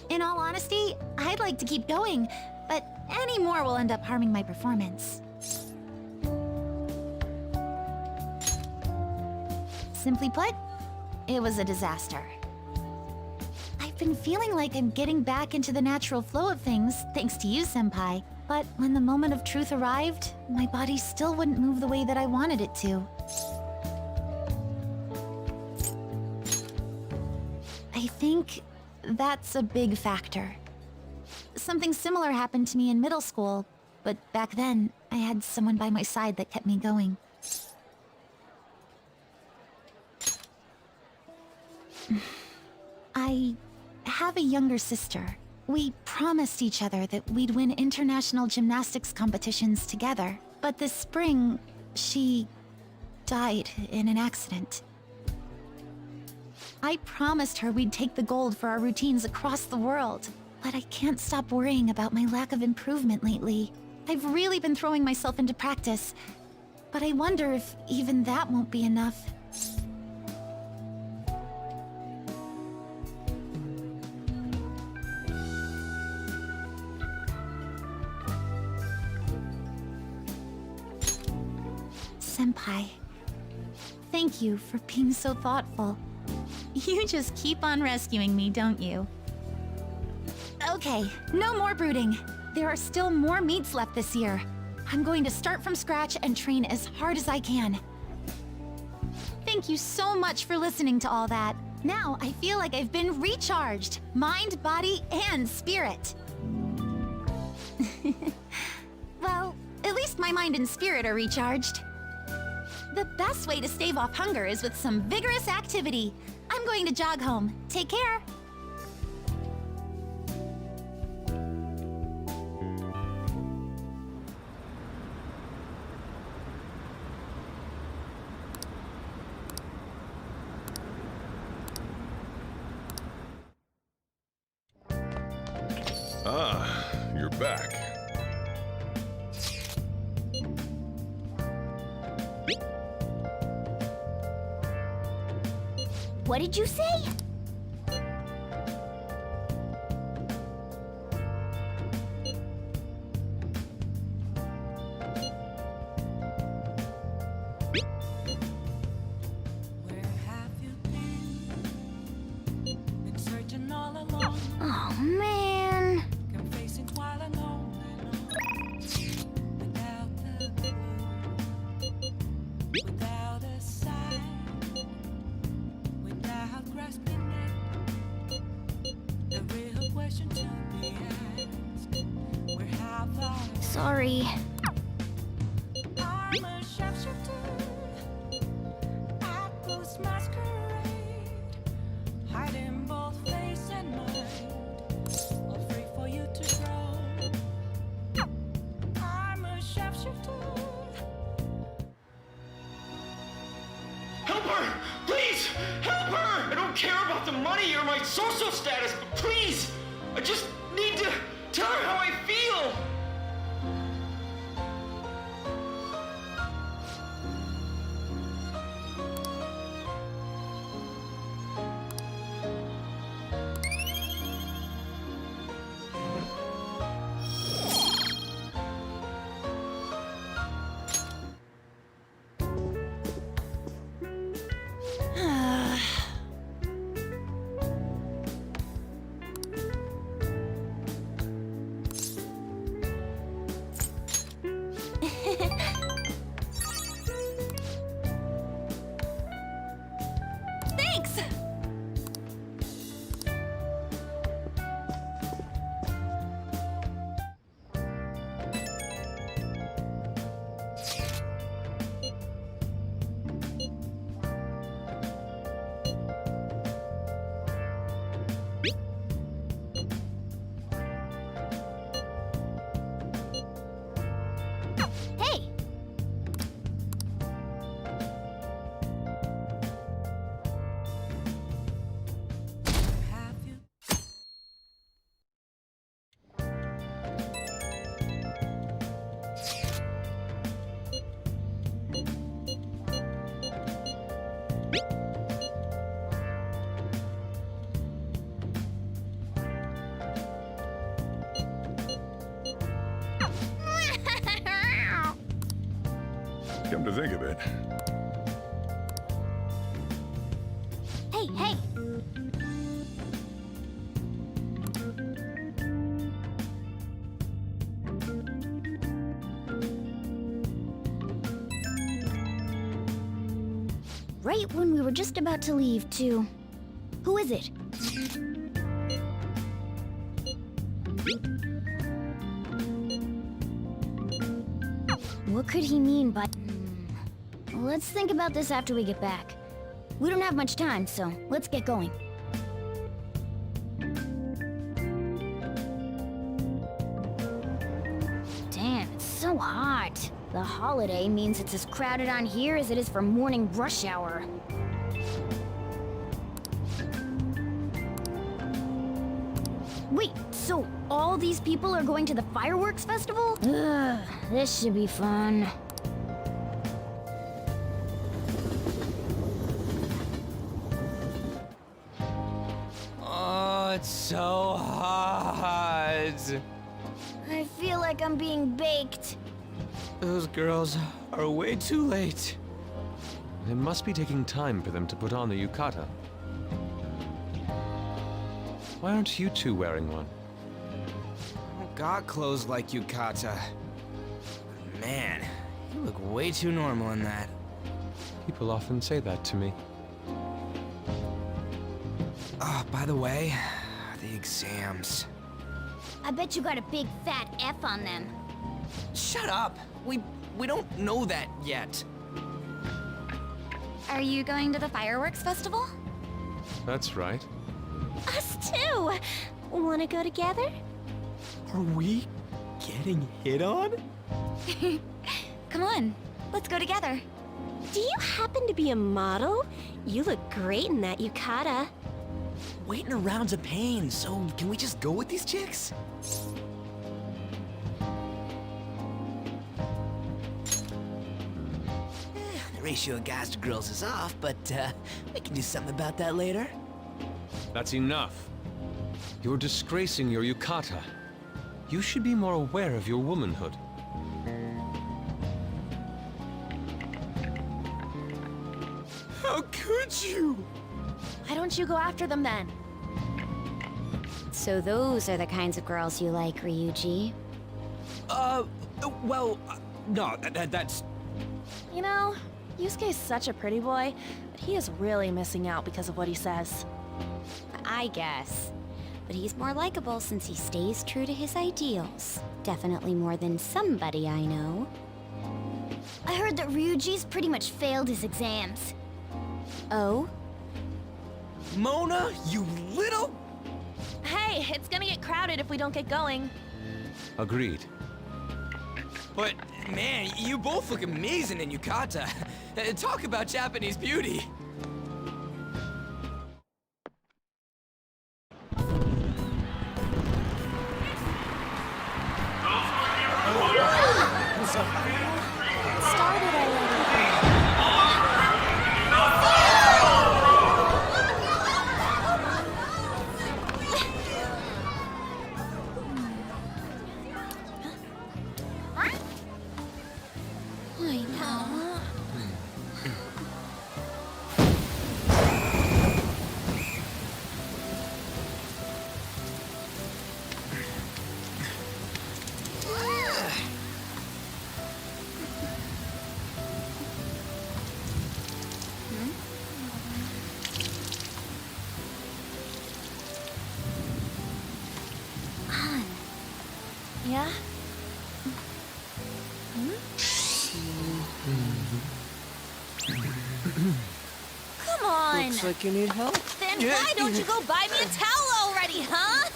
In all honesty, I'd like to keep going, but any more will end up harming my performance. Simply put, it was a disaster. I've been feeling like I'm getting back into the natural flow of things, thanks to you, Senpai. But when the moment of truth arrived, my body still wouldn't move the way that I wanted it to. I think that's a big factor. Something similar happened to me in middle school, but back then, I had someone by my side that kept me going. I have a younger sister. We promised each other that we'd win international gymnastics competitions together. But this spring, she died in an accident. I promised her we'd take the gold for our routines across the world. But I can't stop worrying about my lack of improvement lately. I've really been throwing myself into practice. But I wonder if even that won't be enough. Senpai, thank you for being so thoughtful. You just keep on rescuing me, don't you? Okay, no more brooding. There are still more meets left this year. I'm going to start from scratch and train as hard as I can. Thank you so much for listening to all that. Now I feel like I've been recharged, mind, body, and spirit. Well, at least my mind and spirit are recharged. The best way to stave off hunger is with some vigorous activity. I'm going to jog home. Take care. Ah, you're back. What did you say? Oh, man. Sorry. I'm a sharpshooter at this masquerade, hiding both face and mind, all free for you to grow. I'm a sharpshooter. Help her! Please! Help her! I don't care about the money or my social status, but please! I just need to tell her how I feel! Come to think of it, Hey, hey! Right when we were just about to leave, too. Who is it? What could he mean by... Let's think about this after we get back. We don't have much time, so let's get going. Damn, it's so hot. The holiday means it's as crowded on here as it is for morning rush hour. Wait, so all these people are going to the fireworks festival? Ugh, this should be fun. Oh, it's so hot. I feel like I'm being baked. Those girls are way too late. It must be taking time for them to put on the yukata. Why aren't you two wearing one? I don't got clothes like yukata. Man, you look way too normal in that. People often say that to me. Oh, by the way, the exams. I bet you got a big fat F on them. Shut up! We don't know that yet. Are you going to the fireworks festival? That's right. Us too! Wanna go together? Are we getting hit on? Come on, let's go together. Do you happen to be a model? You look great in that yukata. Waiting around's a pain, so can we just go with these chicks? The ratio of guys to girls is off, but we can do something about that later. That's enough. You're disgracing your yukata. You should be more aware of your womanhood. How could you? Why don't you go after them then? So those are the kinds of girls you like, Ryuji. Well, no, that's... You know, Yusuke's such a pretty boy, but he is really missing out because of what he says. I guess. But he's more likable since he stays true to his ideals. Definitely more than somebody I know. I heard that Ryuji's pretty much failed his exams. Oh? Mona, you little... Hey, it's gonna get crowded if we don't get going. Agreed. But, man, you both look amazing in yukata. Talk about Japanese beauty. Started already. I know. Yeah? Come on! Looks like you need help. Then why don't you go buy me a towel already, huh?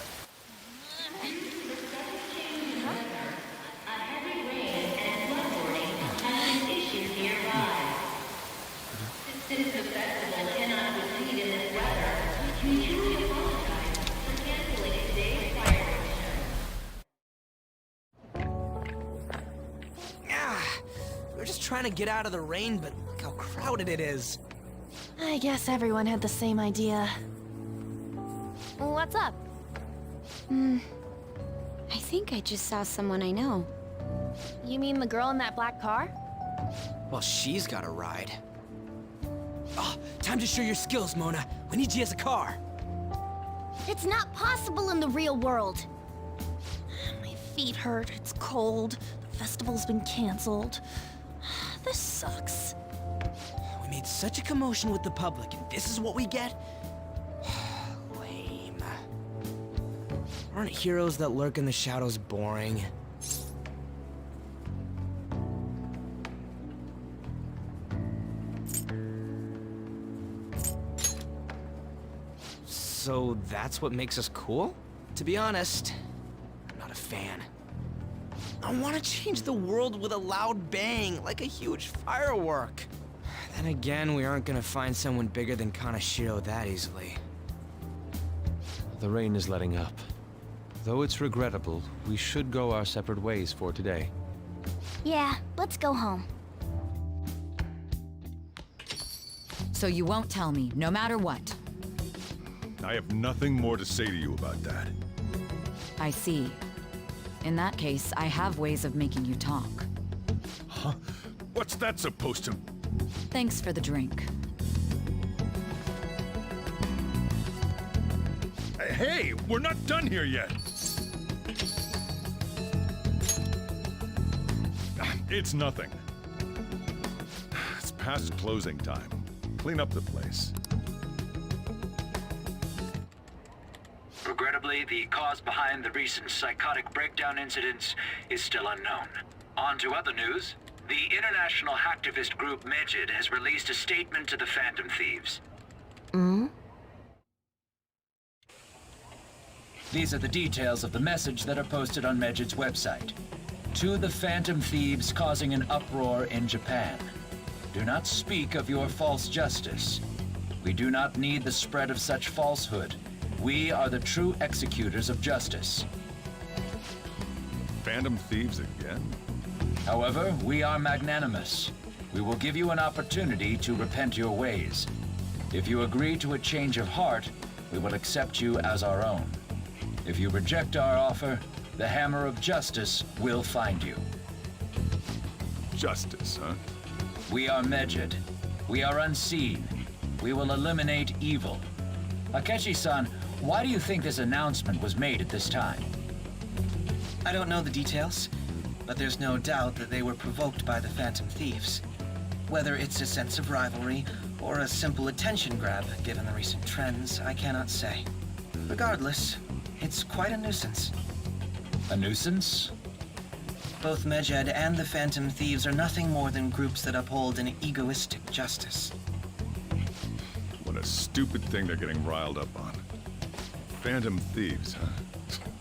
We're just trying to get out of the rain, but look how crowded it is. I guess everyone had the same idea. What's up? I think I just saw someone I know. You mean the girl in that black car? Well, she's got a ride. Oh, time to show your skills, Mona. We need you as a car. It's not possible in the real world. My feet hurt, it's cold, the festival's been canceled. This sucks. We made such a commotion with the public, and this is what we get? Lame. Aren't heroes that lurk in the shadows boring? So that's what makes us cool? To be honest, I'm not a fan. I want to change the world with a loud bang, like a huge firework. Then again, we aren't gonna find someone bigger than Kanashiro that easily. The rain is letting up. Though it's regrettable, we should go our separate ways for today. Yeah, let's go home. So you won't tell me, no matter what. I have nothing more to say to you about that. I see. In that case, I have ways of making you talk. Huh? What's that supposed to... Thanks for the drink. Hey, we're not done here yet! It's nothing. It's past closing time. Clean up the place. Regrettably, the cause behind the recent psychotic breakdown incidents is still unknown. On to other news. The international hacktivist group Medjed has released a statement to the Phantom Thieves. These are the details of the message that are posted on Medjed's website. To the Phantom Thieves causing an uproar in Japan. Do not speak of your false justice. We do not need the spread of such falsehood. We are the true executors of justice. Phantom Thieves again? However, we are magnanimous. We will give you an opportunity to repent your ways. If you agree to a change of heart, we will accept you as our own. If you reject our offer, the hammer of justice will find you. Justice, huh? We are Medjed. We are unseen. We will eliminate evil. Akechi-san, why do you think this announcement was made at this time? I don't know the details, but there's no doubt that they were provoked by the Phantom Thieves. Whether it's a sense of rivalry or a simple attention grab, given the recent trends, I cannot say. Regardless, it's quite a nuisance. A nuisance? Both Medjed and the Phantom Thieves are nothing more than groups that uphold an egoistic justice. What a stupid thing they're getting riled up on. Phantom Thieves, huh?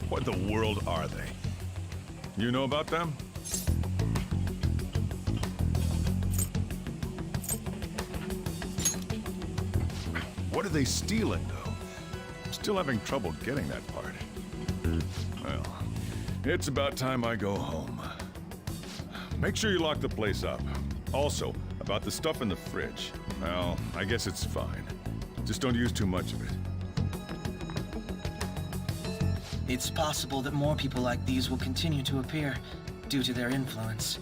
What the world are they? You know about them? What are they stealing, though? I'm still having trouble getting that part. Well, it's about time I go home. Make sure you lock the place up. Also, about the stuff in the fridge. Well, I guess it's fine. Just don't use too much of it. It's possible that more people like these will continue to appear due to their influence.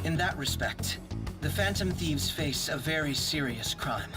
In that respect, the Phantom Thieves face a very serious crime.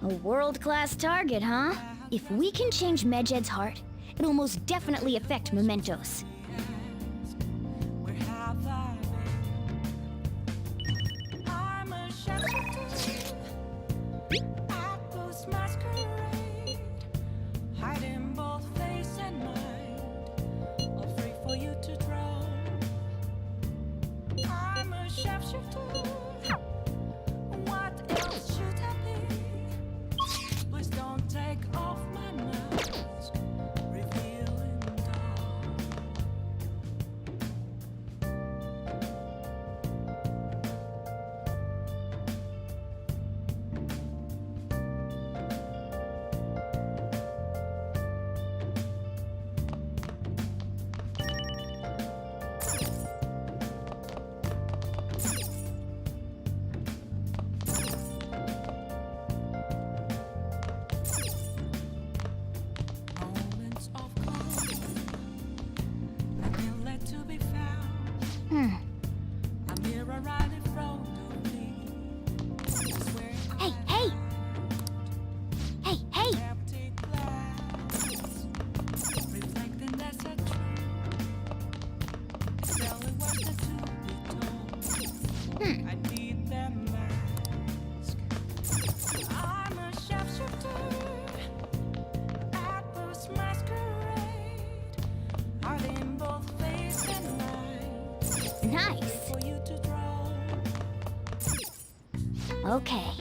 A world-class target, huh? If we can change Medjed's heart, it'll most definitely affect Mementos. Hey, hey! Hey, hey! Nice. Okay.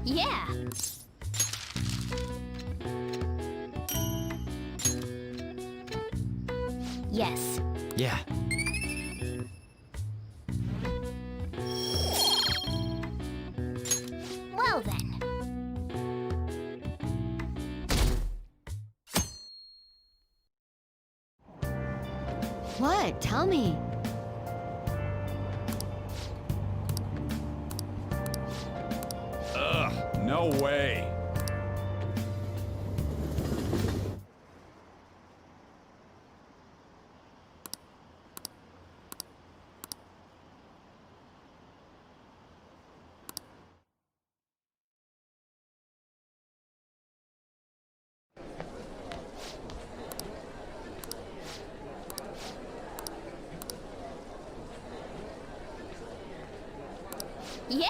Yeah. Yes. Yeah. Well then. What? Tell me. Ugh, no way. Yeah.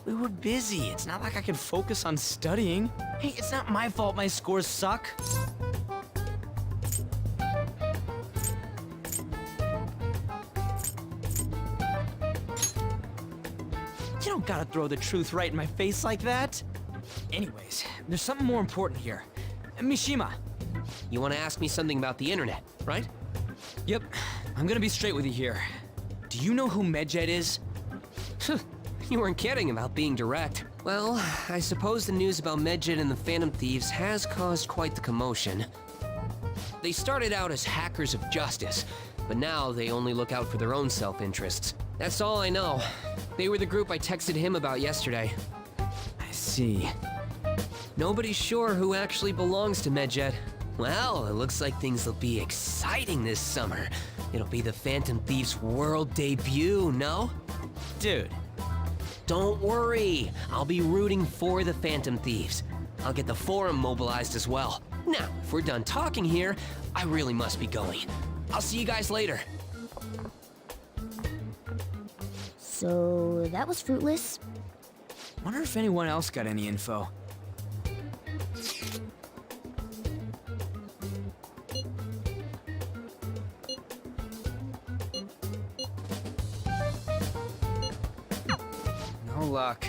We were busy. It's not like I can focus on studying. Hey, it's not my fault my scores suck. You don't gotta throw the truth right in my face like that. Anyways, there's something more important here. Mishima. You want to ask me something about the internet, right? Yep. I'm gonna be straight with you here. Do you know who Medjed is? You weren't kidding about being direct. Well, I suppose the news about Medjed and the Phantom Thieves has caused quite the commotion. They started out as hackers of justice, but now they only look out for their own self-interests. That's all I know. They were the group I texted him about yesterday. I see. Nobody's sure who actually belongs to Medjed. Well, it looks like things will be exciting this summer. It'll be the Phantom Thieves' world debut, no? Dude. Don't worry. I'll be rooting for the Phantom Thieves. I'll get the forum mobilized as well. Now, if we're done talking here, I really must be going. I'll see you guys later. So that was fruitless. Wonder if anyone else got any info. No luck.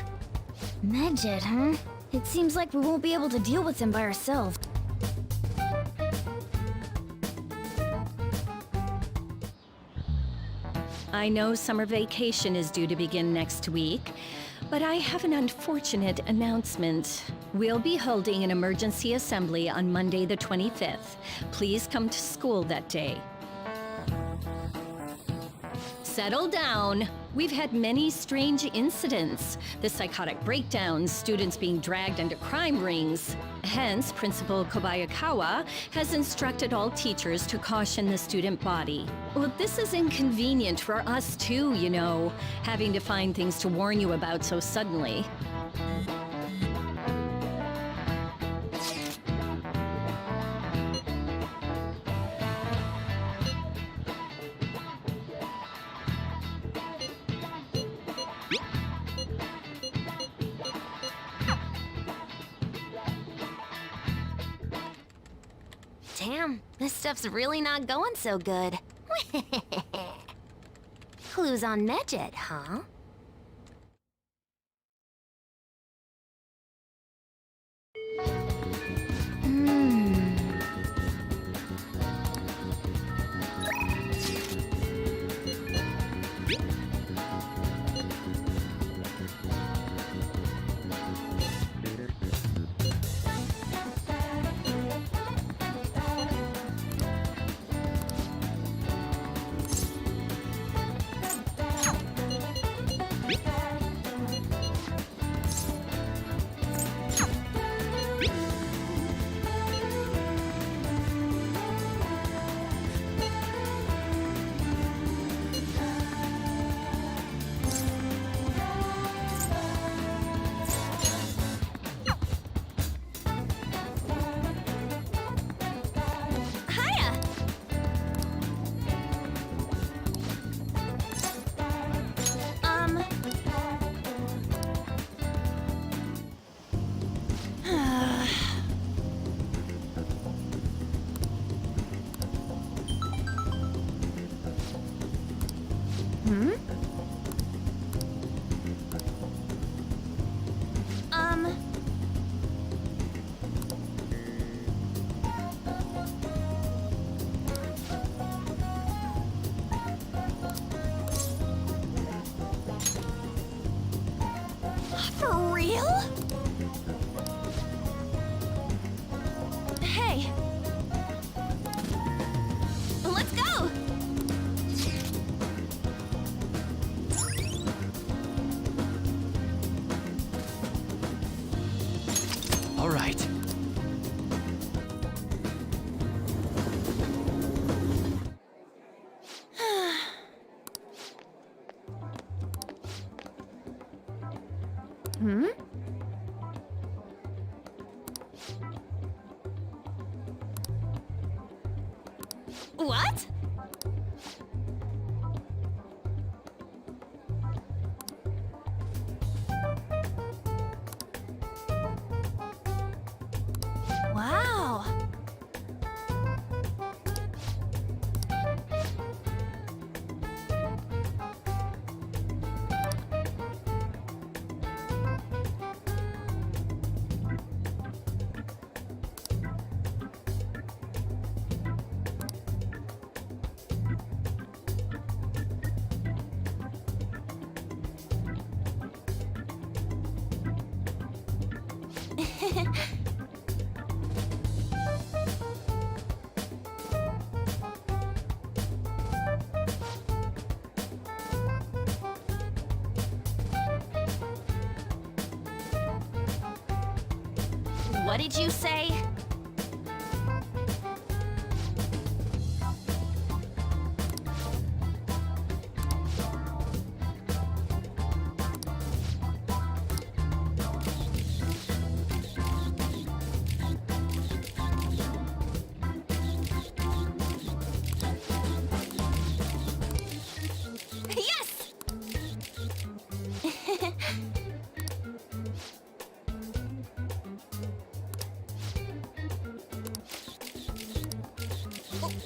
Medjed, huh? It seems like we won't be able to deal with him by ourselves. I know summer vacation is due to begin next week, but I have an unfortunate announcement. We'll be holding an emergency assembly on Monday the 25th. Please come to school that day. settle down. We've had many strange incidents. The psychotic breakdowns, students being dragged into crime rings. Hence, Principal Kobayakawa has instructed all teachers to caution the student body. Well, this is inconvenient for us too, you know, having to find things to warn you about so suddenly. Damn, this stuff's really not going so good. Clues on Medjed, huh? For real? Hey. Let's go! All right. Hmm? What? Wow. What did you say? Yes!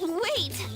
Wait!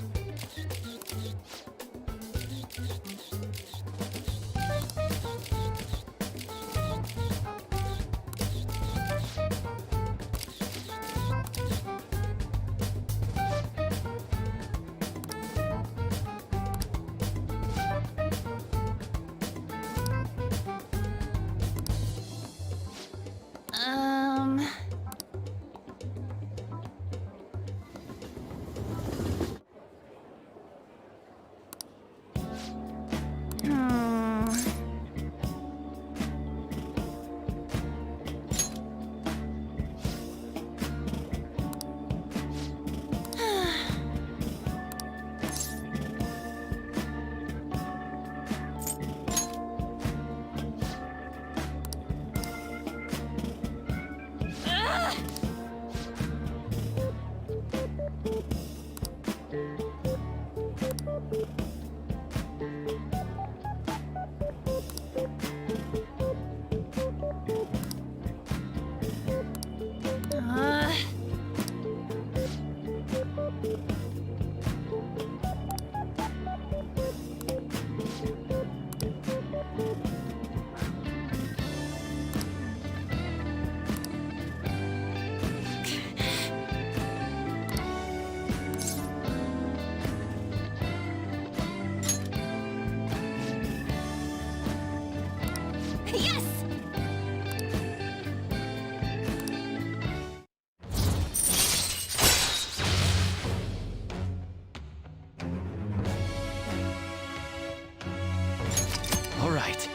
All right.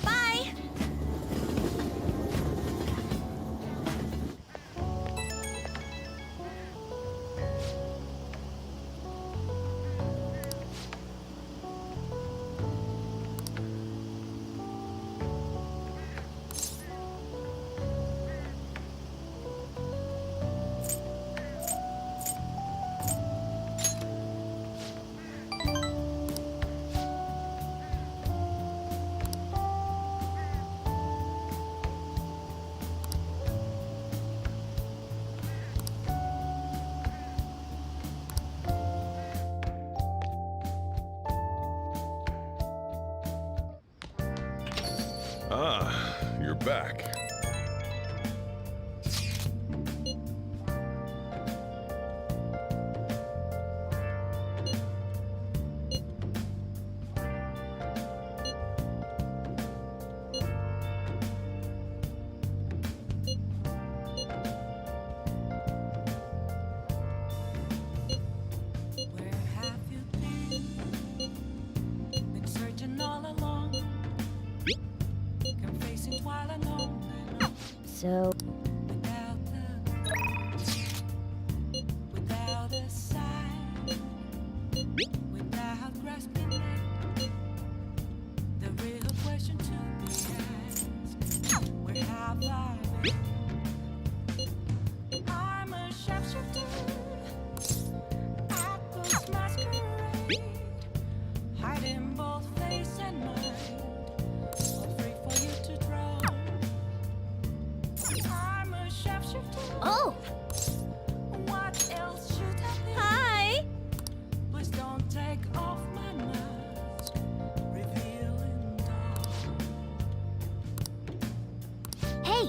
Bye! Ah, you're back. Where have you been? Been searching all along. Confessing while alone. So, Without a sign, without grasping it, the real question to be asked: where have I been? I'm a sharpshooter at this masquerade, hiding both face and mind, all free for you to draw. I'm a sharpshooter. oh! What else should I be? Hi! Please don't take off my mask, revealing dawn. Hey!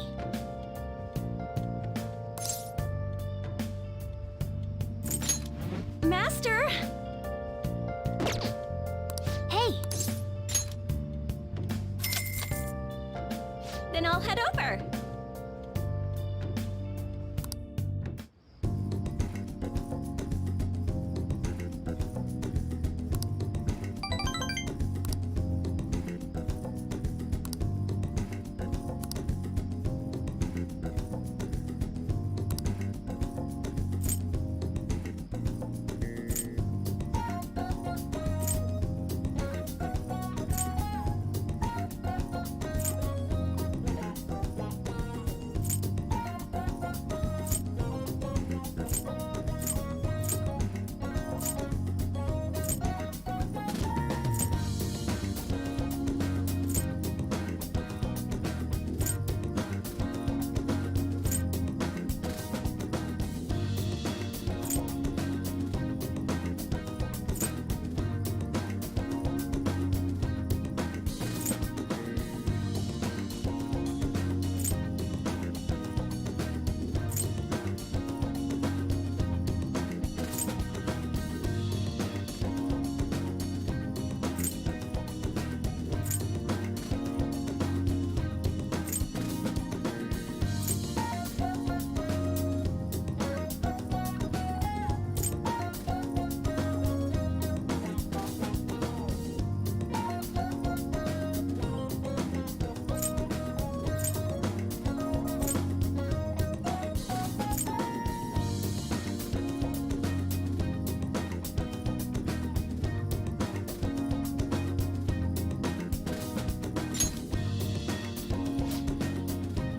Master! Hey! Then I'll head over.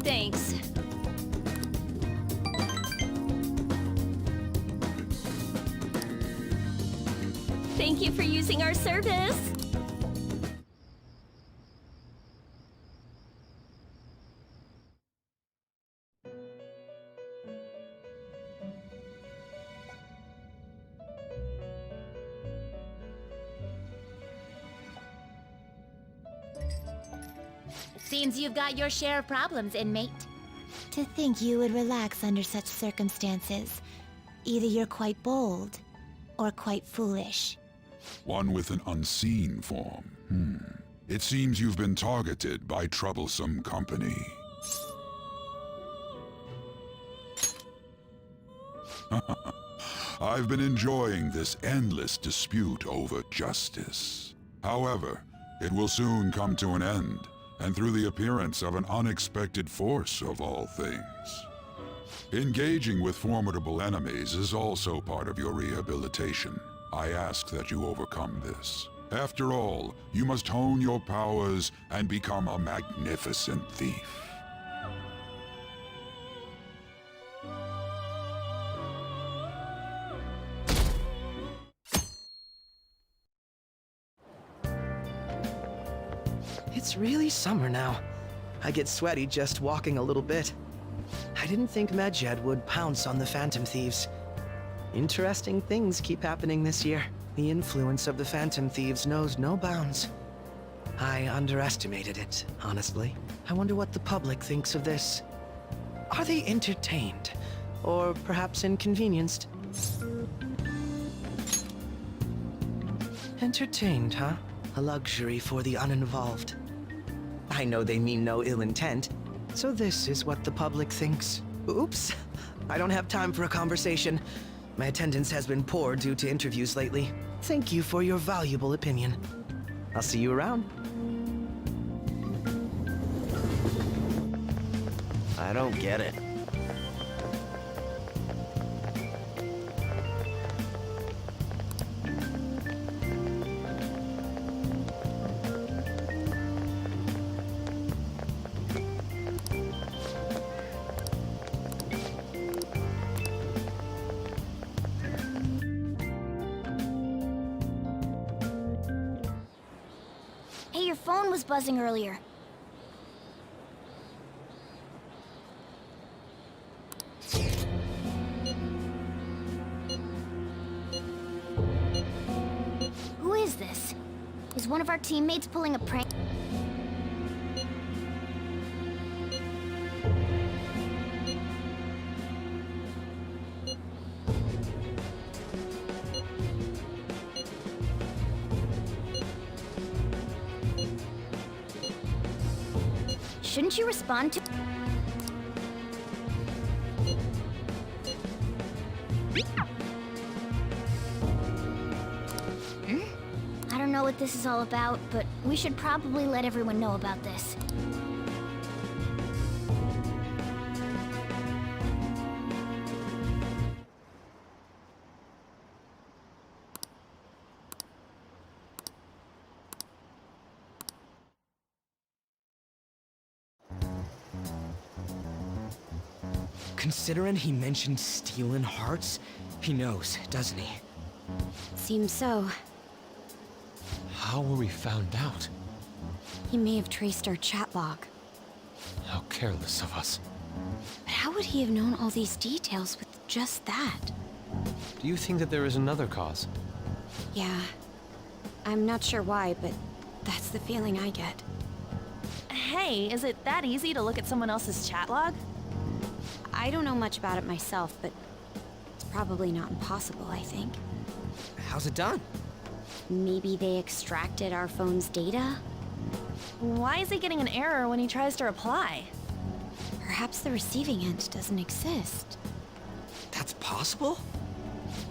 Thanks. Thank you for using our service. Seems you've got your share of problems, inmate. To think you would relax under such circumstances. Either you're quite bold, or quite foolish. One with an unseen form. It seems you've been targeted by troublesome company. I've been enjoying this endless dispute over justice. However, it will soon come to an end, and through the appearance of an unexpected force of all things. Engaging with formidable enemies is also part of your rehabilitation. I ask that you overcome this. After all, you must hone your powers and become a magnificent thief. It's really summer now. I get sweaty just walking a little bit. I didn't think Medjed would pounce on the Phantom Thieves. Interesting things keep happening this year. The influence of the Phantom Thieves knows no bounds. I underestimated it, honestly. I wonder what the public thinks of this. Are they entertained? Or perhaps inconvenienced? Entertained, huh? A luxury for the uninvolved. I know they mean no ill intent, so this is what the public thinks. Oops, I don't have time for a conversation. My attendance has been poor due to interviews lately. Thank you for your valuable opinion. I'll see you around. I don't get it. Hey, your phone was buzzing earlier. Who is this? Is one of our teammates pulling a prank? Shouldn't you respond to... I don't know what this is all about, but we should probably let everyone know about this. Considering he mentioned stealing hearts, he knows, doesn't he? Seems so. How were we found out? He may have traced our chat log. How careless of us. But how would he have known all these details with just that? Do you think that there is another cause? Yeah. I'm not sure why, but that's the feeling I get. Hey, is it that easy to look at someone else's chat log? I don't know much about it myself, but it's probably not impossible, I think. How's it done? Maybe they extracted our phone's data? Why is he getting an error when he tries to reply? Perhaps the receiving end doesn't exist. That's possible?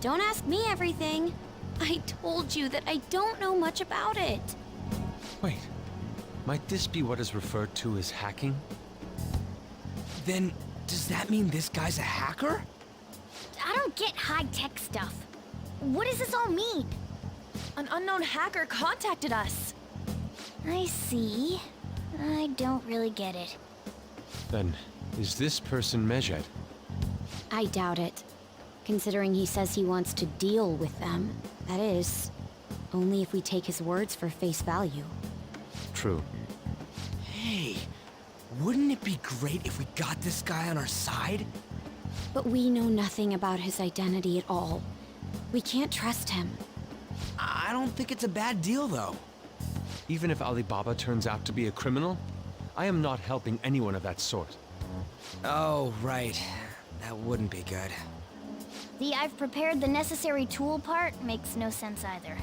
Don't ask me everything. I told you that I don't know much about it. Wait, might this be what is referred to as hacking? Then, does that mean this guy's a hacker? I don't get high-tech stuff. What does this all mean? An unknown hacker contacted us. I see. I don't really get it. Then, is this person Medjed? I doubt it. Considering he says he wants to deal with them. That is, only if we take his words for face value. True. Hey, wouldn't it be great if we got this guy on our side? But we know nothing about his identity at all. We can't trust him. I don't think it's a bad deal, though. Even if Alibaba turns out to be a criminal, I am not helping anyone of that sort. Oh, right. That wouldn't be good. The I've prepared the necessary tool part makes no sense either.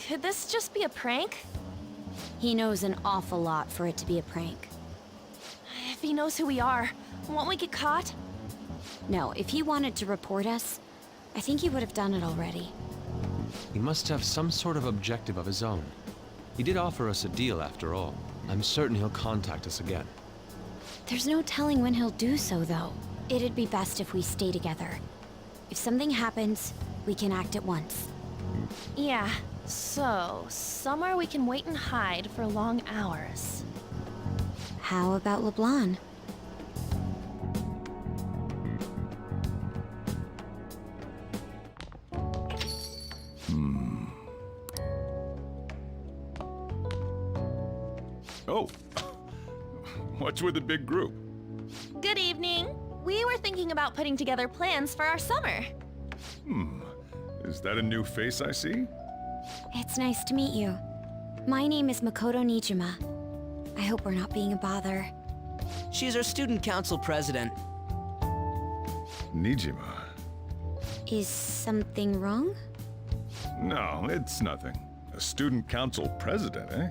Could this just be a prank? He knows an awful lot for it to be a prank. If he knows who we are, won't we get caught? No, if he wanted to report us, I think he would have done it already. He must have some sort of objective of his own. He did offer us a deal after all. I'm certain he'll contact us again. There's no telling when he'll do so, though. It'd be best if we stay together. If something happens, we can act at once. Yeah, so somewhere we can wait and hide for long hours. How about LeBlanc? Oh, what's with the big group? Good evening. We were thinking about putting together plans for our summer. Is that a new face I see? It's nice to meet you. My name is Makoto Nijima. I hope we're not being a bother. She's our student council president. Nijima. Is something wrong? No, it's nothing. A student council president, eh?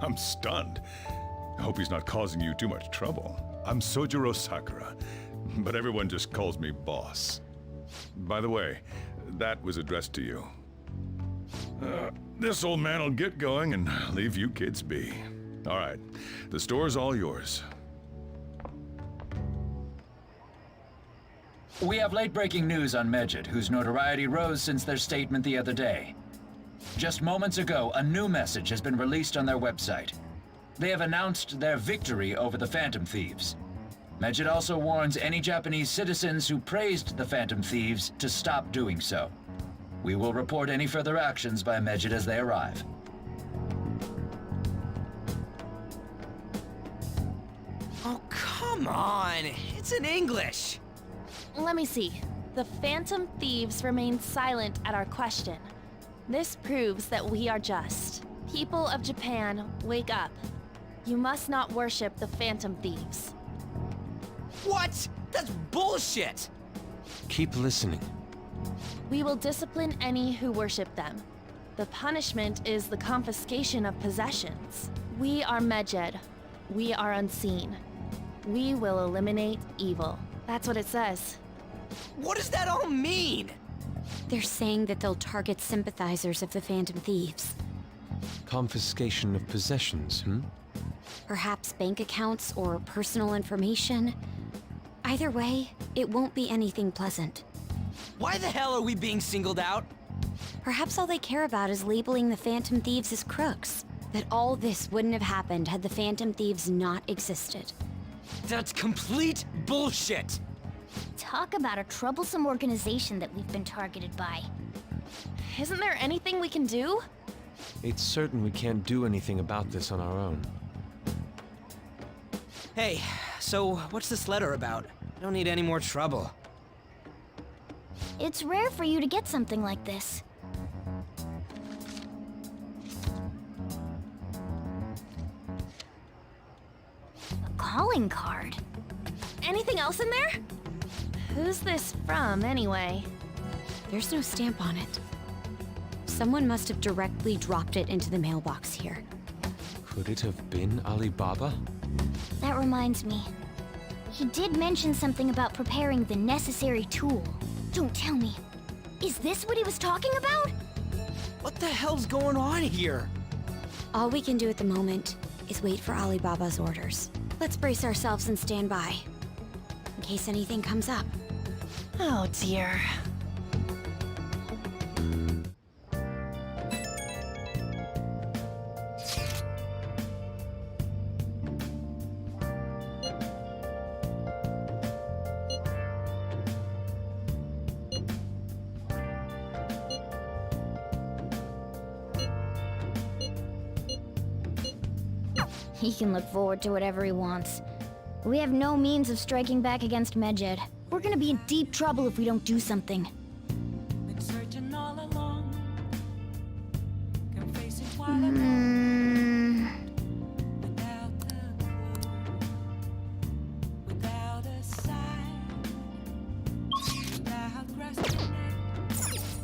I'm stunned. I hope he's not causing you too much trouble. I'm Sojiro Sakura, but everyone just calls me boss. By the way, that was addressed to you. This old man will get going and leave you kids be. All right, the store's all yours. We have late-breaking news on Medjed, whose notoriety rose since their statement the other day. Just moments ago, a new message has been released on their website. They have announced their victory over the Phantom Thieves. Medjed also warns any Japanese citizens who praised the Phantom Thieves to stop doing so. We will report any further actions by Medjed as they arrive. Oh, come on. It's in English. Let me see. The Phantom Thieves remained silent at our question. This proves that we are just. People of Japan, wake up. You must not worship the Phantom Thieves. What? That's bullshit! Keep listening. We will discipline any who worship them. The punishment is the confiscation of possessions. We are Medjed. We are unseen. We will eliminate evil. That's what it says. What does that all mean? They're saying that they'll target sympathizers of the Phantom Thieves. Confiscation of possessions, hmm? Perhaps bank accounts or personal information. Either way, it won't be anything pleasant. Why the hell are we being singled out? Perhaps all they care about is labeling the Phantom Thieves as crooks. That all this wouldn't have happened had the Phantom Thieves not existed. That's complete bullshit! Talk about a troublesome organization that we've been targeted by. Isn't there anything we can do? It's certain we can't do anything about this on our own. Hey, so what's this letter about? I don't need any more trouble. It's rare for you to get something like this. A calling card. Anything else in there? Who's this from, anyway? There's no stamp on it. Someone must have directly dropped it into the mailbox here. Could it have been Alibaba? That reminds me. He did mention something about preparing the necessary tool. Don't tell me. Is this what he was talking about? What the hell's going on here? All we can do at the moment is wait for Alibaba's orders. Let's brace ourselves and stand by, in case anything comes up. Oh dear. He can look forward to whatever he wants. We have no means of striking back against Medjed. We're gonna be in deep trouble if we don't do something. Been searching all along, confessing what without a clue, without a sign, without grasping it.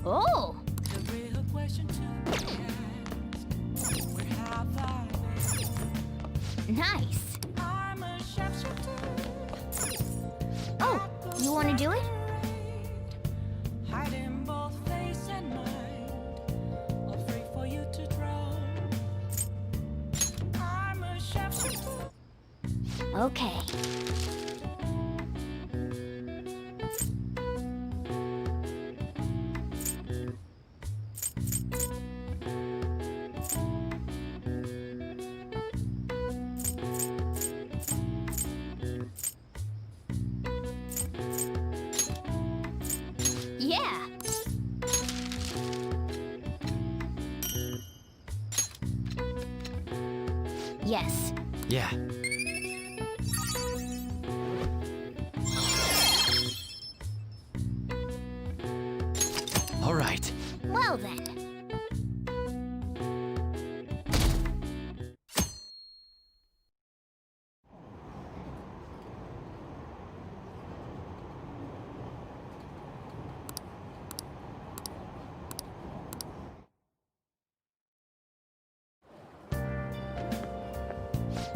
Oh! The real question to be asked: where have I been? Nice. I'm a sharpshooter. Oh, you want to do it? Hiding both face and mind, afraid for you to drown. I'm a shepherd. Okay. Yeah. Yes. Yeah. All right. Well then.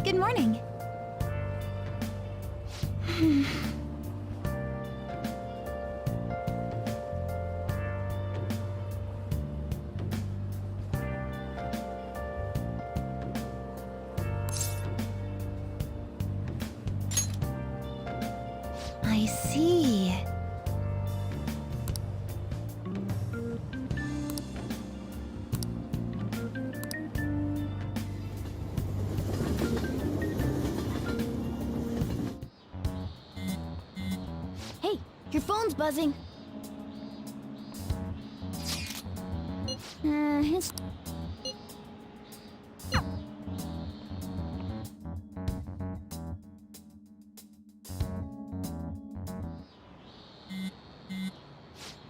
Good morning. I see. Hey, your phone's buzzing. It's...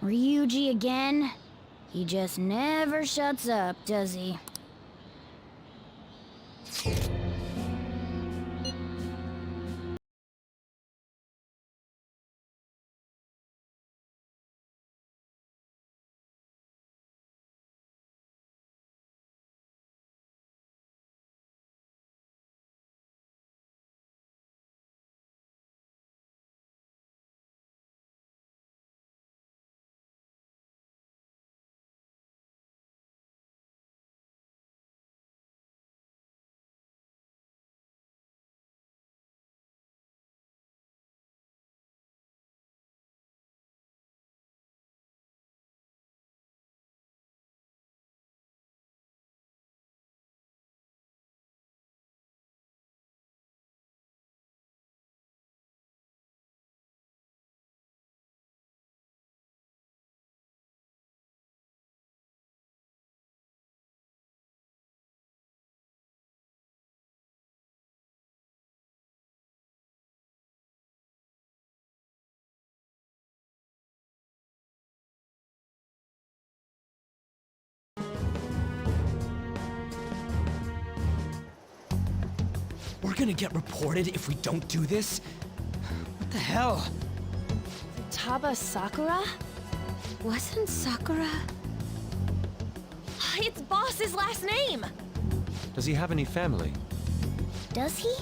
Ryuji again? He just never shuts up, does he? We're gonna get reported if we don't do this? What the hell? Futaba Sakura? Wasn't Sakura? It's Boss's last name! Does he have any family? Does he?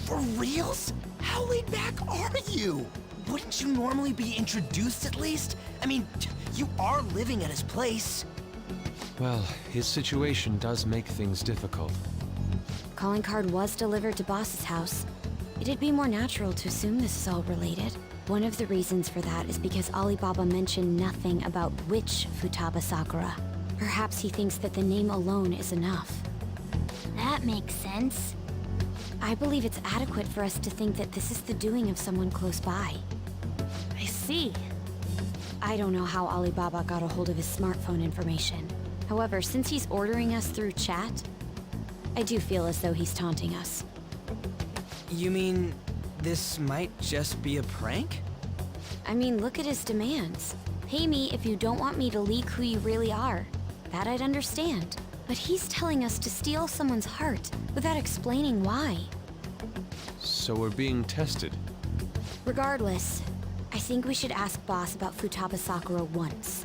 For reals? How laid back are you? Wouldn't you normally be introduced at least? I mean, you are living at his place. Well, his situation does make things difficult. Calling card was delivered to Boss's house. It'd be more natural to assume this is all related. One of the reasons for that is because Alibaba mentioned nothing about which Futaba Sakura. Perhaps he thinks that the name alone is enough. That makes sense. I believe it's adequate for us to think that this is the doing of someone close by. I see. I don't know how Alibaba got a hold of his smartphone information. However, since he's ordering us through chat, I do feel as though he's taunting us. You mean this might just be a prank? I mean, look at his demands. Pay me if you don't want me to leak who you really are. That I'd understand. But he's telling us to steal someone's heart without explaining why. So we're being tested. Regardless, I think we should ask Boss about Futaba Sakura once.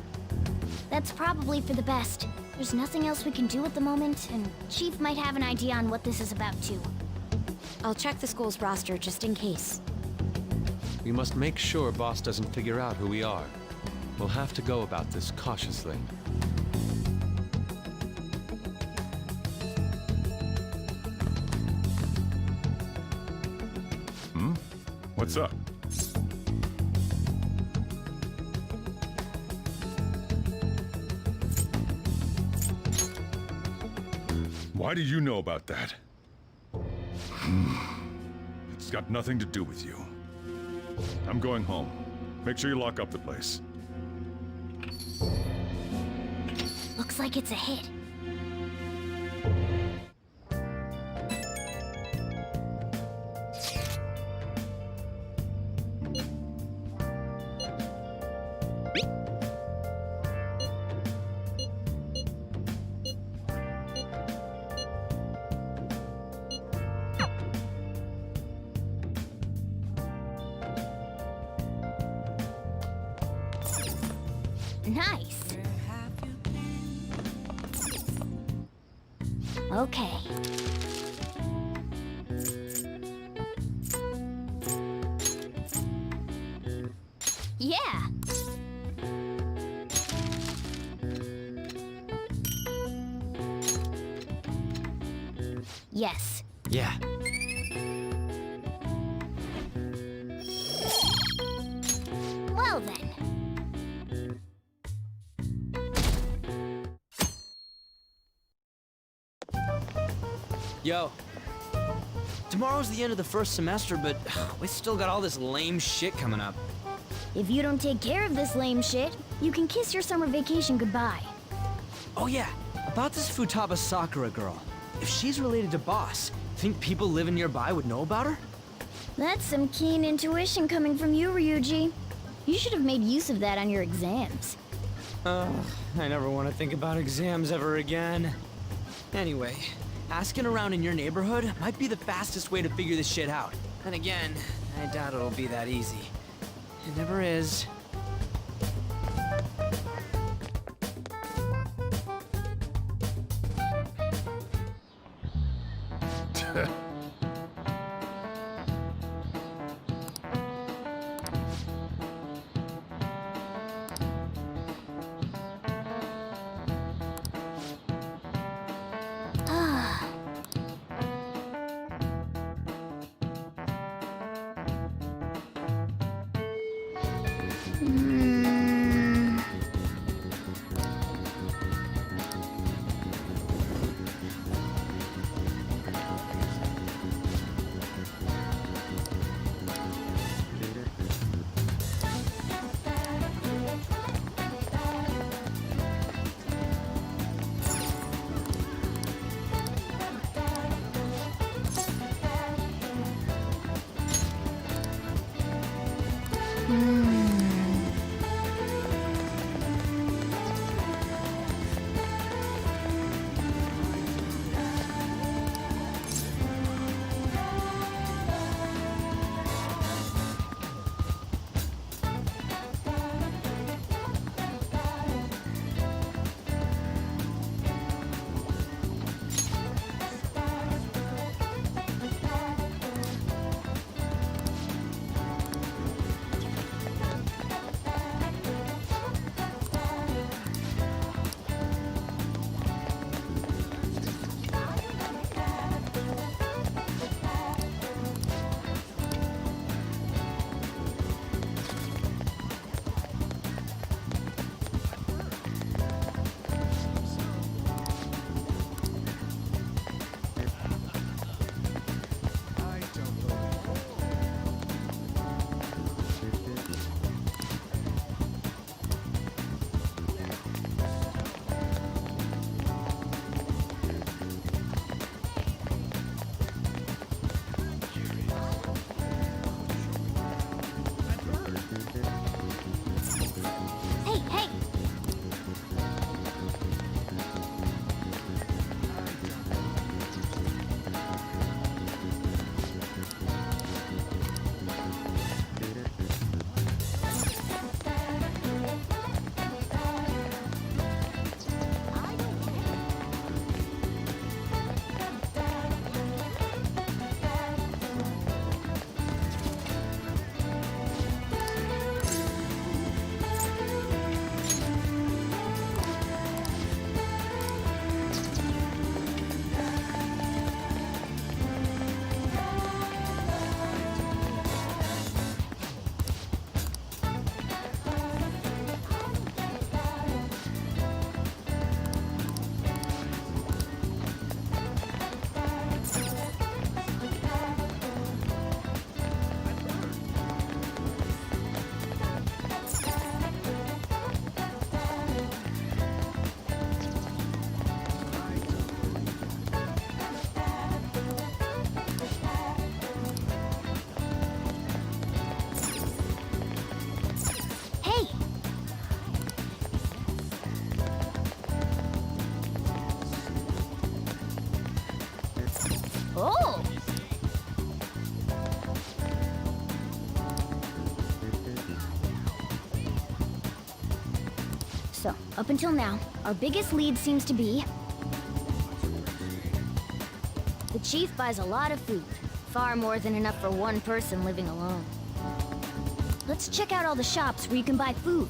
That's probably for the best. There's nothing else we can do at the moment, and Chief might have an idea on what this is about too. I'll check the school's roster just in case. We must make sure Boss doesn't figure out who we are. We'll have to go about this cautiously. What's up? Why do you know about that? It's got nothing to do with you. I'm going home. Make sure you lock up the place. Looks like it's a hit. Nice. Okay. Yeah. Yes. Yeah. Well then. Yo. Tomorrow's the end of the first semester, but we still got all this lame shit coming up. If you don't take care of this lame shit, you can kiss your summer vacation goodbye. Oh yeah, about this Futaba Sakura girl. If she's related to Boss, think people living nearby would know about her? That's some keen intuition coming from you, Ryuji. You should have made use of that on your exams. I never want to think about exams ever again. Anyway, asking around in your neighborhood might be the fastest way to figure this shit out. And again, I doubt it'll be that easy. It never is. So, up until now, our biggest lead seems to be... the chief buys a lot of food. Far more than enough for one person living alone. Let's check out all the shops where you can buy food.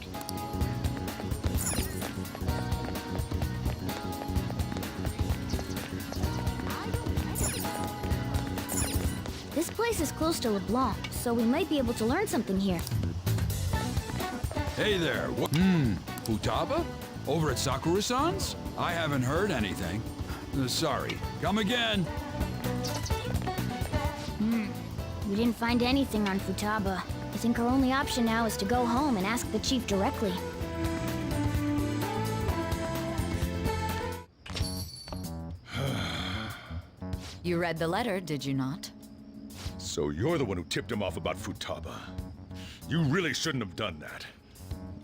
This place is close to LeBlanc, so we might be able to learn something here. Hey there. Futaba? Over at Sakura-san's? I haven't heard anything. Sorry. Come again. We didn't find anything on Futaba. I think our only option now is to go home and ask the chief directly. You read the letter, did you not? So you're the one who tipped him off about Futaba. You really shouldn't have done that.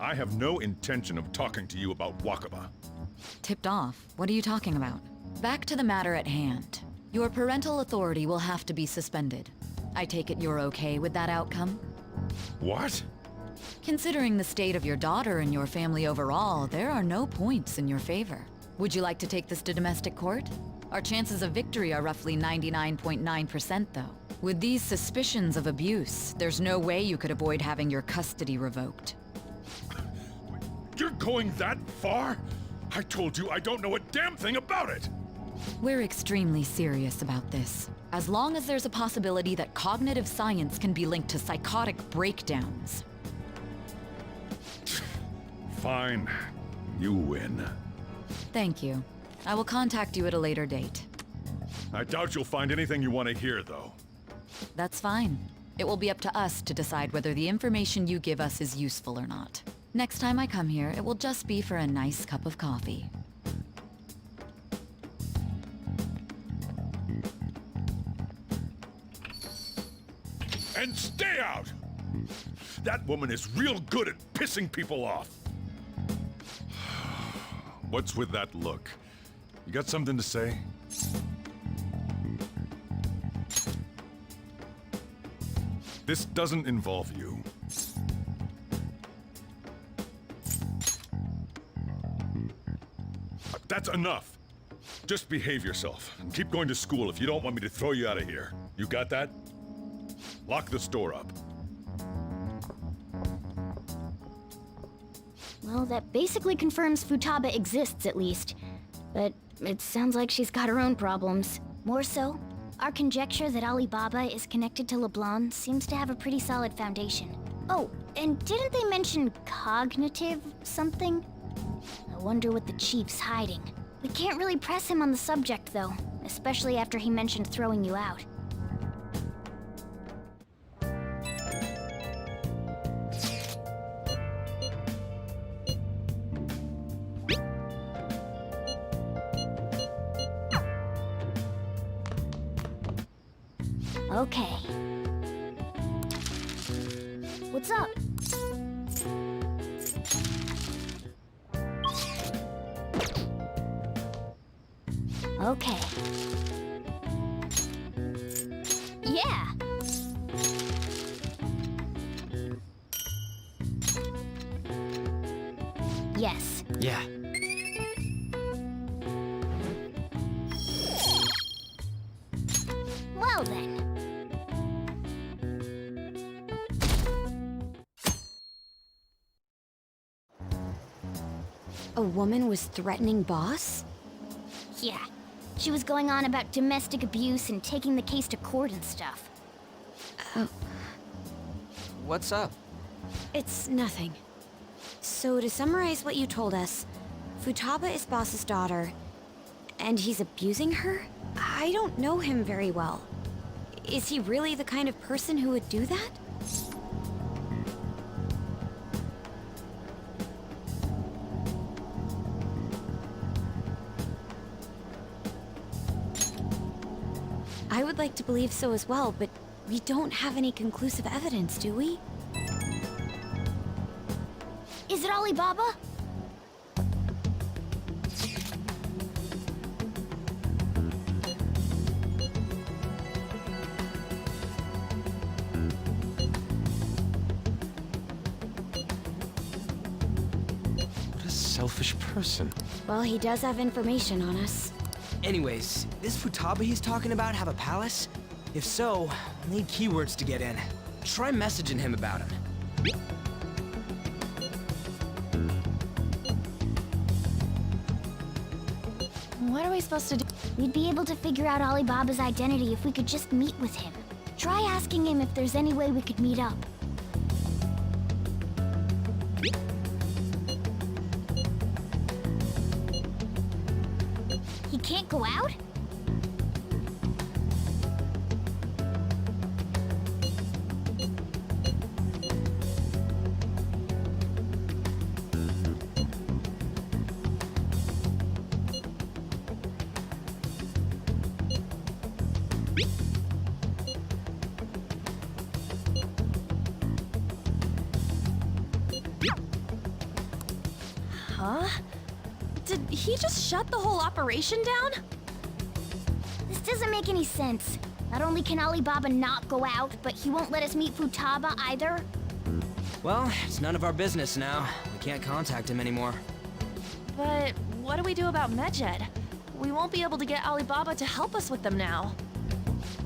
I have no intention of talking to you about Wakaba. Tipped off? What are you talking about? Back to the matter at hand. Your parental authority will have to be suspended. I take it you're okay with that outcome? What? Considering the state of your daughter and your family overall, there are no points in your favor. Would you like to take this to domestic court? Our chances of victory are roughly 99.9%, though. With these suspicions of abuse, there's no way you could avoid having your custody revoked. You're going that far? I told you I don't know a damn thing about it! We're extremely serious about this. As long as there's a possibility that cognitive science can be linked to psychotic breakdowns. Fine. You win. Thank you. I will contact you at a later date. I doubt you'll find anything you want to hear, though. That's fine. It will be up to us to decide whether the information you give us is useful or not. Next time I come here, it will just be for a nice cup of coffee. And stay out! That woman is real good at pissing people off. What's with that look? You got something to say? This doesn't involve you. That's enough. Just behave yourself and keep going to school if you don't want me to throw you out of here. You got that? Lock the store up. Well, that basically confirms Futaba exists, at least. But it sounds like she's got her own problems. More so, our conjecture that Alibaba is connected to LeBlanc seems to have a pretty solid foundation. Oh, and didn't they mention cognitive something? I wonder what the chief's hiding. We can't really press him on the subject, though, especially after he mentioned throwing you out. Okay. What's up? Okay. Yeah. Yes. Yeah. Well then. A woman was threatening Boss? Yeah. She was going on about domestic abuse and taking the case to court and stuff. What's up? It's nothing. So to summarize what you told us, Futaba is Boss's daughter, and he's abusing her? I don't know him very well. Is he really the kind of person who would do that? I would like to believe so as well, but we don't have any conclusive evidence, do we? Is it Alibaba? What a selfish person. Well, he does have information on us. Anyways, this Futaba he's talking about have a palace? If so, we'll need keywords to get in. Try messaging him about him. What are we supposed to do? We'd be able to figure out Alibaba's identity if we could just meet with him. Try asking him if there's any way we could meet up. He can't go out? Huh? Did he just shut the whole operation down? This doesn't make any sense. Not only can Alibaba not go out, but he won't let us meet Futaba either. Well, it's none of our business now. We can't contact him anymore. But what do we do about Medjed? We won't be able to get Alibaba to help us with them now.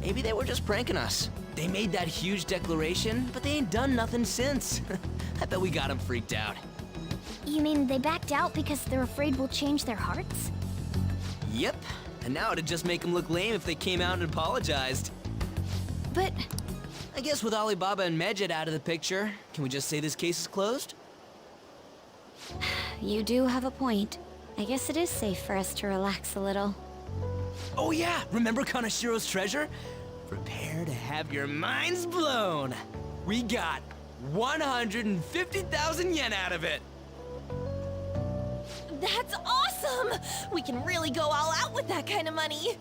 Maybe they were just pranking us. They made that huge declaration, but they ain't done nothing since. I bet we got them freaked out. You mean they backed out because they're afraid we'll change their hearts? Yep. And now it'd just make them look lame if they came out and apologized. But I guess with Alibaba and Medjed out of the picture, can we just say this case is closed? You do have a point. I guess it is safe for us to relax a little. Oh yeah, remember Kanashiro's treasure? Prepare to have your minds blown. We got 150,000 yen out of it. that's awesome! We can really go all out with that kind of money.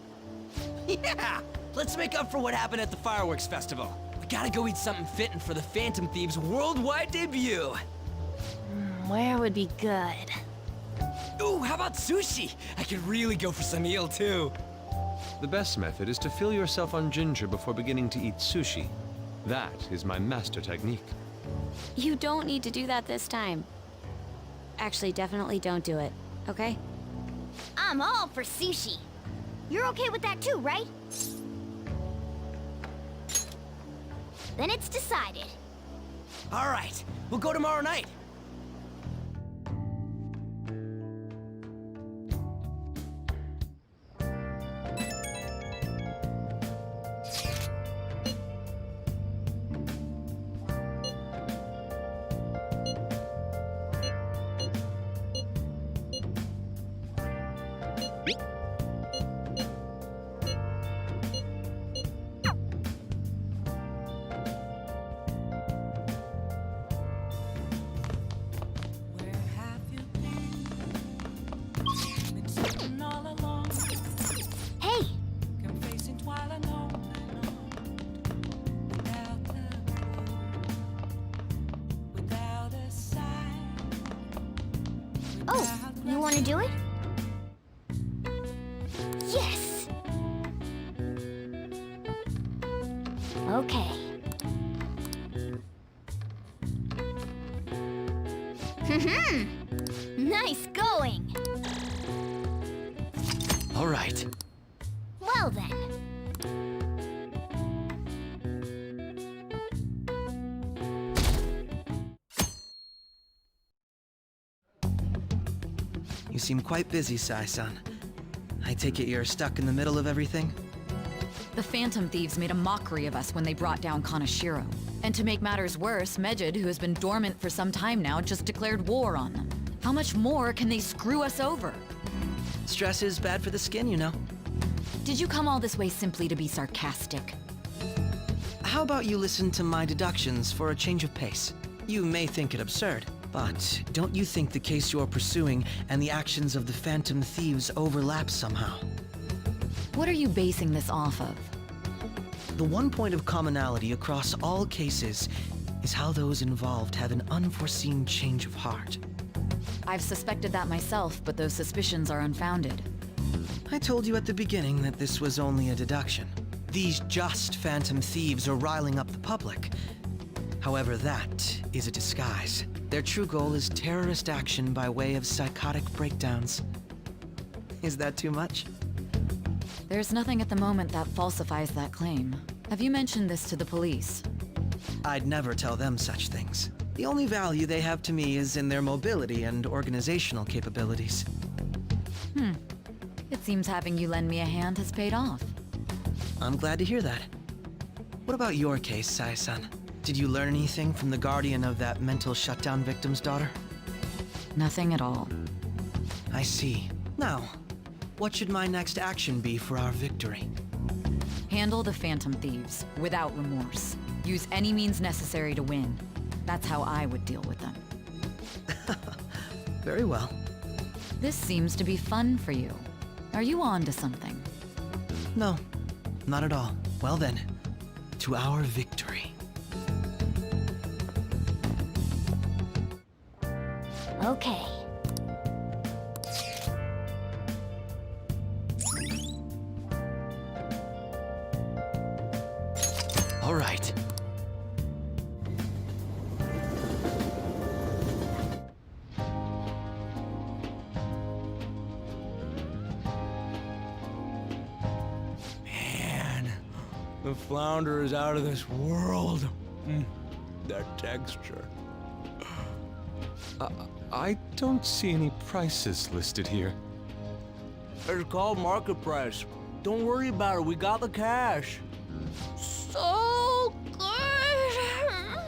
Yeah, let's make up for what happened at the fireworks festival. We gotta go eat something fitting for the Phantom Thieves' worldwide debut. Where would be good? Ooh, how about sushi? I could really go for some eel too. The best method is to fill yourself on ginger before beginning to eat sushi. That is my master technique. You don't need to do that this time. Actually, definitely don't do it, okay? I'm all for sushi. You're okay with that too, right? Then it's decided. All right, we'll go tomorrow night. Hey! Oh, you want to do it? Yes! Okay. Nice going! All right. Well then. You seem quite busy, Sai-san. I take it you're stuck in the middle of everything? The Phantom Thieves made a mockery of us when they brought down Kanashiro. And to make matters worse, Medjed, who has been dormant for some time now, just declared war on them. How much more can they screw us over? Stress is bad for the skin, you know. Did you come all this way simply to be sarcastic? How about you listen to my deductions for a change of pace? You may think it absurd, but don't you think the case you're pursuing and the actions of the Phantom Thieves overlap somehow? What are you basing this off of? The one point of commonality across all cases is how those involved have an unforeseen change of heart. I've suspected that myself, but those suspicions are unfounded. I told you at the beginning that this was only a deduction. These just Phantom Thieves are riling up the public. However, that is a disguise. Their true goal is terrorist action by way of psychotic breakdowns. Is that too much? There's nothing at the moment that falsifies that claim. Have you mentioned this to the police? I'd never tell them such things. The only value they have to me is in their mobility and organizational capabilities. It seems having you lend me a hand has paid off. I'm glad to hear that. What about your case, Sai-san? Did you learn anything from the guardian of that mental shutdown victim's daughter? Nothing at all. I see. Now, what should my next action be for our victory? Handle the Phantom Thieves without remorse. Use any means necessary to win. That's how I would deal with them. Very well. This seems to be fun for you. Are you on to something? No, not at all. Well then, to our victory. Okay. All right. Man, the flounder is out of this world. That texture. I don't see any prices listed here. It's called market price. Don't worry about it. We got the cash. So good!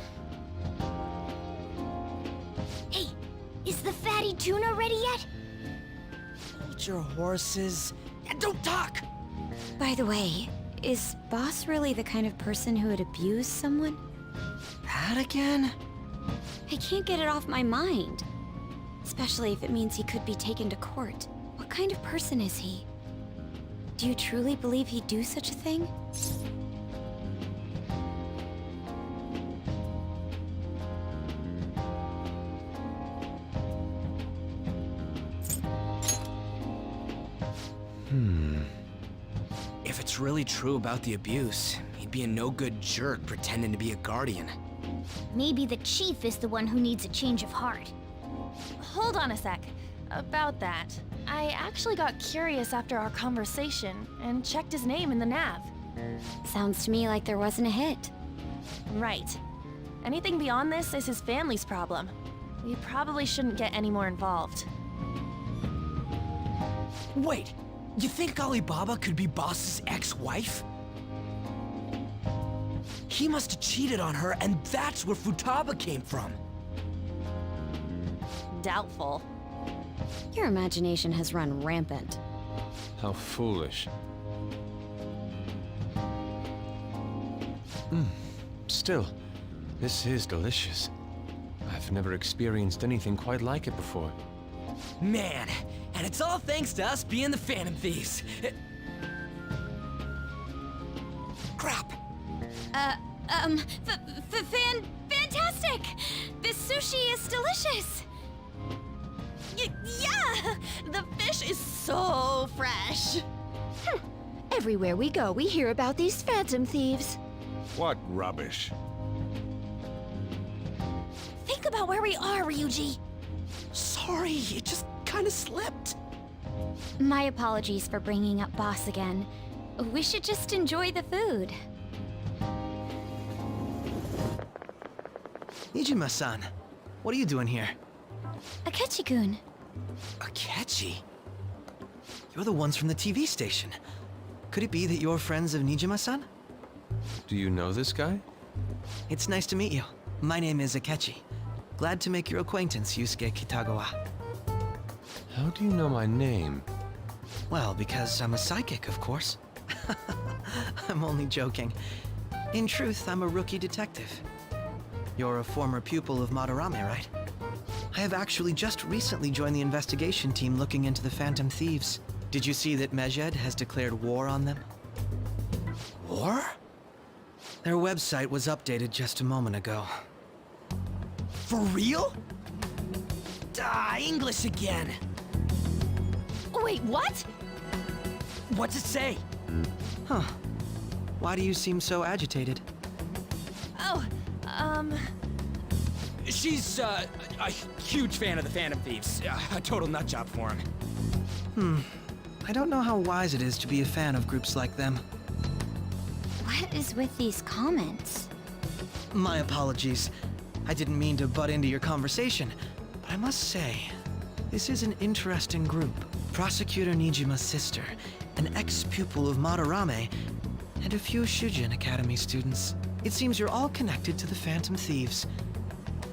Hey, is the fatty tuna ready yet? Hold your horses and don't talk! By the way, is Boss really the kind of person who would abuse someone? That again? I can't get it off my mind. Especially if it means he could be taken to court. What kind of person is he? Do you truly believe he'd do such a thing? If it's really true about the abuse, he'd be a no-good jerk pretending to be a guardian. Maybe the chief is the one who needs a change of heart. Hold on a sec. About that, I actually got curious after our conversation and checked his name in the nav. Sounds to me like there wasn't a hit. Right. Anything beyond this is his family's problem. We probably shouldn't get any more involved. Wait, you think Alibaba could be Boss's ex-wife? He must have cheated on her, and that's where Futaba came from. Doubtful. Your imagination has run rampant. How foolish. Still, this is delicious. I've never experienced anything quite like it before. Man, and it's all thanks to us being the Phantom Thieves. Crap. Fantastic! This sushi is delicious! Yeah! The fish is so fresh! Everywhere we go, we hear about these Phantom Thieves. What rubbish. Think about where we are, Ryuji! Sorry, it just kind of slipped. My apologies for bringing up Boss again. We should just enjoy the food. Nijima-san, what are you doing here? Akechi-kun. Akechi? You're the ones from the TV station. Could it be that you're friends of Nijima-san? Do you know this guy? It's nice to meet you. My name is Akechi. Glad to make your acquaintance, Yusuke Kitagawa. How do you know my name? Well, because I'm a psychic, of course. I'm only joking. In truth, I'm a rookie detective. You're a former pupil of Madarame, right? I have actually just recently joined the investigation team looking into the Phantom Thieves. Did you see that Medjed has declared war on them? War? Their website was updated just a moment ago. For real? English again. Wait, what? What's it say? Huh. Why do you seem so agitated? Oh, She's a huge fan of the Phantom Thieves. A total nutjob for him. I don't know how wise it is to be a fan of groups like them. What is with these comments? My apologies. I didn't mean to butt into your conversation, but I must say, this is an interesting group. Prosecutor Nijima's sister, an ex-pupil of Madarame, and a few Shujin Academy students. It seems you're all connected to the Phantom Thieves.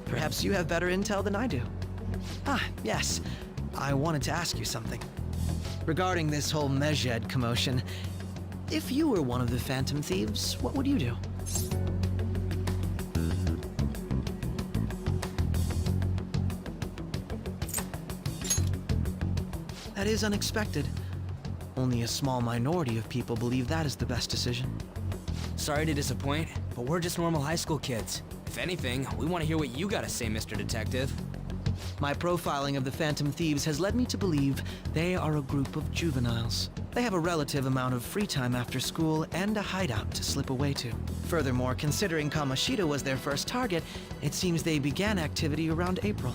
Perhaps you have better intel than I do. Ah, yes. I wanted to ask you something. Regarding this whole Medjed commotion, if you were one of the Phantom Thieves, what would you do? That is unexpected. Only a small minority of people believe that is the best decision. Sorry to disappoint, but we're just normal high school kids. If anything, we want to hear what you gotta say, Mr. Detective. My profiling of the Phantom Thieves has led me to believe they are a group of juveniles. They have a relative amount of free time after school and a hideout to slip away to. Furthermore, considering Kamoshida was their first target, it seems they began activity around April.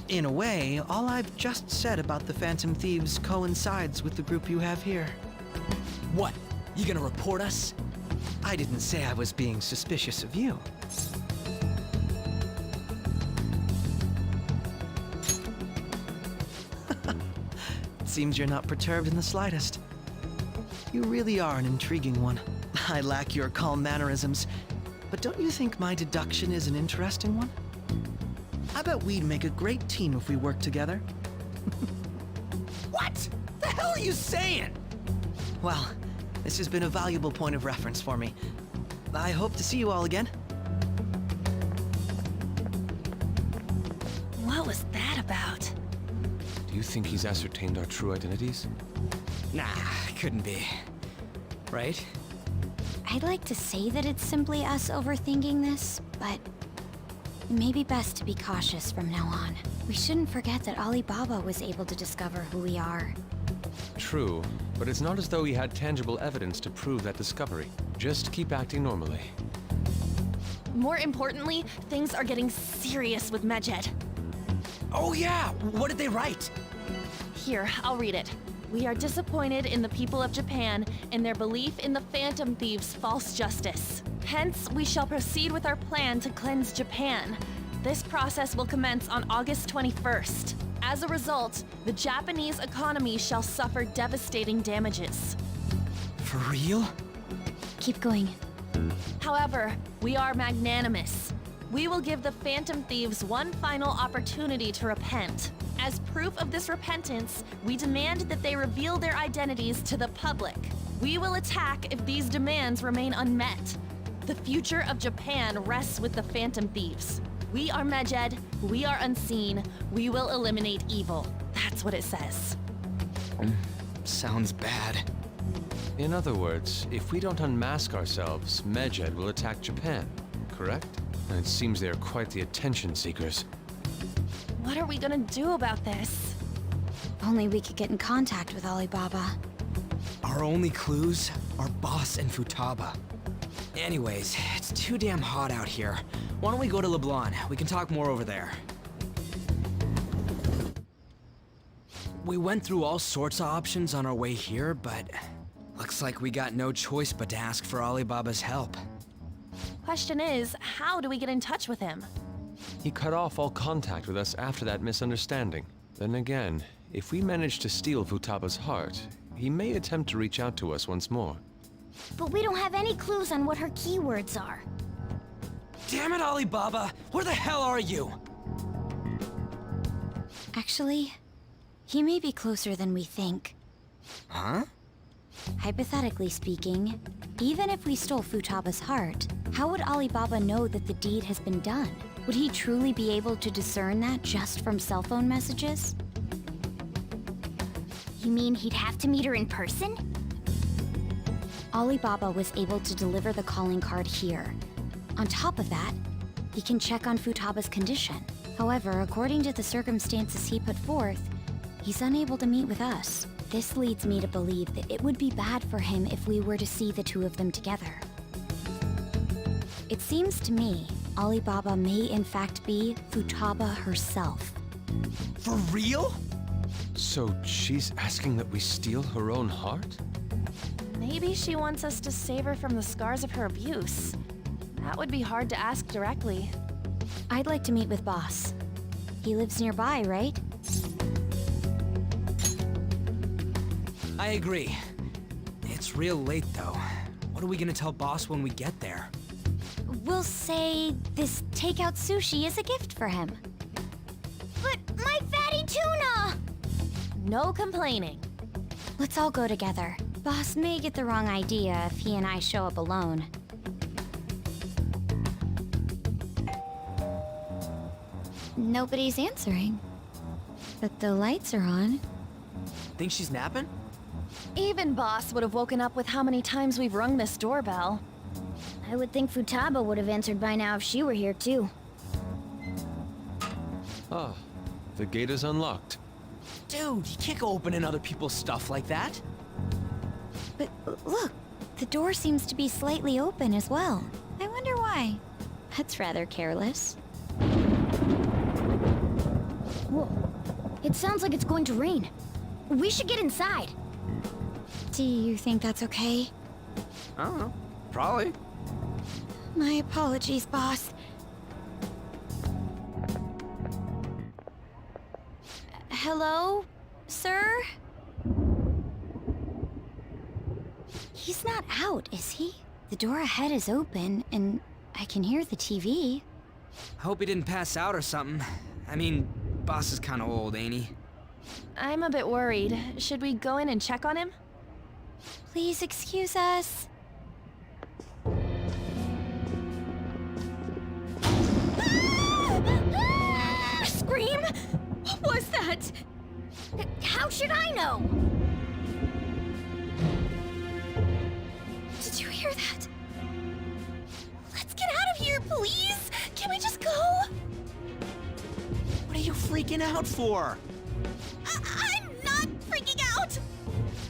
In a way, all I've just said about the Phantom Thieves coincides with the group you have here. What? You gonna report us? I didn't say I was being suspicious of you. It seems you're not perturbed in the slightest. You really are an intriguing one. I lack your calm mannerisms, but don't you think my deduction is an interesting one? I bet we'd make a great team if we worked together. What? The hell are you saying? Well, this has been a valuable point of reference for me. I hope to see you all again. What was that about? Do you think he's ascertained our true identities? Nah, couldn't be. Right? I'd like to say that it's simply us overthinking this, but it may be best to be cautious from now on. We shouldn't forget that Alibaba was able to discover who we are. True, but it's not as though he had tangible evidence to prove that discovery. Just keep acting normally. More importantly, things are getting serious with Medjed. Oh yeah! What did they write? Here, I'll read it. We are disappointed in the people of Japan and their belief in the Phantom Thieves' false justice. Hence, we shall proceed with our plan to cleanse Japan. This process will commence on August 21st. As a result, the Japanese economy shall suffer devastating damages. For real? Keep going. However, we are magnanimous. We will give the Phantom Thieves one final opportunity to repent. As proof of this repentance, we demand that they reveal their identities to the public. We will attack if these demands remain unmet. The future of Japan rests with the Phantom Thieves. We are Medjed, we are unseen, we will eliminate evil. That's what it says. Sounds bad. In other words, if we don't unmask ourselves, Medjed will attack Japan, correct? And it seems they are quite the attention seekers. What are we gonna do about this? Only we could get in contact with Alibaba. Our only clues are Boss and Futaba. Anyways, it's too damn hot out here. Why don't we go to LeBlanc? We can talk more over there. We went through all sorts of options on our way here, but looks like we got no choice but to ask for Alibaba's help. Question is, how do we get in touch with him? He cut off all contact with us after that misunderstanding. Then again, if we manage to steal Futaba's heart, he may attempt to reach out to us once more. But we don't have any clues on what her keywords are. Damn it, Alibaba! Where the hell are you? Actually, he may be closer than we think. Huh? Hypothetically speaking, even if we stole Futaba's heart, how would Alibaba know that the deed has been done? Would he truly be able to discern that just from cell phone messages? You mean he'd have to meet her in person? Alibaba was able to deliver the calling card here. On top of that, he can check on Futaba's condition. However, according to the circumstances he put forth, he's unable to meet with us. This leads me to believe that it would be bad for him if we were to see the two of them together. It seems to me Alibaba may in fact be Futaba herself. For real? So she's asking that we steal her own heart? Maybe she wants us to save her from the scars of her abuse. That would be hard to ask directly. I'd like to meet with Boss. He lives nearby, right? I agree. It's real late, though. What are we gonna tell Boss when we get there? We'll say this takeout sushi is a gift for him. But my fatty tuna! No complaining. Let's all go together. Boss may get the wrong idea if he and I show up alone. Nobody's answering. But the lights are on. Think she's napping? Even Boss would have woken up with how many times we've rung this doorbell. I would think Futaba would have answered by now if she were here too. Ah, the gate is unlocked. Dude, you can't go opening other people's stuff like that. But look, the door seems to be slightly open as well. I wonder why. That's rather careless. Whoa. It sounds like it's going to rain. We should get inside. Do you think that's okay? I don't know. Probably. My apologies, Boss. Hello, sir? He's not out, is he? The door ahead is open, and I can hear the TV. I hope he didn't pass out or something. I mean, Boss is kind of old, ain't he? I'm a bit worried. Should we go in and check on him? Please excuse us. Scream? What was that? How should I know? Did you hear that? Let's get out of here, please! Can we just go? What are you freaking out for? I'm not freaking out!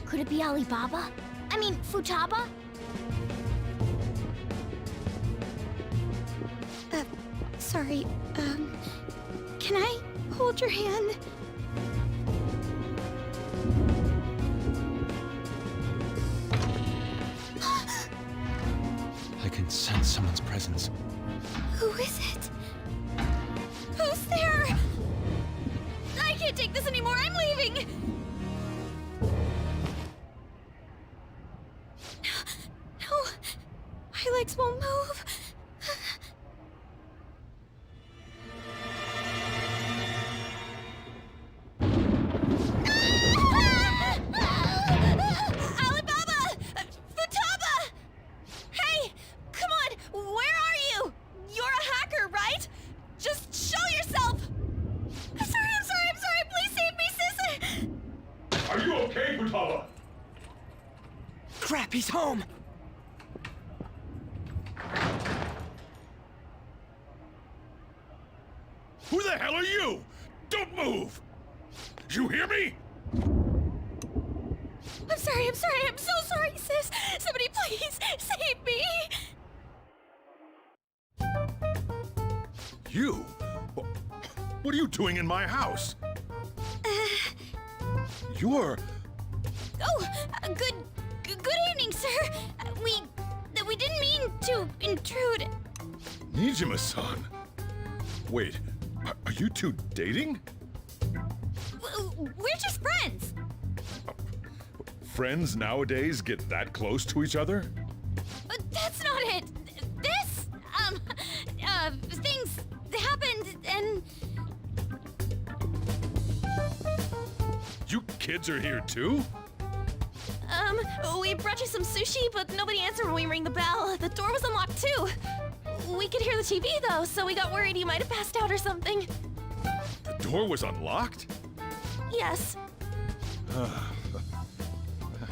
Could it be Alibaba? I mean, Futaba? Sorry, can I hold your hand? I can sense someone's presence. Who is it? Who's there? I can't take this anymore, I'm leaving! No, my legs won't move. Alibaba! Futaba! Hey, come on, where are you? You're a hacker, right? Just show yourself! I'm sorry, please save me, sis! Are you okay, Futaba? Crap, he's home! Who the hell are you? Don't move! You hear me? I'm so sorry, sis! Somebody please save me! You? What are you doing in my house? You're... Good evening, sir. We didn't mean to intrude. Nijima-san. Wait, are you two dating? We're just friends. Friends nowadays get that close to each other? That's not it. This, things happened and... You kids are here too? We brought you some sushi, but nobody answered when we rang the bell. The door was unlocked too. We could hear the TV though, so we got worried you might have passed out or something. The door was unlocked? Yes.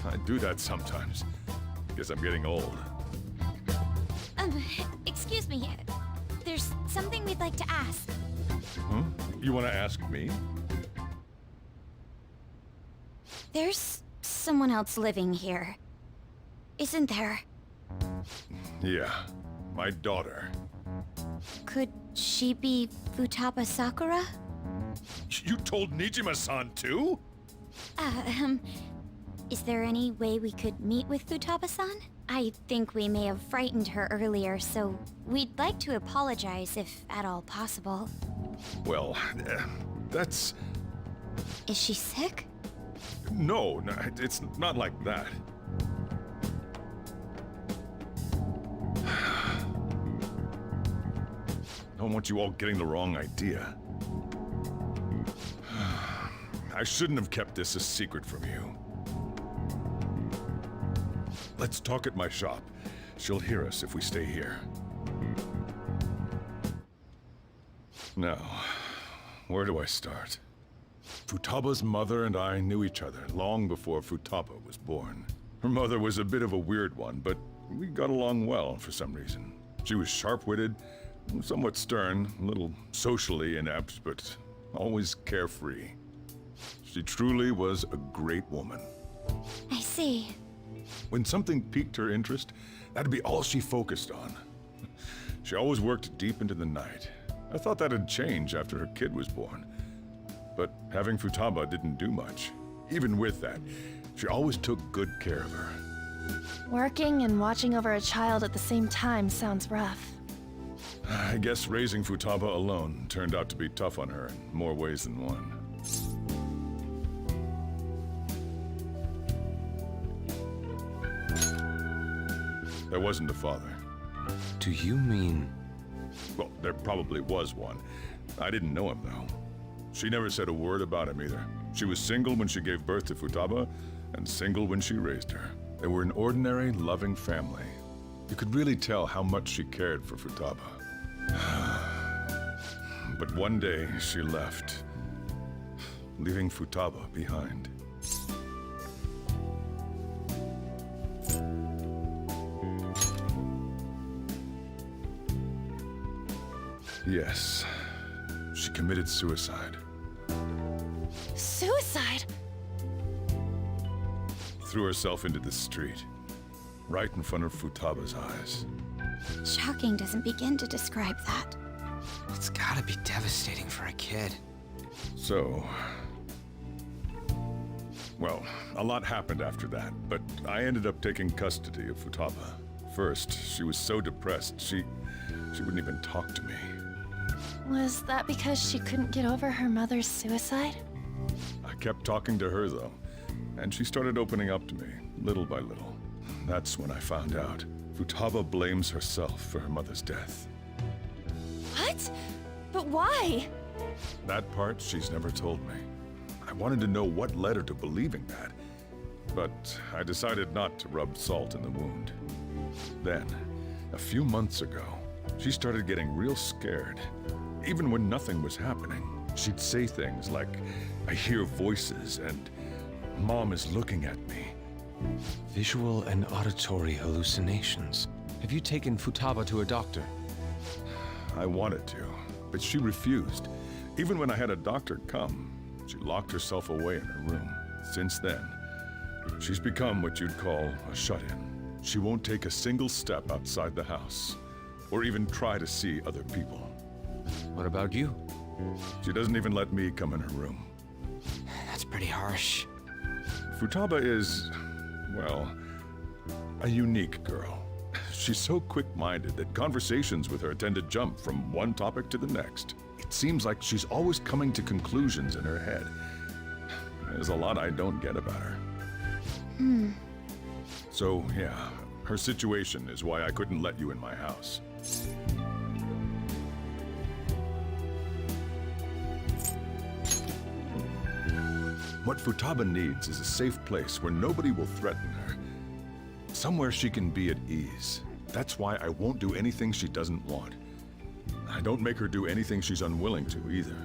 I do that sometimes. Guess I'm getting old. Excuse me. There's something we'd like to ask. Huh? You want to ask me? There's someone else living here. Isn't there? Yeah. My daughter. Could she be Futaba Sakura? You told Nijima-san too? Is there any way we could meet with Futaba-san? I think we may have frightened her earlier, so we'd like to apologize if at all possible. Well, that's... Is she sick? No, it's not like that. I don't want you all getting the wrong idea. I shouldn't have kept this a secret from you. Let's talk at my shop. She'll hear us if we stay here. Now, where do I start? Futaba's mother and I knew each other long before Futaba was born. Her mother was a bit of a weird one, but we got along well for some reason. She was sharp-witted, somewhat stern, a little socially inept, but always carefree. She truly was a great woman. I see. When something piqued her interest, that'd be all she focused on. She always worked deep into the night. I thought that'd change after her kid was born. But having Futaba didn't do much. Even with that, she always took good care of her. Working and watching over a child at the same time sounds rough. I guess raising Futaba alone turned out to be tough on her in more ways than one. There wasn't a father. Do you mean... Well, there probably was one. I didn't know him, though. She never said a word about him either. She was single when she gave birth to Futaba, and single when she raised her. They were an ordinary, loving family. You could really tell how much she cared for Futaba. But one day, she left, leaving Futaba behind. Yes, she committed suicide. Suicide? Threw herself into the street, right in front of Futaba's eyes. Shocking doesn't begin to describe that. It's gotta be devastating for a kid. So... Well, a lot happened after that, but I ended up taking custody of Futaba. First, she was so depressed, she wouldn't even talk to me. Was that because she couldn't get over her mother's suicide? I kept talking to her, though, and she started opening up to me, little by little. That's when I found out. Futaba blames herself for her mother's death. What? But why? That part she's never told me. I wanted to know what led her to believing that, but I decided not to rub salt in the wound. Then, a few months ago, she started getting real scared. Even when nothing was happening, she'd say things like, "I hear voices," and "Mom is looking at me." Visual and auditory hallucinations. Have you taken Futaba to a doctor? I wanted to, but she refused. Even when I had a doctor come, she locked herself away in her room. Since then, she's become what you'd call a shut-in. She won't take a single step outside the house, or even try to see other people. What about you? She doesn't even let me come in her room. That's pretty harsh. Futaba is, well, a unique girl. She's so quick-minded that conversations with her tend to jump from one topic to the next. It seems like she's always coming to conclusions in her head. There's a lot I don't get about her. So, yeah, her situation is why I couldn't let you in my house. What Futaba needs is a safe place where nobody will threaten her. Somewhere she can be at ease. That's why I won't do anything she doesn't want. I don't make her do anything she's unwilling to, either.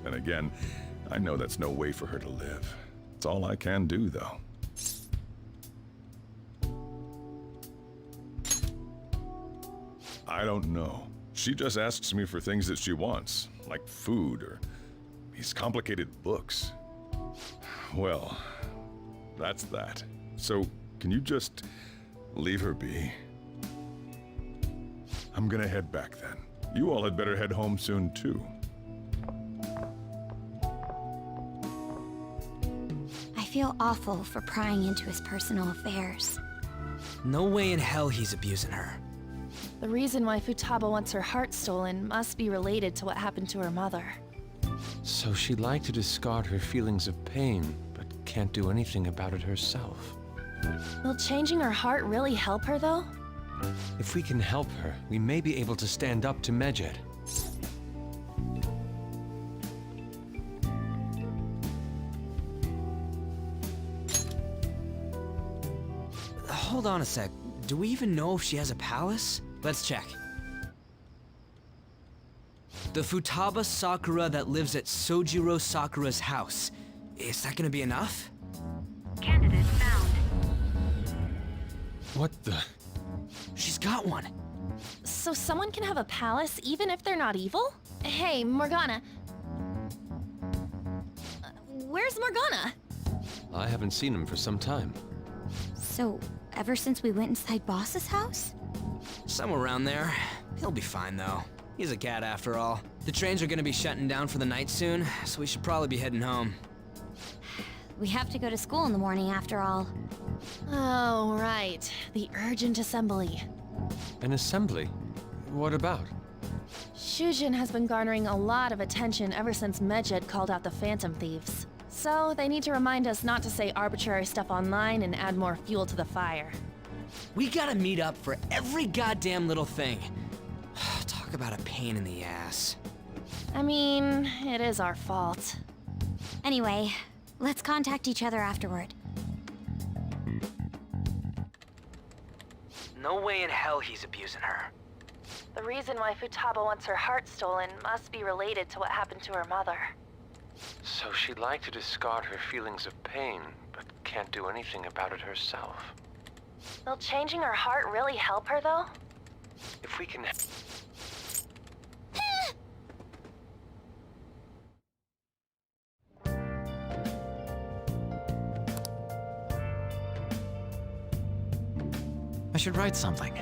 And again, I know that's no way for her to live. It's all I can do, though. I don't know. She just asks me for things that she wants, like food or these complicated books. Well, that's that. So, can you just leave her be? I'm gonna head back then. You all had better head home soon, too. I feel awful for prying into his personal affairs. No way in hell he's abusing her. The reason why Futaba wants her heart stolen must be related to what happened to her mother. So she'd like to discard her feelings of pain, but can't do anything about it herself. Will changing her heart really help her, though? If we can help her, we may be able to stand up to Medjed. Hold on a sec. Do we even know if she has a palace? Let's check. The Futaba Sakura that lives at Sojiro Sakura's house. Is that gonna be enough? Candidate found. What the? She's got one. So someone can have a palace even if they're not evil? Hey, Morgana. Where's Morgana? I haven't seen him for some time. So, ever since we went inside Boss's house? Somewhere around there. He'll be fine, though. He's a cat after all. The trains are gonna be shutting down for the night soon, so we should probably be heading home. We have to go to school in the morning after all. Oh, right. The urgent assembly. An assembly? What about? Shujin has been garnering a lot of attention ever since Medjed called out the Phantom Thieves. So they need to remind us not to say arbitrary stuff online and add more fuel to the fire. We gotta meet up for every goddamn little thing. Talk about a pain in the ass. I mean, it is our fault. Anyway, let's contact each other afterward. No way in hell he's abusing her. The reason why Futaba wants her heart stolen must be related to what happened to her mother. So she'd like to discard her feelings of pain, but can't do anything about it herself. Will changing her heart really help her, though? If we can... I should write something.